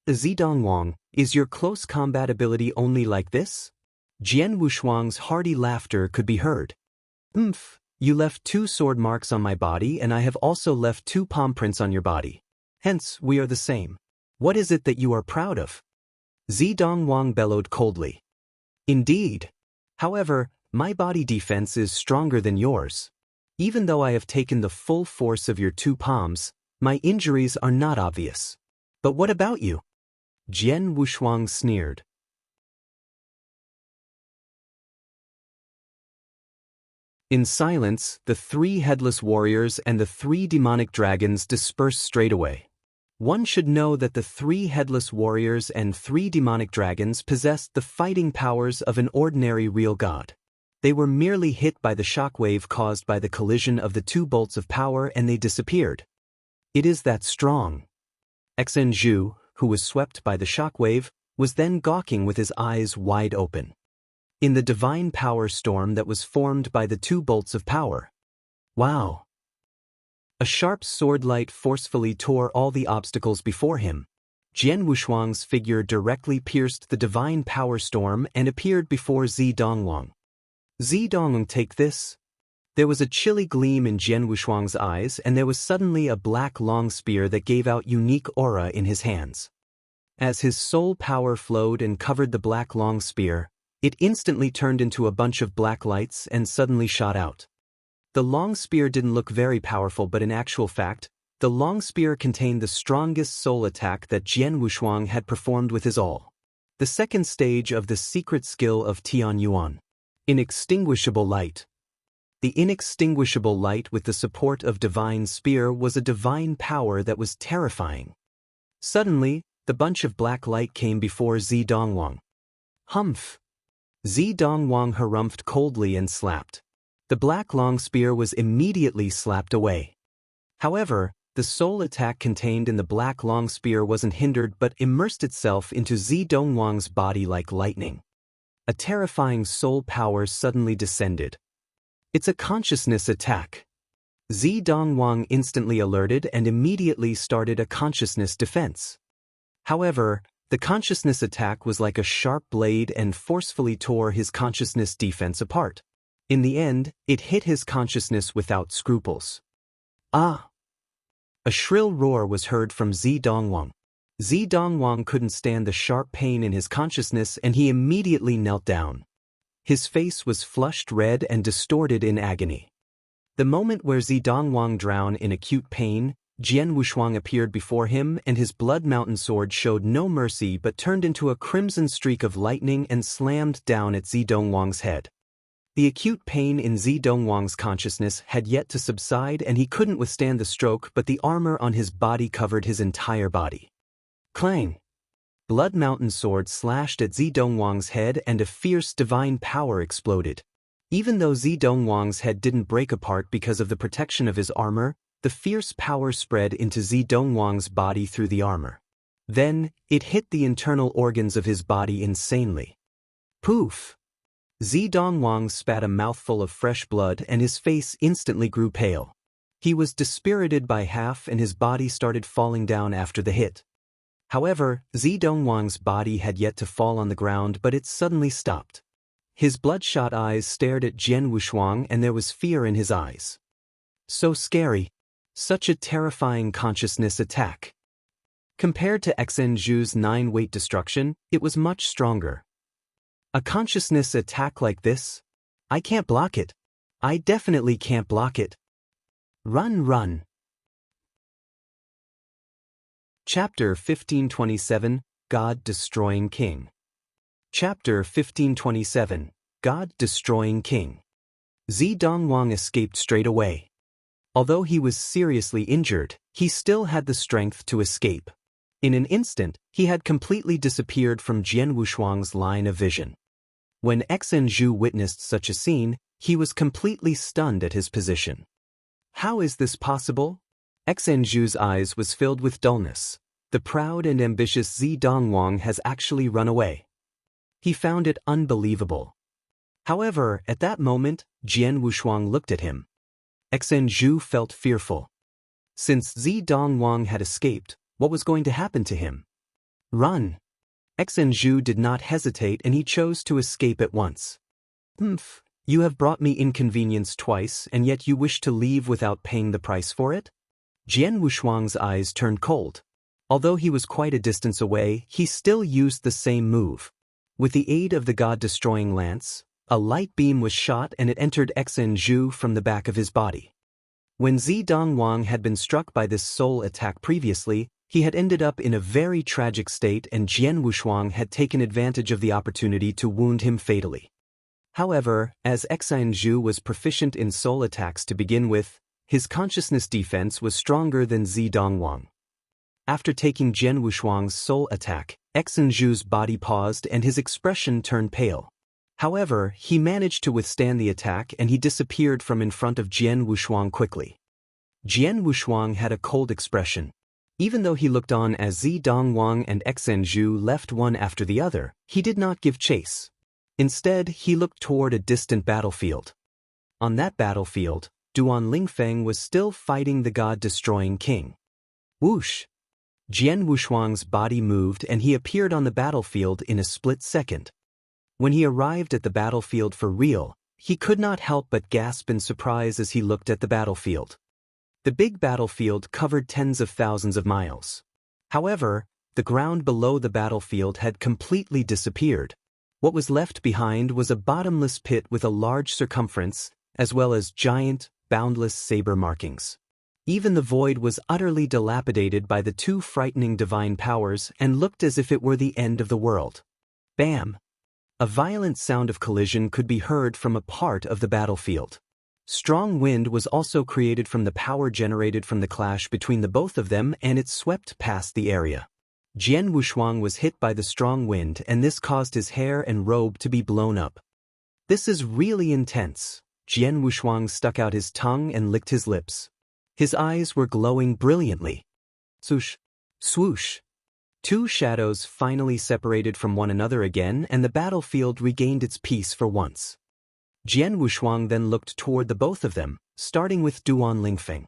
Zi Dongwang, is your close combat ability only like this? Jian Wushuang's hearty laughter could be heard. You left 2 sword marks on my body and I have also left 2 palm prints on your body. Hence, we are the same. What is it that you are proud of? Zi Dongwang bellowed coldly. Indeed. However, my body defense is stronger than yours. Even though I have taken the full force of your 2 palms, my injuries are not obvious. But what about you? Jian Wushuang sneered. In silence, the 3 headless warriors and the 3 demonic dragons dispersed straightaway. One should know that the 3 headless warriors and 3 demonic dragons possessed the fighting powers of an ordinary real god. They were merely hit by the shockwave caused by the collision of the 2 bolts of power and they disappeared. It is that strong. Xinzhu, who was swept by the shockwave, was then gawking with his eyes wide open. In the divine power storm that was formed by the 2 bolts of power. Wow! A sharp sword light forcefully tore all the obstacles before him. Jian Wushuang's figure directly pierced the divine power storm and appeared before Zi Dongwang. Zi Dongwang, take this. There was a chilly gleam in Jian Wushuang's eyes and there was suddenly a black long spear that gave out unique aura in his hands. As his soul power flowed and covered the black long spear, it instantly turned into a bunch of black lights and suddenly shot out. The long spear didn't look very powerful, but in actual fact, the long spear contained the strongest soul attack that Jian Wushuang had performed with his all. The second stage of the secret skill of Tian Yuan. Inextinguishable light. The inextinguishable light with the support of divine spear was a divine power that was terrifying. Suddenly, the bunch of black light came before Zi Dongwang. Humph! Zi Dongwang harumphed coldly and slapped. The black long spear was immediately slapped away. However, the soul attack contained in the black long spear wasn't hindered but immersed itself into Zi Dongwang's body like lightning. A terrifying soul power suddenly descended. It's a consciousness attack. Zi Dongwang instantly alerted and immediately started a consciousness defense. However, the consciousness attack was like a sharp blade and forcefully tore his consciousness defense apart. In the end, it hit his consciousness without scruples. Ah! A shrill roar was heard from Zi Dongwang. Zi Dongwang couldn't stand the sharp pain in his consciousness and he immediately knelt down. His face was flushed red and distorted in agony. The moment where Zi Dongwang drowned in acute pain, Jian Wushuang appeared before him and his blood mountain sword showed no mercy but turned into a crimson streak of lightning and slammed down at Zi Dongwang's head. The acute pain in Zi Dongwang's consciousness had yet to subside and he couldn't withstand the stroke, but the armor on his body covered his entire body. Clang! Blood mountain sword slashed at Zi Dongwang's head and a fierce divine power exploded. Even though Zi Dongwang's head didn't break apart because of the protection of his armor, the fierce power spread into Zi Dongwang's body through the armor. Then, it hit the internal organs of his body insanely. Poof! Zi Dongwang spat a mouthful of fresh blood and his face instantly grew pale. He was dispirited by half and his body started falling down after the hit. However, Zi Dongwang's body had yet to fall on the ground, but it suddenly stopped. His bloodshot eyes stared at Jian Wushuang and there was fear in his eyes. So scary. Such a terrifying consciousness attack. Compared to Xinzhu's 9-weight destruction, it was much stronger. A consciousness attack like this? I can't block it. I definitely can't block it. Run, run. Chapter 1527, God-Destroying King. Chapter 1527, God-Destroying King. Zi Dongwang escaped straight away. Although he was seriously injured, he still had the strength to escape. In an instant, he had completely disappeared from Jian Wushuang's line of vision. When Xinzhu witnessed such a scene, he was completely stunned at his position. How is this possible? Xinzhu's eyes was filled with dullness. The proud and ambitious Zi Dongwang has actually run away. He found it unbelievable. However, at that moment, Jian Wushuang looked at him. Xinzhu felt fearful. Since Zi Dongwang had escaped, what was going to happen to him? Run! Xinzhu did not hesitate and he chose to escape at once. You have brought me inconvenience twice and yet you wish to leave without paying the price for it? Jian Wushuang's eyes turned cold. Although he was quite a distance away, he still used the same move. With the aid of the God-Destroying Lance, a light beam was shot and it entered Xinzhu from the back of his body. When Zi Dongwang had been struck by this soul attack previously, he had ended up in a very tragic state and Jian Wushuang had taken advantage of the opportunity to wound him fatally. However, as Xinzhu was proficient in soul attacks to begin with, his consciousness defense was stronger than Zi Dongwang. After taking Jian Wushuang's soul attack, Xinzhu's body paused and his expression turned pale. However, he managed to withstand the attack and he disappeared from in front of Jian Wushuang quickly. Jian Wushuang had a cold expression. Even though he looked on as Zi Dongwang and Xinzhu left one after the other, he did not give chase. Instead, he looked toward a distant battlefield. On that battlefield, Duan Lingfeng was still fighting the God-Destroying King. Whoosh! Jian Wushuang's body moved and he appeared on the battlefield in a split second. When he arrived at the battlefield for real, he could not help but gasp in surprise as he looked at the battlefield. The big battlefield covered tens of thousands of miles. However, the ground below the battlefield had completely disappeared. What was left behind was a bottomless pit with a large circumference, as well as giant, boundless saber markings. Even the void was utterly dilapidated by the two frightening divine powers and looked as if it were the end of the world. Bam! A violent sound of collision could be heard from a part of the battlefield. Strong wind was also created from the power generated from the clash between the both of them and it swept past the area. Jian Wushuang was hit by the strong wind and this caused his hair and robe to be blown up. This is really intense. Jian Wushuang stuck out his tongue and licked his lips. His eyes were glowing brilliantly. Swoosh! Swoosh! Two shadows finally separated from one another again and the battlefield regained its peace for once. Jian Wushuang then looked toward the both of them, starting with Duan Lingfeng.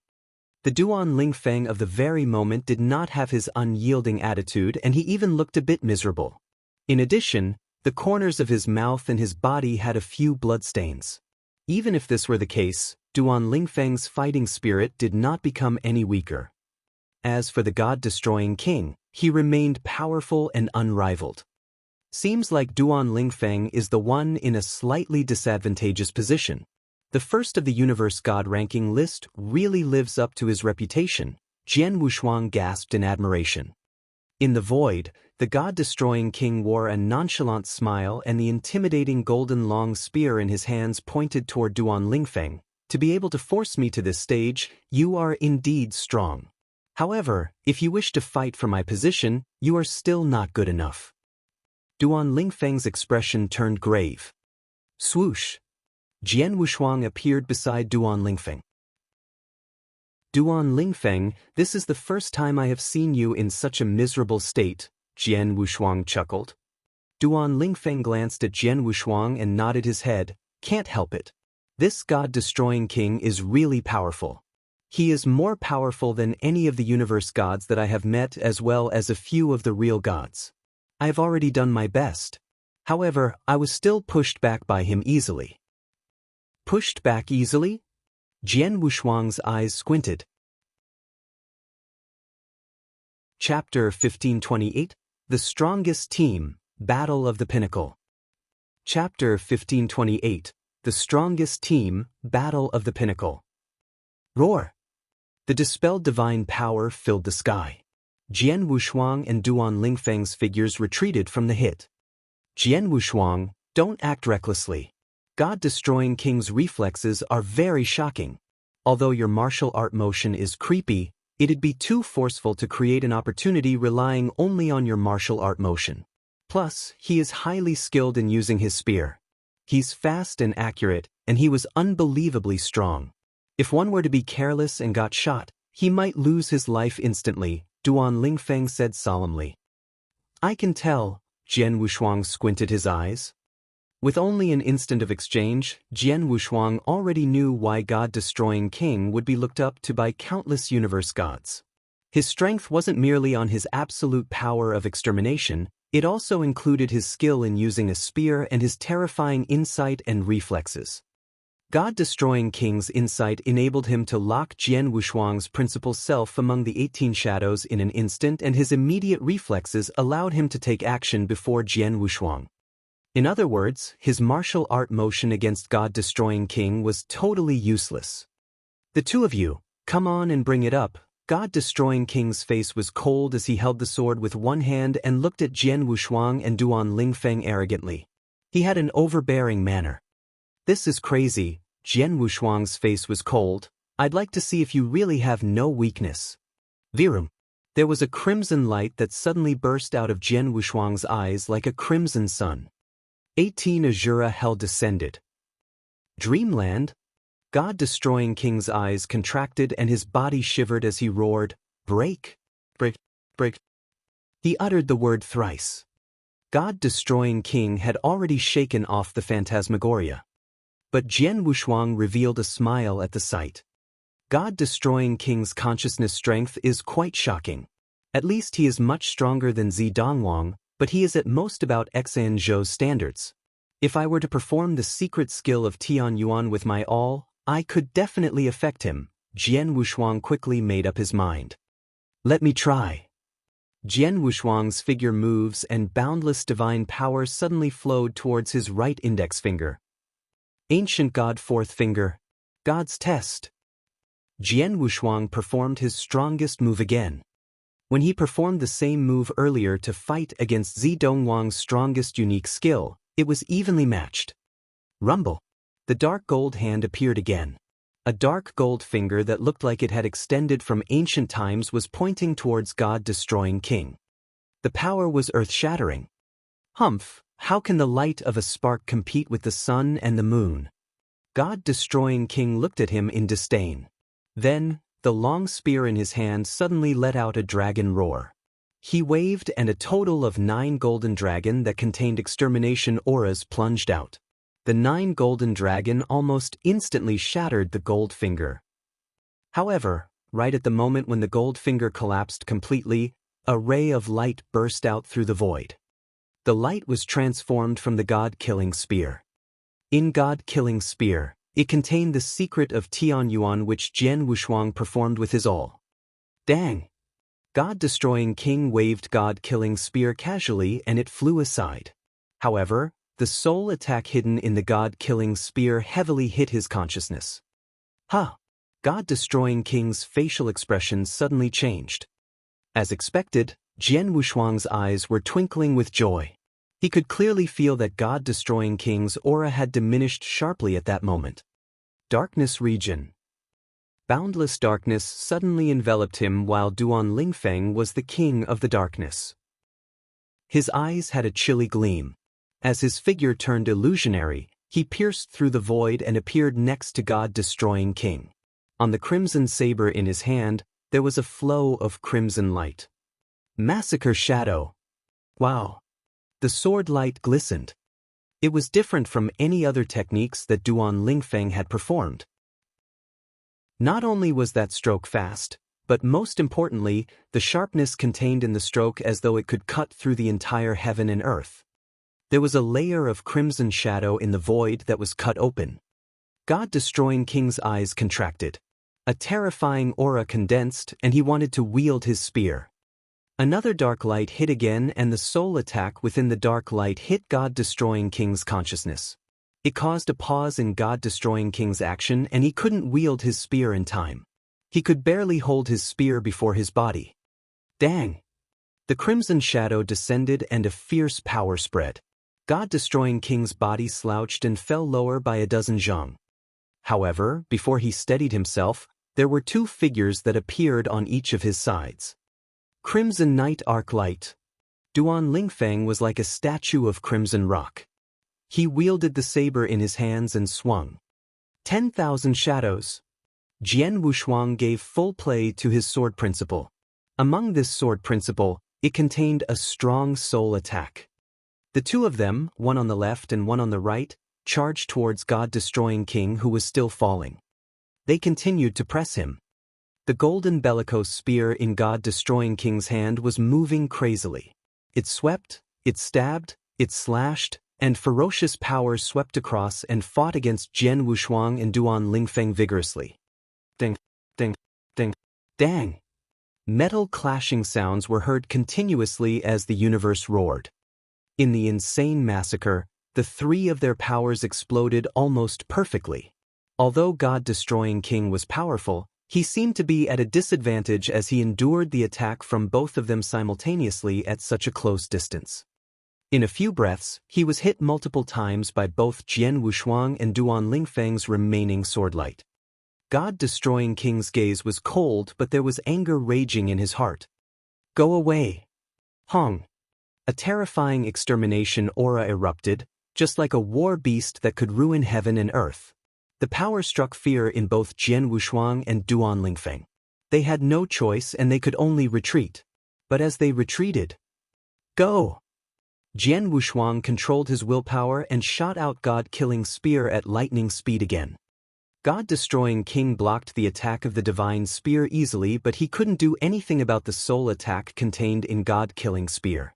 The Duan Lingfeng of the very moment did not have his unyielding attitude and he even looked a bit miserable. In addition, the corners of his mouth and his body had a few bloodstains. Even if this were the case, Duan Lingfeng's fighting spirit did not become any weaker. As for the God-Destroying King, he remained powerful and unrivaled. Seems like Duan Lingfeng is the one in a slightly disadvantageous position. The first of the universe god ranking list really lives up to his reputation. Jian Wushuang gasped in admiration. In the void, the God-Destroying King wore a nonchalant smile and the intimidating golden long spear in his hands pointed toward Duan Lingfeng. To be able to force me to this stage, you are indeed strong. However, if you wish to fight for my position, you are still not good enough. Duan Lingfeng's expression turned grave. Swoosh! Jian Wushuang appeared beside Duan Lingfeng. Duan Lingfeng, this is the first time I have seen you in such a miserable state, Jian Wushuang chuckled. Duan Lingfeng glanced at Jian Wushuang and nodded his head. Can't help it. This God-Destroying King is really powerful. He is more powerful than any of the universe gods that I have met as well as a few of the real gods. I have already done my best. However, I was still pushed back by him easily. Pushed back easily? Jian Wushuang's eyes squinted. Chapter 1528, The Strongest Team, Battle of the Pinnacle. Chapter 1528, The Strongest Team, Battle of the Pinnacle. Roar! The dispelled divine power filled the sky. Jian Wushuang and Duan Lingfeng's figures retreated from the hit. Jian Wushuang, don't act recklessly. God-destroying King's reflexes are very shocking. Although your martial art motion is creepy, it'd be too forceful to create an opportunity relying only on your martial art motion. Plus, he is highly skilled in using his spear. He's fast and accurate, and he was unbelievably strong. If one were to be careless and got shot, he might lose his life instantly, Duan Lingfeng said solemnly. I can tell, Jian Wushuang squinted his eyes. With only an instant of exchange, Jian Wushuang already knew why God-destroying King would be looked up to by countless universe gods. His strength wasn't merely on his absolute power of extermination, it also included his skill in using a spear and his terrifying insight and reflexes. God-destroying King's insight enabled him to lock Jian Wushuang's principal self among the 18 shadows in an instant, and his immediate reflexes allowed him to take action before Jian Wushuang. In other words, his martial art motion against God-destroying King was totally useless. The two of you, come on and bring it up. God-destroying King's face was cold as he held the sword with one hand and looked at Jian Wushuang and Duan Lingfeng arrogantly. He had an overbearing manner. This is crazy, Jian Wushuang's face was cold. I'd like to see if you really have no weakness. Virum. There was a crimson light that suddenly burst out of Jian Wushuang's eyes like a crimson sun. 18 Azura hell descended. Dreamland? God-destroying King's eyes contracted and his body shivered as he roared, break, break, break. He uttered the word thrice. God-destroying King had already shaken off the phantasmagoria. But Jian Wushuang revealed a smile at the sight. God-destroying King's consciousness strength is quite shocking. At least he is much stronger than Zi Dongwang, but he is at most about Xan Zhou's standards. If I were to perform the secret skill of Tian Yuan with my all, I could definitely affect him, Jian Wushuang quickly made up his mind. Let me try. Jian Wushuang's figure moves and boundless divine power suddenly flowed towards his right index finger. Ancient God fourth finger. God's test. Jian Wushuang performed his strongest move again. When he performed the same move earlier to fight against Zi Dongwang's strongest unique skill, it was evenly matched. Rumble. The dark gold hand appeared again. A dark gold finger that looked like it had extended from ancient times was pointing towards God-destroying King. The power was earth-shattering. Humph, how can the light of a spark compete with the sun and the moon? God-destroying King looked at him in disdain. Then, the long spear in his hand suddenly let out a dragon roar. He waved and a total of 9 golden dragon that contained extermination auras plunged out. The 9 golden dragon almost instantly shattered the gold finger. However, right at the moment when the gold finger collapsed completely, a ray of light burst out through the void. The light was transformed from the God-killing spear. In God-killing spear, it contained the secret of Tian Yuan which Jian Wushuang performed with his all. Dang! God-destroying King waved God-killing spear casually and it flew aside. However, the soul attack hidden in the God-killing spear heavily hit his consciousness. Huh! God-destroying King's facial expression suddenly changed. As expected, Jian Wushuang's eyes were twinkling with joy. He could clearly feel that God-destroying King's aura had diminished sharply at that moment. Darkness region. Boundless darkness suddenly enveloped him while Duan Lingfeng was the king of the darkness. His eyes had a chilly gleam. As his figure turned illusionary, he pierced through the void and appeared next to God-destroying King. On the crimson saber in his hand, there was a flow of crimson light. Massacre shadow. Wow! The sword light glistened. It was different from any other techniques that Duan Lingfeng had performed. Not only was that stroke fast, but most importantly, the sharpness contained in the stroke as though it could cut through the entire heaven and earth. There was a layer of crimson shadow in the void that was cut open. God-destroying King's eyes contracted. A terrifying aura condensed and he wanted to wield his spear. Another dark light hit again and the soul attack within the dark light hit God-destroying King's consciousness. It caused a pause in God-destroying King's action and he couldn't wield his spear in time. He could barely hold his spear before his body. Dang! The crimson shadow descended and a fierce power spread. God-destroying King's body slouched and fell lower by a dozen zhang. However, before he steadied himself, there were two figures that appeared on each of his sides. Crimson Knight Arc Light. Duan Lingfeng was like a statue of crimson rock. He wielded the saber in his hands and swung. 10,000 shadows. Jian Wushuang gave full play to his sword principle. Among this sword principle, it contained a strong soul attack. The two of them, one on the left and one on the right, charged towards God-destroying King who was still falling. They continued to press him. The golden bellicose spear in God-destroying King's hand was moving crazily. It swept, it stabbed, it slashed, and ferocious powers swept across and fought against Jian Wushuang and Duan Lingfeng vigorously. Ding, ding, ding, dang! Metal clashing sounds were heard continuously as the universe roared. In the insane massacre, the three of their powers exploded almost perfectly. Although God-destroying King was powerful, he seemed to be at a disadvantage as he endured the attack from both of them simultaneously at such a close distance. In a few breaths, he was hit multiple times by both Jian Wushuang and Duan Lingfeng's remaining swordlight. God-destroying King's gaze was cold, but there was anger raging in his heart. Go away! Hong! A terrifying extermination aura erupted, just like a war beast that could ruin heaven and earth. The power struck fear in both Jian Wushuang and Duan Lingfeng. They had no choice and they could only retreat. But as they retreated, go! Jian Wushuang controlled his willpower and shot out God-killing spear at lightning speed again. God-destroying King blocked the attack of the divine spear easily, but he couldn't do anything about the soul attack contained in God-killing spear.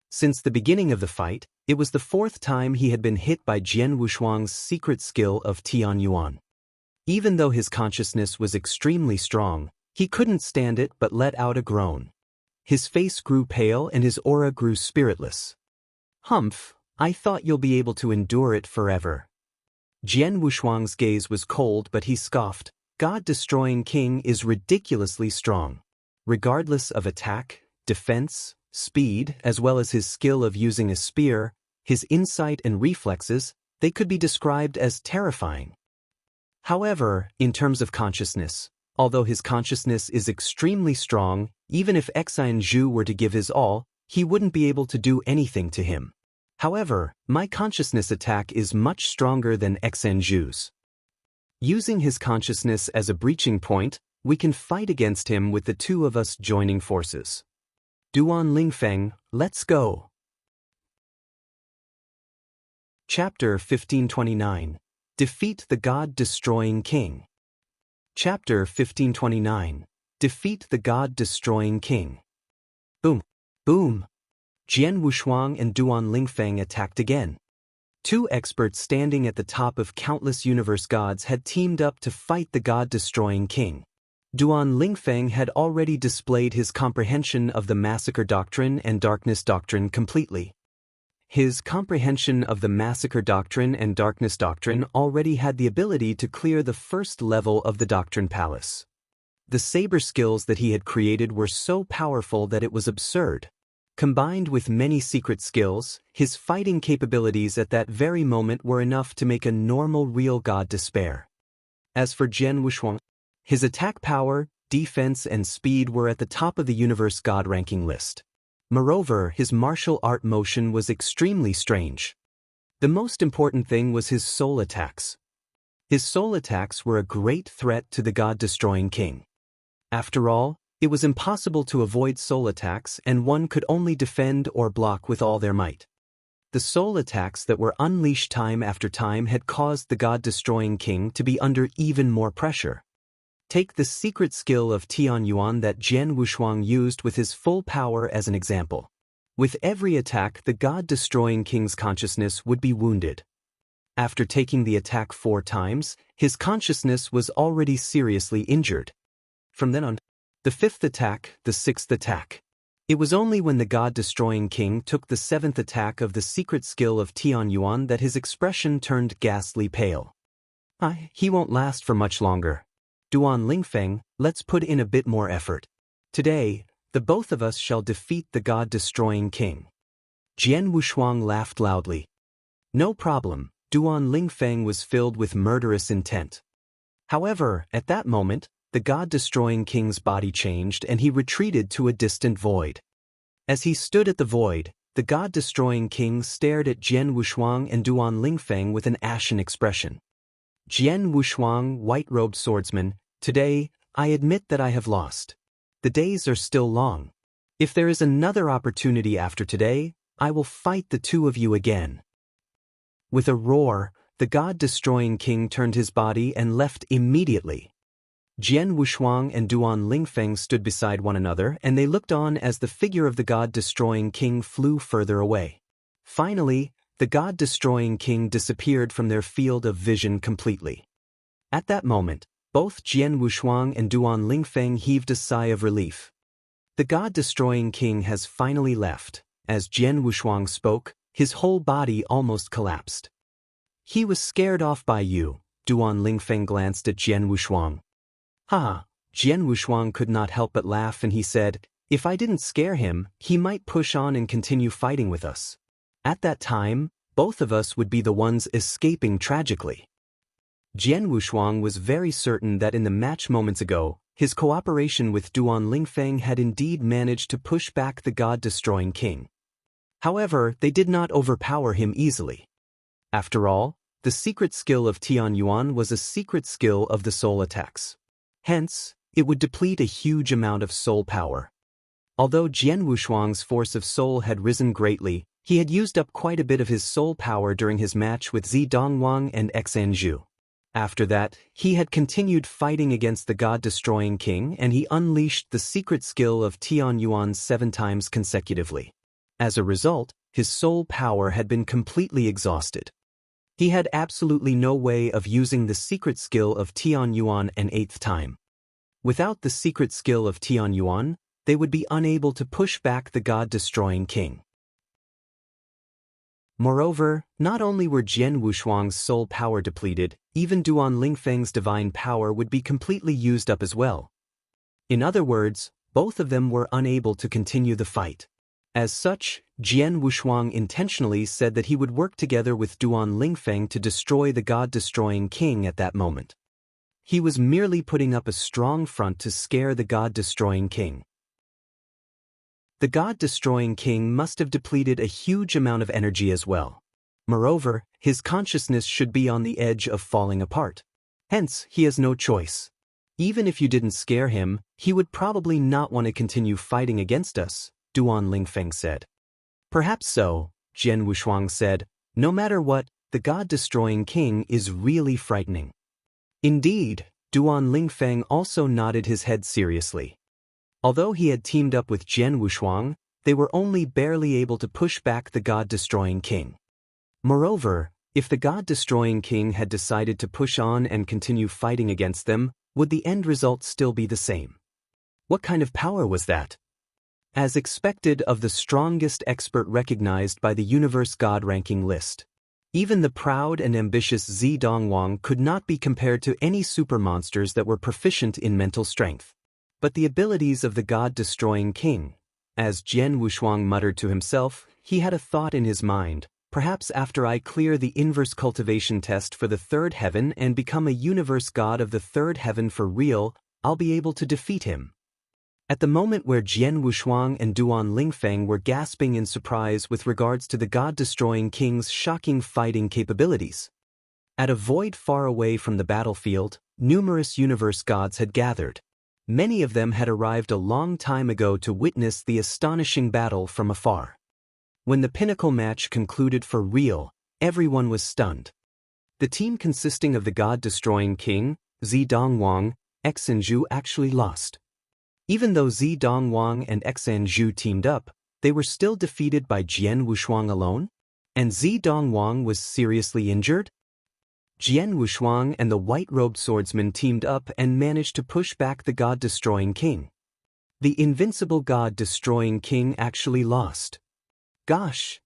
Since the beginning of the fight, it was the fourth time he had been hit by Jian Wushuang's secret skill of Tian Yuan. Even though his consciousness was extremely strong, he couldn't stand it but let out a groan. His face grew pale and his aura grew spiritless. Humph, I thought you'll be able to endure it forever. Jian Wushuang's gaze was cold, but he scoffed. God-destroying King is ridiculously strong. Regardless of attack, defense, speed, as well as his skill of using a spear, his insight and reflexes, they could be described as terrifying. However, in terms of consciousness, although his consciousness is extremely strong, even if Xian Zhu were to give his all, he wouldn't be able to do anything to him. However, my consciousness attack is much stronger than Xian Zhu's. Using his consciousness as a breaching point, we can fight against him with the two of us joining forces. Duan Lingfeng, let's go. Chapter 1529. Defeat the God-destroying King. Chapter 1529. Defeat the God-destroying King. Boom, boom. Jian Wushuang and Duan Lingfeng attacked again. Two experts standing at the top of countless universe gods had teamed up to fight the God-destroying King. Duan Lingfeng had already displayed his comprehension of the Massacre Doctrine and Darkness Doctrine completely. His comprehension of the Massacre Doctrine and Darkness Doctrine already had the ability to clear the first level of the Doctrine Palace. The saber skills that he had created were so powerful that it was absurd. Combined with many secret skills, his fighting capabilities at that very moment were enough to make a normal real god despair. As for Jian Wushuang, his attack power, defense, and speed were at the top of the universe god ranking list. Moreover, his martial art motion was extremely strange. The most important thing was his soul attacks. His soul attacks were a great threat to the god-destroying king. After all, it was impossible to avoid soul attacks, and one could only defend or block with all their might. The soul attacks that were unleashed time after time had caused the god-destroying king to be under even more pressure. Take the secret skill of Tian Yuan that Jian Wushuang used with his full power as an example. With every attack, the god-destroying king's consciousness would be wounded. After taking the attack 4 times, his consciousness was already seriously injured. From then on, the 5th attack, the 6th attack. It was only when the god-destroying king took the 7th attack of the secret skill of Tian Yuan that his expression turned ghastly pale. He won't last for much longer. Duan Lingfeng, let's put in a bit more effort. Today, The both of us shall defeat the God-destroying king." Jian Wushuang laughed loudly. "No problem," Duan Lingfeng was filled with murderous intent. However, at that moment, the God-destroying king's body changed and he retreated to a distant void. As he stood at the void, the God-destroying king stared at Jian Wushuang and Duan Lingfeng with an ashen expression. "Jian Wushuang, white-robed swordsman, today, I admit that I have lost. The days are still long. If there is another opportunity after today, I will fight the two of you again." With a roar, the God-destroying king turned his body and left immediately. Jian Wushuang and Duan Lingfeng stood beside one another and they looked on as the figure of the God-destroying king flew further away. Finally, the God-destroying king disappeared from their field of vision completely. At that moment, both Jian Wushuang and Duan Lingfeng heaved a sigh of relief. The God-destroying king has finally left. As Jian Wushuang spoke, his whole body almost collapsed. "He was scared off by you," Duan Lingfeng glanced at Jian Wushuang. "Ha!" Jian Wushuang could not help but laugh and he said, "If I didn't scare him, he might push on and continue fighting with us. At that time, both of us would be the ones escaping tragically." Jian Wushuang was very certain that in the match moments ago, his cooperation with Duan Lingfeng had indeed managed to push back the God-destroying king. However, they did not overpower him easily. After all, the secret skill of Tian Yuan was a secret skill of the soul attacks. Hence, it would deplete a huge amount of soul power. Although Jian Wushuang's force of soul had risen greatly, he had used up quite a bit of his soul power during his match with Zi Dongwang and Xanzhu. After that, he had continued fighting against the God-destroying king and he unleashed the secret skill of Tian Yuan 7 times consecutively. As a result, his soul power had been completely exhausted. He had absolutely no way of using the secret skill of Tian Yuan an 8th time. Without the secret skill of Tian Yuan, they would be unable to push back the God-destroying king. Moreover, not only were Jian Wushuang's soul power depleted, even Duan Lingfeng's divine power would be completely used up as well. In other words, both of them were unable to continue the fight. As such, Jian Wushuang intentionally said that he would work together with Duan Lingfeng to destroy the God-destroying king at that moment. He was merely putting up a strong front to scare the God-destroying king. The God-destroying king must have depleted a huge amount of energy as well. Moreover, his consciousness should be on the edge of falling apart. Hence, he has no choice. Even if you didn't scare him, he would probably not want to continue fighting against us, Duan Lingfeng said. Perhaps so, Jian Wushuang said. No matter what, the God-destroying king is really frightening. Indeed, Duan Lingfeng also nodded his head seriously. Although he had teamed up with Jian Wushuang, they were only barely able to push back the God-destroying king. Moreover, if the God-destroying king had decided to push on and continue fighting against them, would the end result still be the same? What kind of power was that? As expected of the strongest expert recognized by the Universe God ranking list. Even the proud and ambitious Zi Dongwang could not be compared to any super monsters that were proficient in mental strength. But the abilities of the God-destroying king, as Jian Wushuang muttered to himself, he had a thought in his mind. Perhaps after I clear the inverse cultivation test for the 3rd heaven and become a universe god of the 3rd heaven for real, I'll be able to defeat him. At the moment where Jian Wushuang and Duan Lingfeng were gasping in surprise with regards to the God-destroying king's shocking fighting capabilities. At a void far away from the battlefield, numerous universe gods had gathered. Many of them had arrived a long time ago to witness the astonishing battle from afar. When the pinnacle match concluded for real, everyone was stunned. The team consisting of the God-destroying king, Zi Dongwang, Xanzhu actually lost. Even though Zi Dongwang and Xanzhu teamed up, they were still defeated by Jian Wushuang alone? And Zi Dongwang was seriously injured? Jian Wushuang and the white-robed swordsman teamed up and managed to push back the God-destroying king. The invincible God-destroying king actually lost. Gosh!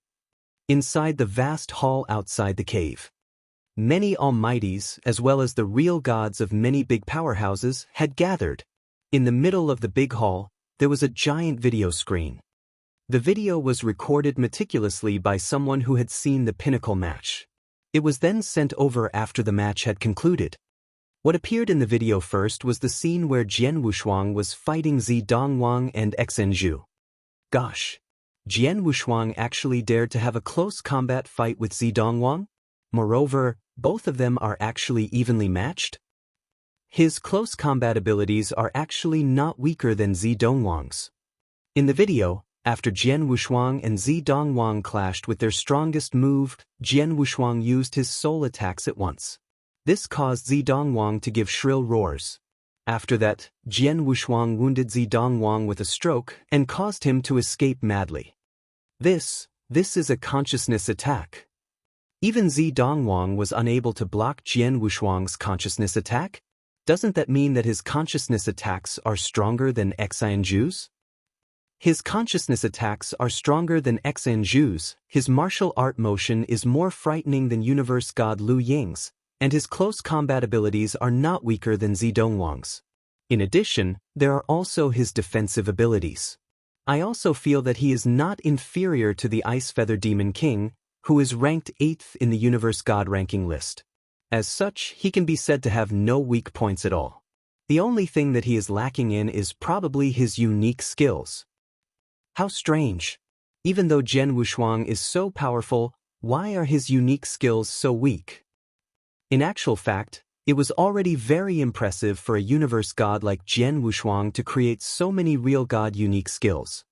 Inside the vast hall outside the cave, many almighties, as well as the real gods of many big powerhouses, had gathered. In the middle of the big hall, there was a giant video screen. The video was recorded meticulously by someone who had seen the pinnacle match. It was then sent over after the match had concluded. What appeared in the video first was the scene where Jian Wushuang was fighting Zi Dongwang and Xinju. Gosh! Jian Wushuang actually dared to have a close combat fight with Zi Dongwang? Moreover, both of them are actually evenly matched? His close combat abilities are actually not weaker than Zi Dongwang's. In the video, after Jian Wushuang and Zi Dongwang clashed with their strongest move, Jian Wushuang used his soul attacks at once. This caused Zi Dongwang to give shrill roars. After that, Jian Wushuang wounded Zi Dongwang with a stroke and caused him to escape madly. This is a consciousness attack. Even Zi Dongwang was unable to block Jian Wushuang's consciousness attack? Doesn't that mean that his consciousness attacks are stronger than Xinju's? His consciousness attacks are stronger than Xinju's, his martial art motion is more frightening than universe god Liu Ying's, and his close combat abilities are not weaker than Zi Dongwang's. In addition, there are also his defensive abilities. I also feel that he is not inferior to the Ice Feather Demon King, who is ranked 8th in the universe god ranking list. As such, he can be said to have no weak points at all. The only thing that he is lacking in is probably his unique skills. How strange. Even though Jian Wushuang is so powerful, why are his unique skills so weak? In actual fact, it was already very impressive for a universe god like Jian Wushuang to create so many real god unique skills.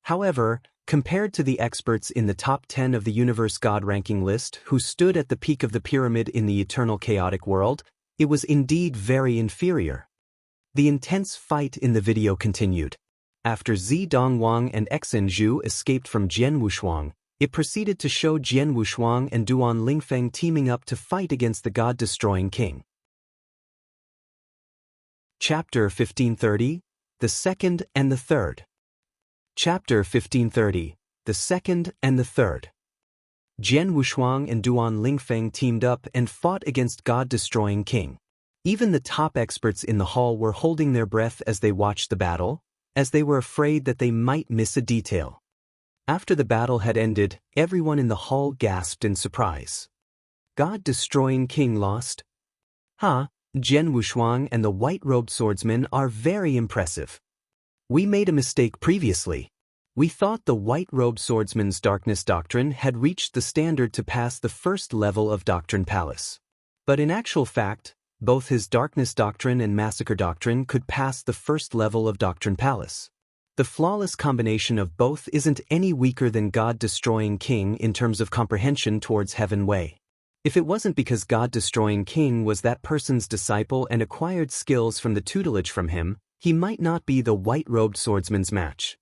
However, compared to the experts in the top 10 of the universe god ranking list who stood at the peak of the pyramid in the eternal chaotic world, it was indeed very inferior. The intense fight in the video continued. After Zi Dongwang and Xinju escaped from Jian Wushuang, it proceeded to show Jian Wushuang and Duan Lingfeng teaming up to fight against the god-destroying king. Chapter 1530, The Second and the Third. Chapter 1530, The Second and the Third. Jian Wushuang and Duan Lingfeng teamed up and fought against god-destroying king. Even the top experts in the hall were holding their breath as they watched the battle, as they were afraid that they might miss a detail. After the battle had ended, everyone in the hall gasped in surprise. God-destroying king lost? Jian Wushuang and the white-robed swordsman are very impressive. We made a mistake previously. We thought the white-robed swordsman's darkness doctrine had reached the standard to pass the first level of Doctrine Palace. But in actual fact, both his darkness doctrine and massacre doctrine could pass the first level of Doctrine Palace. The flawless combination of both isn't any weaker than God-destroying king in terms of comprehension towards heaven way. If it wasn't because God-destroying king was that person's disciple and acquired skills from the tutelage from him, he might not be the white-robed swordsman's match.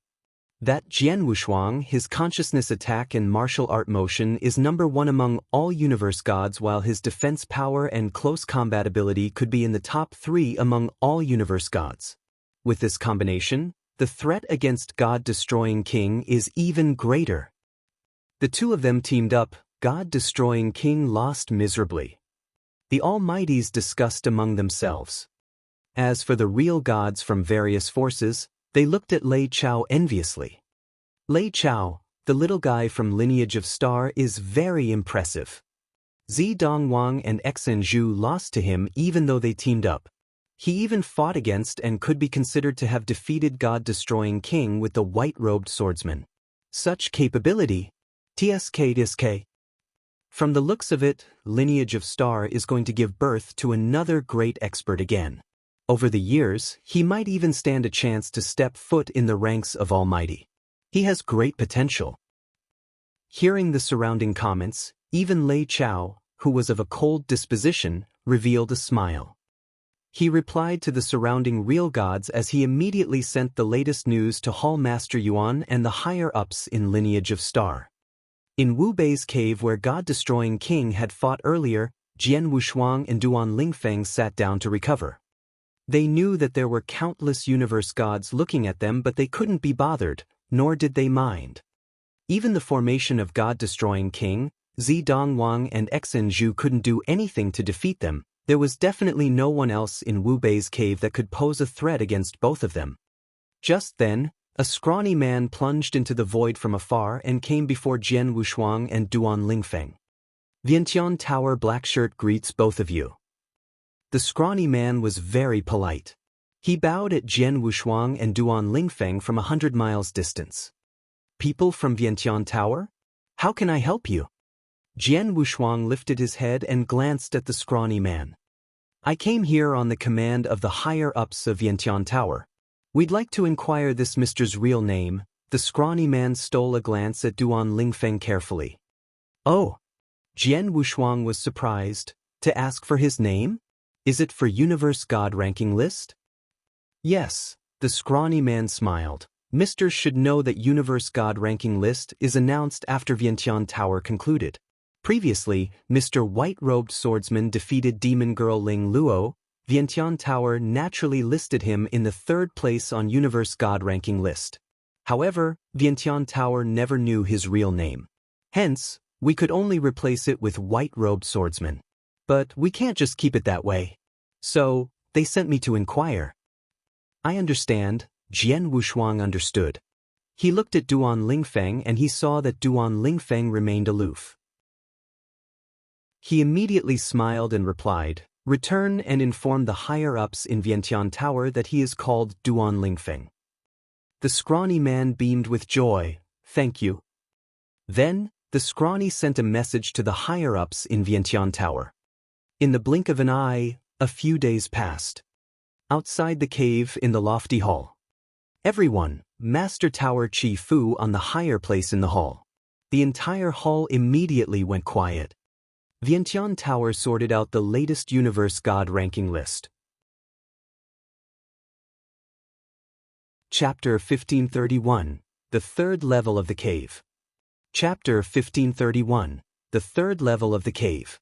That Jian Wushuang, his consciousness attack and martial art motion is number 1 among all universe gods, while his defense power and close combat ability could be in the top 3 among all universe gods. With this combination, the threat against God-destroying king is even greater. The two of them teamed up, God-destroying king lost miserably. The Almighties discussed among themselves. As for the real gods from various forces, they looked at Lei Chao enviously. Lei Chao, the little guy from Lineage of Star, is very impressive. Zi Dongwang and Xinju lost to him even though they teamed up. He even fought against and could be considered to have defeated God-destroying king with the white-robed swordsman. Such capability. TSK. From the looks of it, Lineage of Star is going to give birth to another great expert again. Over the years, he might even stand a chance to step foot in the ranks of Almighty. He has great potential. Hearing the surrounding comments, even Lei Chao, who was of a cold disposition, revealed a smile. He replied to the surrounding real gods as he immediately sent the latest news to Hall Master Yuan and the higher-ups in Lineage of Star. In Wu Bei's cave where God-destroying king had fought earlier, Jian Wushuang and Duan Lingfeng sat down to recover. They knew that there were countless universe gods looking at them, but they couldn't be bothered, nor did they mind. Even the formation of God-destroying king, Zi Dongwang and Xinju couldn't do anything to defeat them. There was definitely no one else in Wu Bei's cave that could pose a threat against both of them. Just then, a scrawny man plunged into the void from afar and came before Jian Wushuang and Duan Lingfeng. Vientiane Tower Blackshirt greets both of you. The scrawny man was very polite. He bowed at Jian Wushuang and Duan Lingfeng from 100 miles distance. People from Vientiane Tower? How can I help you? Jian Wushuang lifted his head and glanced at the scrawny man. I came here on the command of the higher-ups of Vientiane Tower. We'd like to inquire this Mr.'s real name. The scrawny man stole a glance at Duan Lingfeng carefully. Oh! Jian Wushuang was surprised. To ask for his name? Is it for Universe God ranking list? Yes, the scrawny man smiled. Mr. should know that Universe God ranking list is announced after Vientiane Tower concluded. Previously, Mr. White-Robed Swordsman defeated Demon Girl Ling Luo. Vientiane Tower naturally listed him in the 3rd place on Universe God ranking list. However, Vientiane Tower never knew his real name. Hence, we could only replace it with White-Robed Swordsman. But we can't just keep it that way. So, they sent me to inquire. I understand. Jian Wushuang understood. He looked at Duan Lingfeng and he saw that Duan Lingfeng remained aloof. He immediately smiled and replied, Return and inform the higher-ups in Vientiane Tower that he is called Duan Lingfeng. The scrawny man beamed with joy. Thank you. Then, the scrawny sent a message to the higher-ups in Vientiane Tower. In the blink of an eye, a few days passed. Outside the cave in the lofty hall. Everyone, Master Tower Chi Fu on the higher place in the hall. The entire hall immediately went quiet. Vientiane Tower sorted out the latest Universe God ranking list. Chapter 1531, The 3rd Level of the Cave. Chapter 1531, The 3rd Level of the Cave.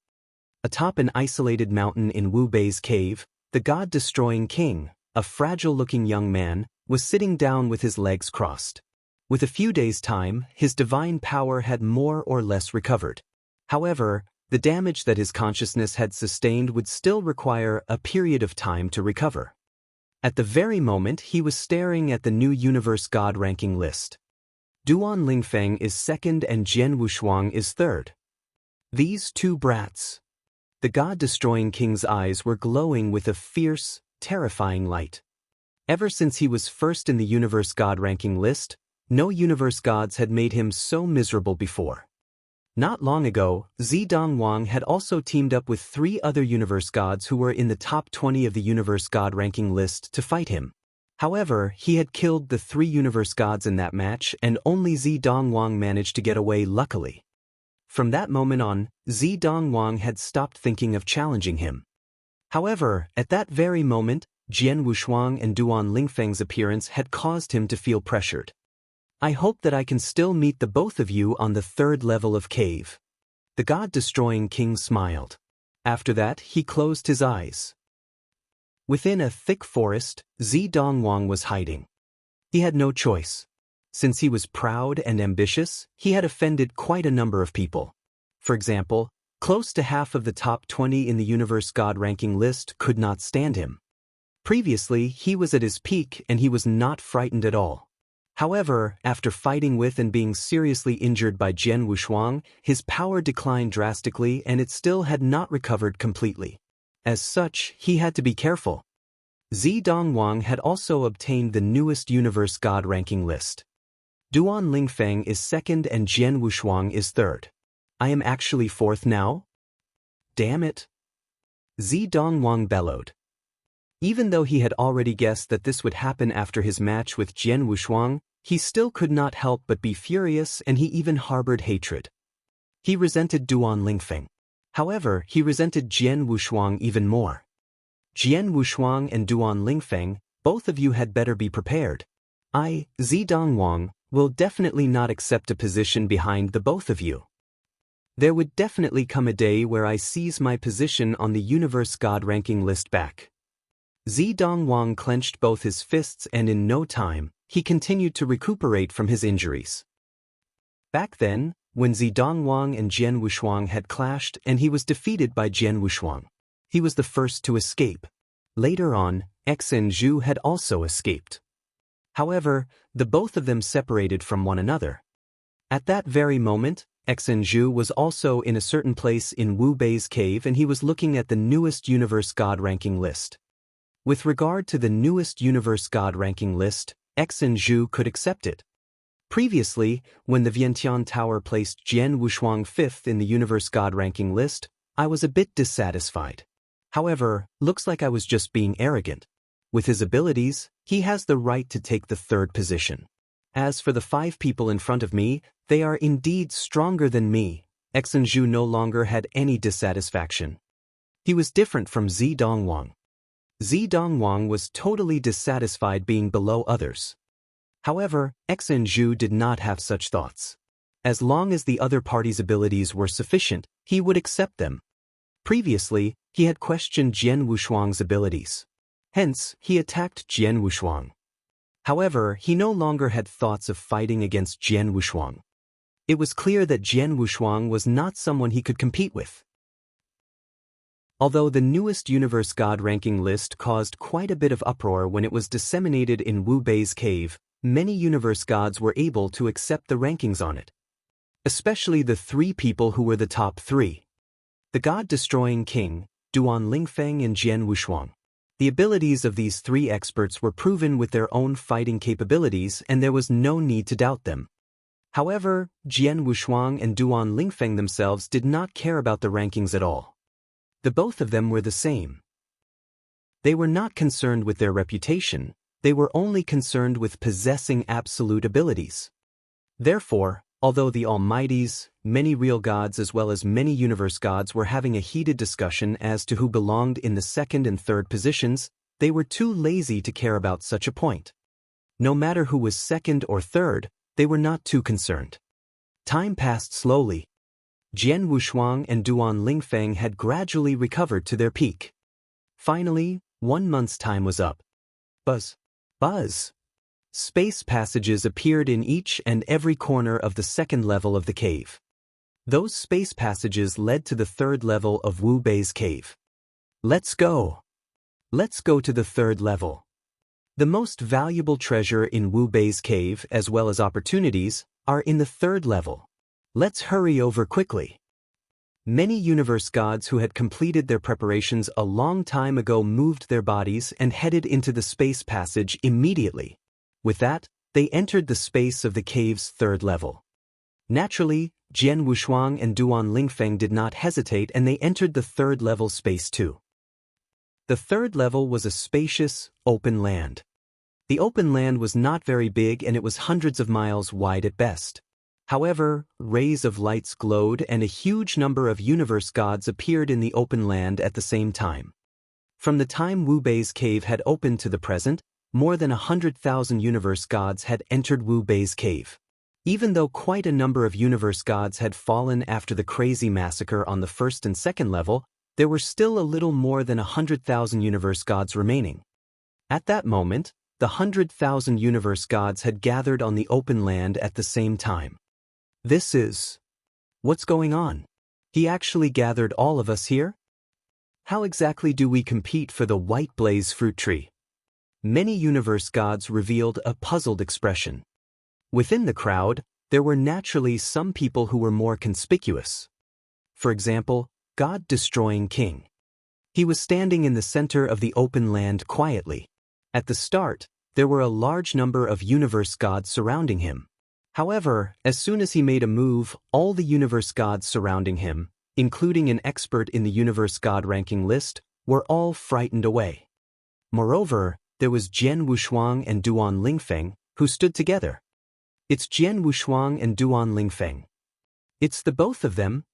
Atop an isolated mountain in Wu Bei's cave, the God-destroying king, a fragile-looking young man, was sitting down with his legs crossed. With a few days' time, his divine power had more or less recovered. However, the damage that his consciousness had sustained would still require a period of time to recover. At the very moment he was staring at the new Universe God ranking list. Duan Lingfeng is 2nd and Jian Wushuang is 3rd. These two brats. The God-destroying king's eyes were glowing with a fierce, terrifying light. Ever since he was first in the Universe God ranking list, no Universe Gods had made him so miserable before. Not long ago, Zidong Wang had also teamed up with 3 other Universe Gods who were in the top 20 of the Universe God ranking list to fight him. However, he had killed the 3 Universe Gods in that match and only Zidong Wang managed to get away luckily. From that moment on, Zidong Wang had stopped thinking of challenging him. However, at that very moment, Jian Wushuang and Duan Lingfeng's appearance had caused him to feel pressured. I hope that I can still meet the both of you on the 3rd level of cave. The God-destroying king smiled. After that, he closed his eyes. Within a thick forest, Zidong Wang was hiding. He had no choice. Since he was proud and ambitious, he had offended quite a number of people. For example, close to half of the top 20 in the Universe God ranking list could not stand him. Previously, he was at his peak and he was not frightened at all. However, after fighting with and being seriously injured by Jian Wushuang, his power declined drastically and it still had not recovered completely. As such, he had to be careful. Zidong Wang had also obtained the newest Universe God ranking list. Duan Lingfeng is 2nd and Jian Wushuang is 3rd. I am actually 4th now? Damn it! Zidong Wang bellowed. Even though he had already guessed that this would happen after his match with Jian Wushuang, he still could not help but be furious and he even harbored hatred. He resented Duan Lingfeng. However, he resented Jian Wushuang even more. Jian Wushuang and Duan Lingfeng, both of you had better be prepared. I, Zidong Wang, will definitely not accept a position behind the both of you. There would definitely come a day where I seize my position on the Universe God ranking list back. Zidong Wang clenched both his fists and in no time, he continued to recuperate from his injuries. Back then, when Zidong Wang and Jian Wushuang had clashed and he was defeated by Jian Wushuang, he was the first to escape. Later on, Xen Zhu had also escaped. However, the both of them separated from one another. At that very moment, Xinju was also in a certain place in Wu Bei's cave, and he was looking at the newest universe god ranking list. With regard to the newest universe god ranking list, Xinju could accept it. Previously, when the Vientiane Tower placed Jian Wushuang 5th in the universe god ranking list, I was a bit dissatisfied. However, looks like I was just being arrogant. With his abilities, he has the right to take the 3rd position. As for the 5 people in front of me, they are indeed stronger than me. Xinju no longer had any dissatisfaction. He was different from Zi Dongwang. Zi Dongwang was totally dissatisfied being below others. However, Xinju did not have such thoughts. As long as the other party's abilities were sufficient, he would accept them. Previously, he had questioned Jian Wushuang's abilities. Hence, he attacked Jian Wushuang. However, he no longer had thoughts of fighting against Jian Wushuang. It was clear that Jian Wushuang was not someone he could compete with. Although the newest universe god ranking list caused quite a bit of uproar when it was disseminated in Wu Bei's cave, many universe gods were able to accept the rankings on it. Especially the 3 people who were the top 3. The god-destroying king, Duan Lingfeng and Jian Wushuang. The abilities of these 3 experts were proven with their own fighting capabilities, and there was no need to doubt them. However, Jian Wushuang and Duan Lingfeng themselves did not care about the rankings at all. The both of them were the same. They were not concerned with their reputation, they were only concerned with possessing absolute abilities. Therefore, although the Almighties, many real gods as well as many universe gods were having a heated discussion as to who belonged in the 2nd and 3rd positions, they were too lazy to care about such a point. No matter who was 2nd or 3rd, they were not too concerned. Time passed slowly. Jian Wushuang and Duan Lingfeng had gradually recovered to their peak. Finally, 1 month's time was up. Buzz. Buzz. Space passages appeared in each and every corner of the 2nd level of the cave. Those space passages led to the 3rd level of Wu Bei's cave. Let's go. Let's go to the 3rd level. The most valuable treasure in Wu Bei's cave, as well as opportunities, are in the 3rd level. Let's hurry over quickly. Many universe gods who had completed their preparations a long time ago moved their bodies and headed into the space passage immediately. With that, they entered the space of the cave's 3rd level. Naturally, Jian Wushuang and Duan Lingfeng did not hesitate, and they entered the 3rd level space too. The 3rd level was a spacious, open land. The open land was not very big, and it was hundreds of miles wide at best. However, rays of lights glowed, and a huge number of universe gods appeared in the open land at the same time. From the time Wu Bei's cave had opened to the present, more than 100,000 universe gods had entered Wu Bei's cave. Even though quite a number of universe gods had fallen after the crazy massacre on the 1st and 2nd level, there were still a little more than 100,000 universe gods remaining. At that moment, the 100,000 universe gods had gathered on the open land at the same time. This is... What's going on? He actually gathered all of us here? How exactly do we compete for the White Blaze fruit tree? Many universe gods revealed a puzzled expression. Within the crowd, there were naturally some people who were more conspicuous. For example, God-destroying king. He was standing in the center of the open land quietly. At the start, there were a large number of universe gods surrounding him. However, as soon as he made a move, all the universe gods surrounding him, including an expert in the universe god ranking list, were all frightened away. Moreover, there was Jian Wushuang and Duan Lingfeng, who stood together. It's Jian Wushuang and Duan Lingfeng. It's the both of them.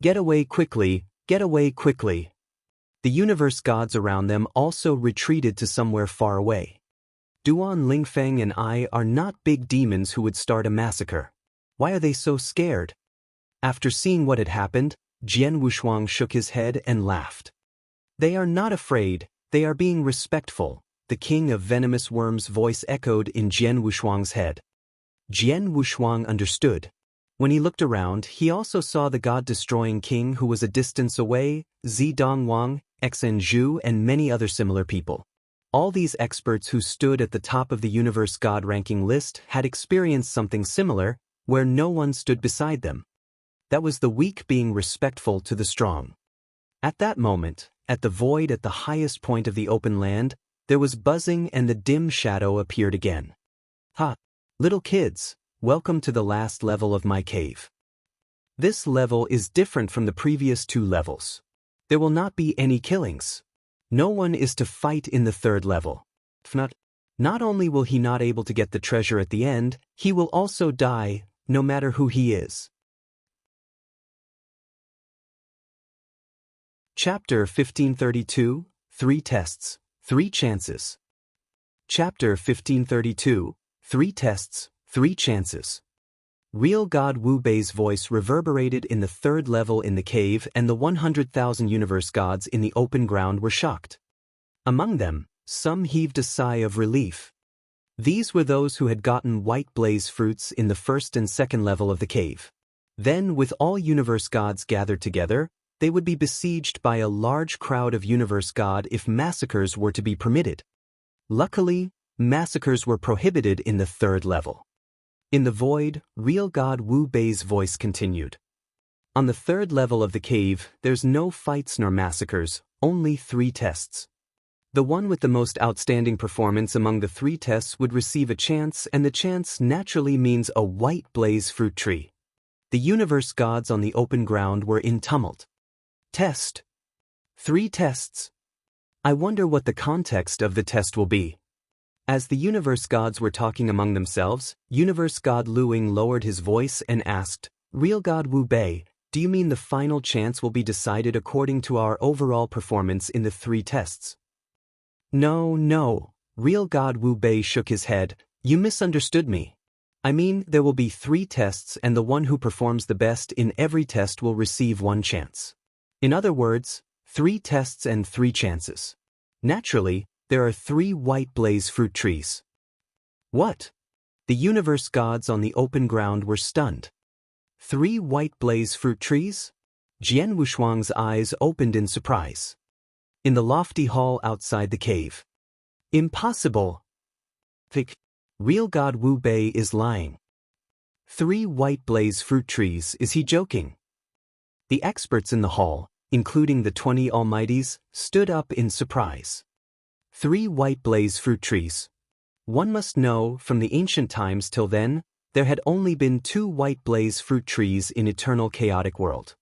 Get away quickly, get away quickly. The universe gods around them also retreated to somewhere far away. Duan Lingfeng and I are not big demons who would start a massacre. Why are they so scared? After seeing what had happened, Jian Wushuang shook his head and laughed. They are not afraid, they are being respectful, the king of venomous worms' voice echoed in Jian Wushuang's head. Jian Wushuang understood. When he looked around, he also saw the god-destroying king who was a distance away, Zi Dongwang, Xinju, and many other similar people. All these experts who stood at the top of the universe god ranking list had experienced something similar, where no one stood beside them. That was the weak being respectful to the strong. At that moment, at the void at the highest point of the open land, there was buzzing and the dim shadow appeared again. Ha! Little kids, welcome to the last level of my cave. This level is different from the previous 2 levels. There will not be any killings. No one is to fight in the 3rd level. Not only will he not able to get the treasure at the end, he will also die, no matter who he is. Chapter 1532, 3 Tests, 3 Chances. Chapter 1532, 3 Tests, 3 Chances. Real God Wu Bei's voice reverberated in the 3rd level in the cave, and the 100,000 universe gods in the open ground were shocked. Among them, some heaved a sigh of relief. These were those who had gotten white blaze fruits in the 1st and 2nd level of the cave. Then, with all universe gods gathered together, they would be besieged by a large crowd of universe god if massacres were to be permitted. Luckily, massacres were prohibited in the 3rd level. In the void, real God Wu Bei's voice continued. On the 3rd level of the cave, there's no fights nor massacres, only 3 tests. The one with the most outstanding performance among the 3 tests would receive a chance, and the chance naturally means a white blaze fruit tree. The universe gods on the open ground were in tumult. Test. 3 tests. I wonder what the context of the test will be. As the universe gods were talking among themselves, universe god Luing lowered his voice and asked, Real God Wu Bei, do you mean the final chance will be decided according to our overall performance in the 3 tests? No, Real God Wu Bei shook his head, you misunderstood me. I mean, there will be 3 tests, and the one who performs the best in every test will receive 1 chance. In other words, 3 tests and 3 chances. Naturally, there are 3 white blaze fruit trees. What? The universe gods on the open ground were stunned. 3 white blaze fruit trees? Jian Wushuang's eyes opened in surprise. In the lofty hall outside the cave. Impossible. Real God Wu Bei is lying. 3 white blaze fruit trees, is he joking? The experts in the hall, including the 20 almighties, stood up in surprise. 3 white blaze fruit trees. One must know, from the ancient times till then, there had only been 2 white blaze fruit trees in eternal chaotic world.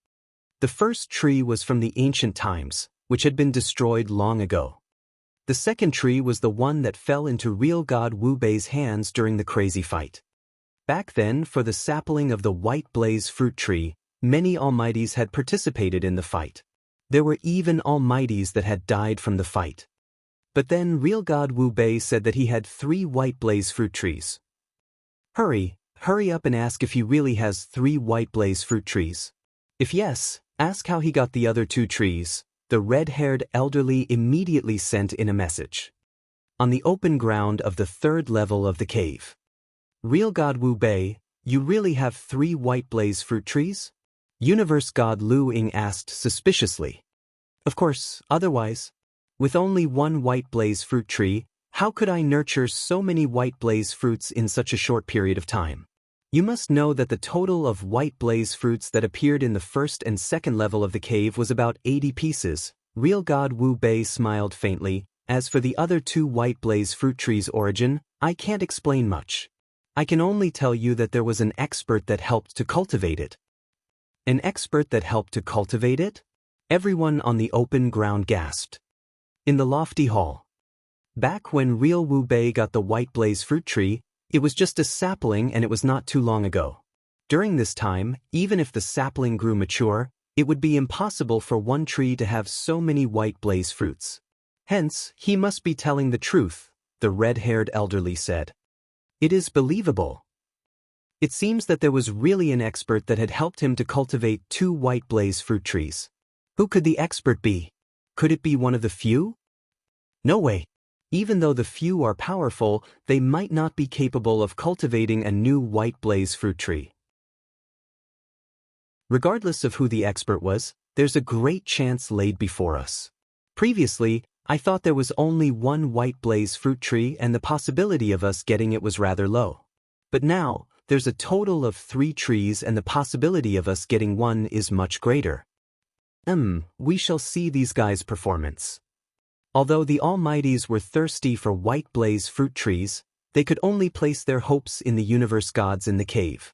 The first tree was from the ancient times, which had been destroyed long ago. The second tree was the one that fell into real God Wu Bei's hands during the crazy fight. Back then, for the sapling of the white blaze fruit tree, many almighties had participated in the fight. There were even almighties that had died from the fight. But then real God Wu Bei said that he had 3 white blaze fruit trees. Hurry up and ask if he really has 3 white blaze fruit trees. If yes, ask how he got the other 2 trees. The red-haired elderly immediately sent in a message. On the open ground of the 3rd level of the cave. Real God Wu Bei, you really have 3 white blaze fruit trees? Universe God Lu Ying asked suspiciously. Of course, otherwise. With only 1 white blaze fruit tree, how could I nurture so many white blaze fruits in such a short period of time? You must know that the total of white blaze fruits that appeared in the 1st and 2nd level of the cave was about 80 pieces. Real God Wu Bei smiled faintly. As for the other 2 white blaze fruit trees' origin, I can't explain much. I can only tell you that there was an expert that helped to cultivate it. An expert that helped to cultivate it? Everyone on the open ground gasped. In the lofty hall. Back when real Wu Bei got the white blaze fruit tree, it was just a sapling and it was not too long ago. During this time, even if the sapling grew mature, it would be impossible for one tree to have so many white blaze fruits. Hence, he must be telling the truth, the red-haired elderly said. It is believable. It seems that there was really an expert that had helped him to cultivate 2 white blaze fruit trees. Who could the expert be? Could it be one of the few? No way. Even though the few are powerful, they might not be capable of cultivating a new white blaze fruit tree. Regardless of who the expert was, there's a great chance laid before us. Previously, I thought there was only one white blaze fruit tree and the possibility of us getting it was rather low. But now, there's a total of 3 trees and the possibility of us getting one is much greater. We shall see these guys' performance. Although the Almighties were thirsty for white blaze fruit trees, they could only place their hopes in the universe gods in the cave.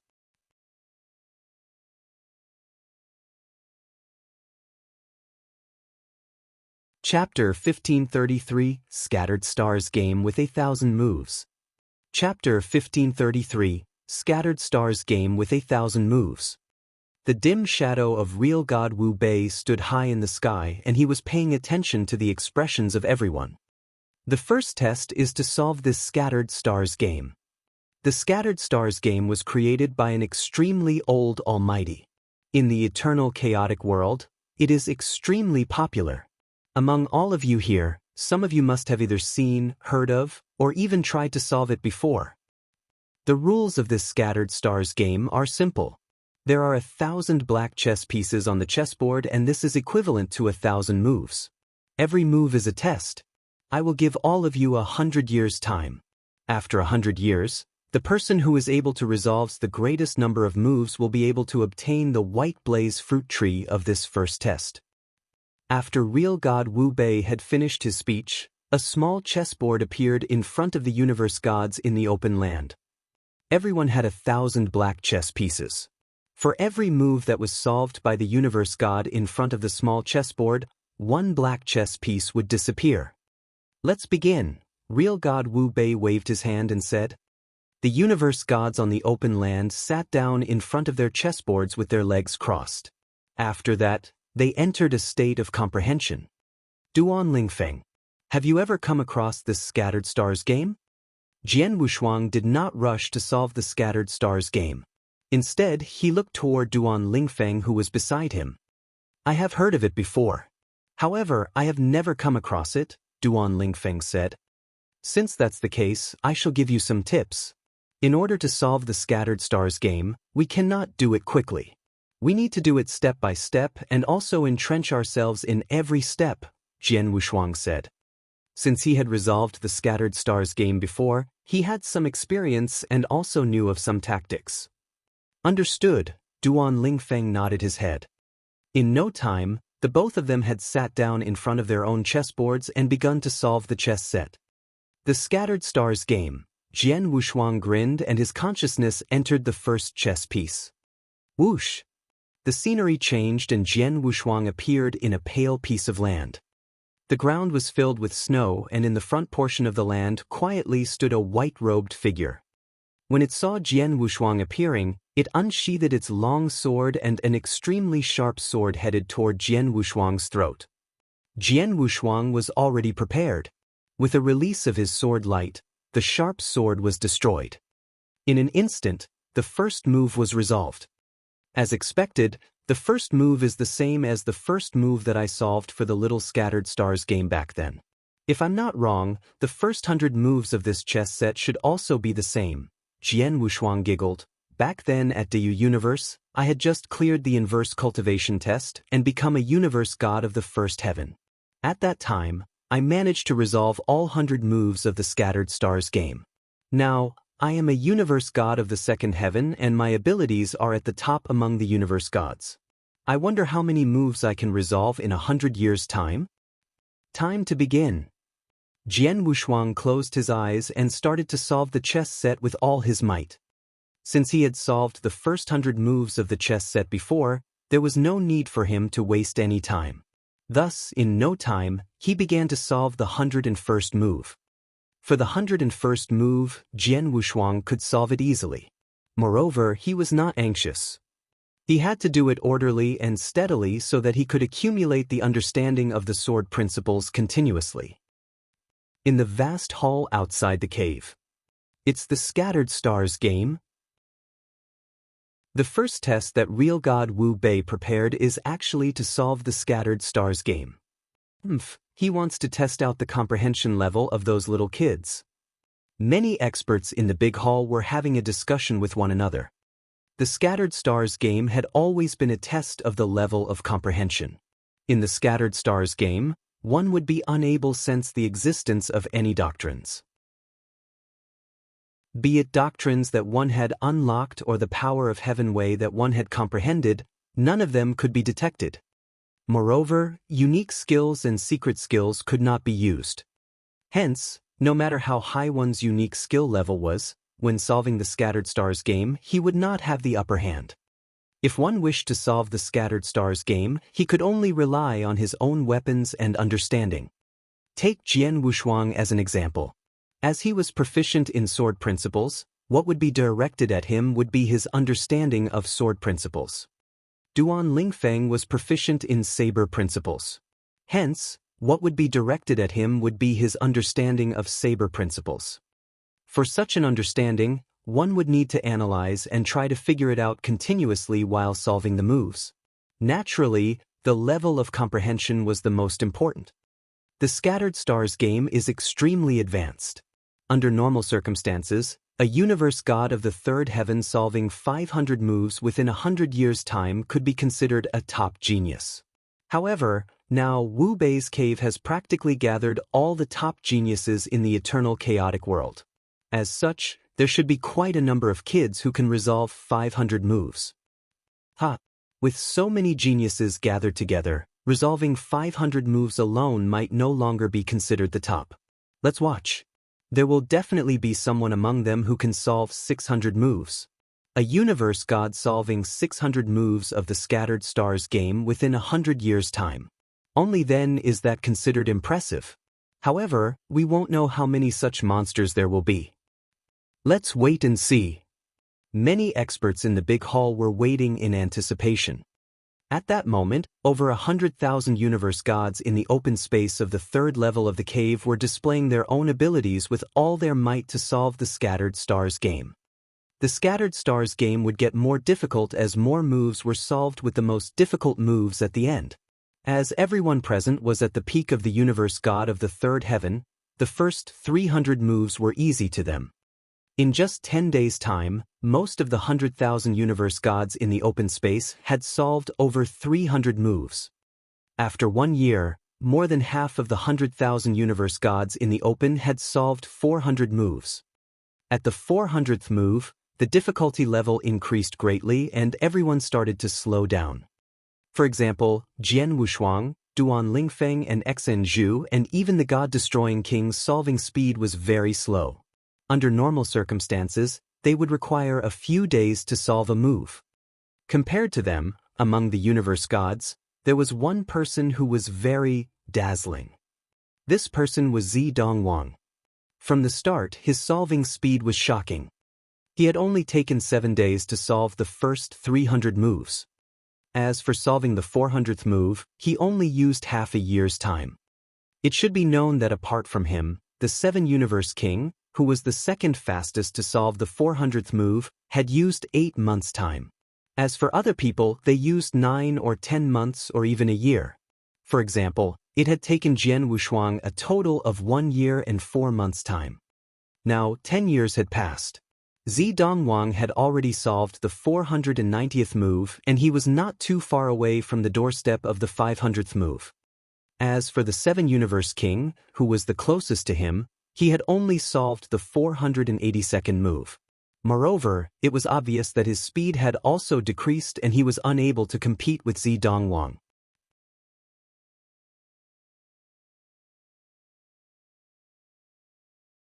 Chapter 1533, Scattered Stars Game with 1,000 Moves. Chapter 1533, Scattered Stars Game with 1,000 Moves. The dim shadow of real god Wu Bei stood high in the sky and he was paying attention to the expressions of everyone. The first test is to solve this Scattered Stars game. The Scattered Stars game was created by an extremely old Almighty. In the eternal chaotic world, it is extremely popular. Among all of you here, some of you must have either seen, heard of, or even tried to solve it before. The rules of this Scattered Stars game are simple. There are 1,000 black chess pieces on the chessboard and this is equivalent to 1,000 moves. Every move is a test. I will give all of you 100 years' time. After 100 years, the person who is able to resolve the greatest number of moves will be able to obtain the white blaze fruit tree of this first test. After real god Wu Bei had finished his speech, a small chessboard appeared in front of the universe gods in the open land. Everyone had 1,000 black chess pieces. For every move that was solved by the universe god in front of the small chessboard, 1 black chess piece would disappear. Let's begin. Real god Wu Bei waved his hand and said. The universe gods on the open land sat down in front of their chessboards with their legs crossed. After that, they entered a state of comprehension. Duan Lingfeng, have you ever come across this Scattered Stars game? Jian Wushuang did not rush to solve the Scattered Stars game. Instead, he looked toward Duan Lingfeng who was beside him. I have heard of it before. However, I have never come across it, Duan Lingfeng said. Since that's the case, I shall give you some tips. In order to solve the Scattered Stars game, we cannot do it quickly. We need to do it step by step and also entrench ourselves in every step, Jian Wushuang said. Since he had resolved the Scattered Stars game before, he had some experience and also knew of some tactics. Understood, Duan Lingfeng nodded his head. In no time, the both of them had sat down in front of their own chessboards and begun to solve the chess set. The Scattered Stars game, Jian Wushuang grinned and his consciousness entered the first chess piece. Whoosh! The scenery changed and Jian Wushuang appeared in a pale piece of land. The ground was filled with snow and in the front portion of the land quietly stood a white-robed figure. When it saw Jian Wushuang appearing, it unsheathed its long sword and an extremely sharp sword headed toward Jian Wushuang's throat. Jian Wushuang was already prepared. With a release of his sword light, the sharp sword was destroyed. In an instant, the first move was resolved. As expected, the first move is the same as the first move that I solved for the little Scattered Stars game back then. If I'm not wrong, the first 100 moves of this chess set should also be the same. Jian Wushuang giggled. Back then at DU Universe, I had just cleared the inverse cultivation test and become a universe god of the first heaven. At that time, I managed to resolve all 100 moves of the Scattered Stars game. Now, I am a universe god of the second heaven and my abilities are at the top among the universe gods. I wonder how many moves I can resolve in 100 years' time? Time to begin. Jian Wushuang closed his eyes and started to solve the chess set with all his might. Since he had solved the first 100 moves of the chess set before, there was no need for him to waste any time. Thus, in no time, he began to solve the 101st move. For the 101st move, Jian Wushuang could solve it easily. Moreover, he was not anxious. He had to do it orderly and steadily so that he could accumulate the understanding of the sword principles continuously. In the vast hall outside the cave. It's the Scattered Stars game. The first test that real god Wu Bei prepared is actually to solve the Scattered Stars game. He wants to test out the comprehension level of those little kids. Many experts in the big hall were having a discussion with one another. The Scattered Stars game had always been a test of the level of comprehension. In the Scattered Stars game, one would be unable to sense the existence of any doctrines. Be it doctrines that one had unlocked or the power of heaven way that one had comprehended, none of them could be detected. Moreover, unique skills and secret skills could not be used. Hence, no matter how high one's unique skill level was, when solving the Scattered Stars game, he would not have the upper hand. If one wished to solve the Scattered Stars game, he could only rely on his own weapons and understanding. Take Jian Wushuang as an example. As he was proficient in sword principles, what would be directed at him would be his understanding of sword principles. Duan Lingfeng was proficient in saber principles. Hence, what would be directed at him would be his understanding of saber principles. For such an understanding, one would need to analyze and try to figure it out continuously while solving the moves. Naturally, the level of comprehension was the most important. The Scattered Stars game is extremely advanced. Under normal circumstances, a universe god of the third heaven solving 500 moves within 100 years' time could be considered a top genius. However, now Wu Bei's cave has practically gathered all the top geniuses in the eternal chaotic world. As such, there should be quite a number of kids who can resolve 500 moves. With so many geniuses gathered together, resolving 500 moves alone might no longer be considered the top. Let's watch. There will definitely be someone among them who can solve 600 moves. A universe god solving 600 moves of the Scattered Stars game within 100 years' time. Only then is that considered impressive. However, we won't know how many such monsters there will be. Let's wait and see. Many experts in the big hall were waiting in anticipation. At that moment, over 100,000 universe gods in the open space of the third level of the cave were displaying their own abilities with all their might to solve the Scattered Stars game. The Scattered Stars game would get more difficult as more moves were solved with the most difficult moves at the end. As everyone present was at the peak of the universe god of the third heaven, the first 300 moves were easy to them. In just 10 days' time, most of the 100,000 universe gods in the open space had solved over 300 moves. After 1 year, more than half of the 100,000 universe gods in the open had solved 400 moves. At the 400th move, the difficulty level increased greatly and everyone started to slow down. For example, Jian Wushuang, Duan Lingfeng and Xen Zhu and even the god-destroying king's solving speed was very slow. Under normal circumstances, they would require a few days to solve a move. Compared to them, among the universe gods, there was one person who was very dazzling. This person was Zi Dongwang. From the start, his solving speed was shocking. He had only taken 7 days to solve the first 300 moves. As for solving the 400th move, he only used half a year's time. It should be known that apart from him, the 7 Universe King, who was the second fastest to solve the 400th move, had used 8 months' time. As for other people, they used 9 or 10 months or even a year. For example, it had taken Jian Wushuang a total of 1 year and 4 months' time. Now, 10 years had passed. Zi Dongwang had already solved the 490th move and he was not too far away from the doorstep of the 500th move. As for the 7 Universe King, who was the closest to him, he had only solved the 482nd move. Moreover, it was obvious that his speed had also decreased and he was unable to compete with Zi Dongwang.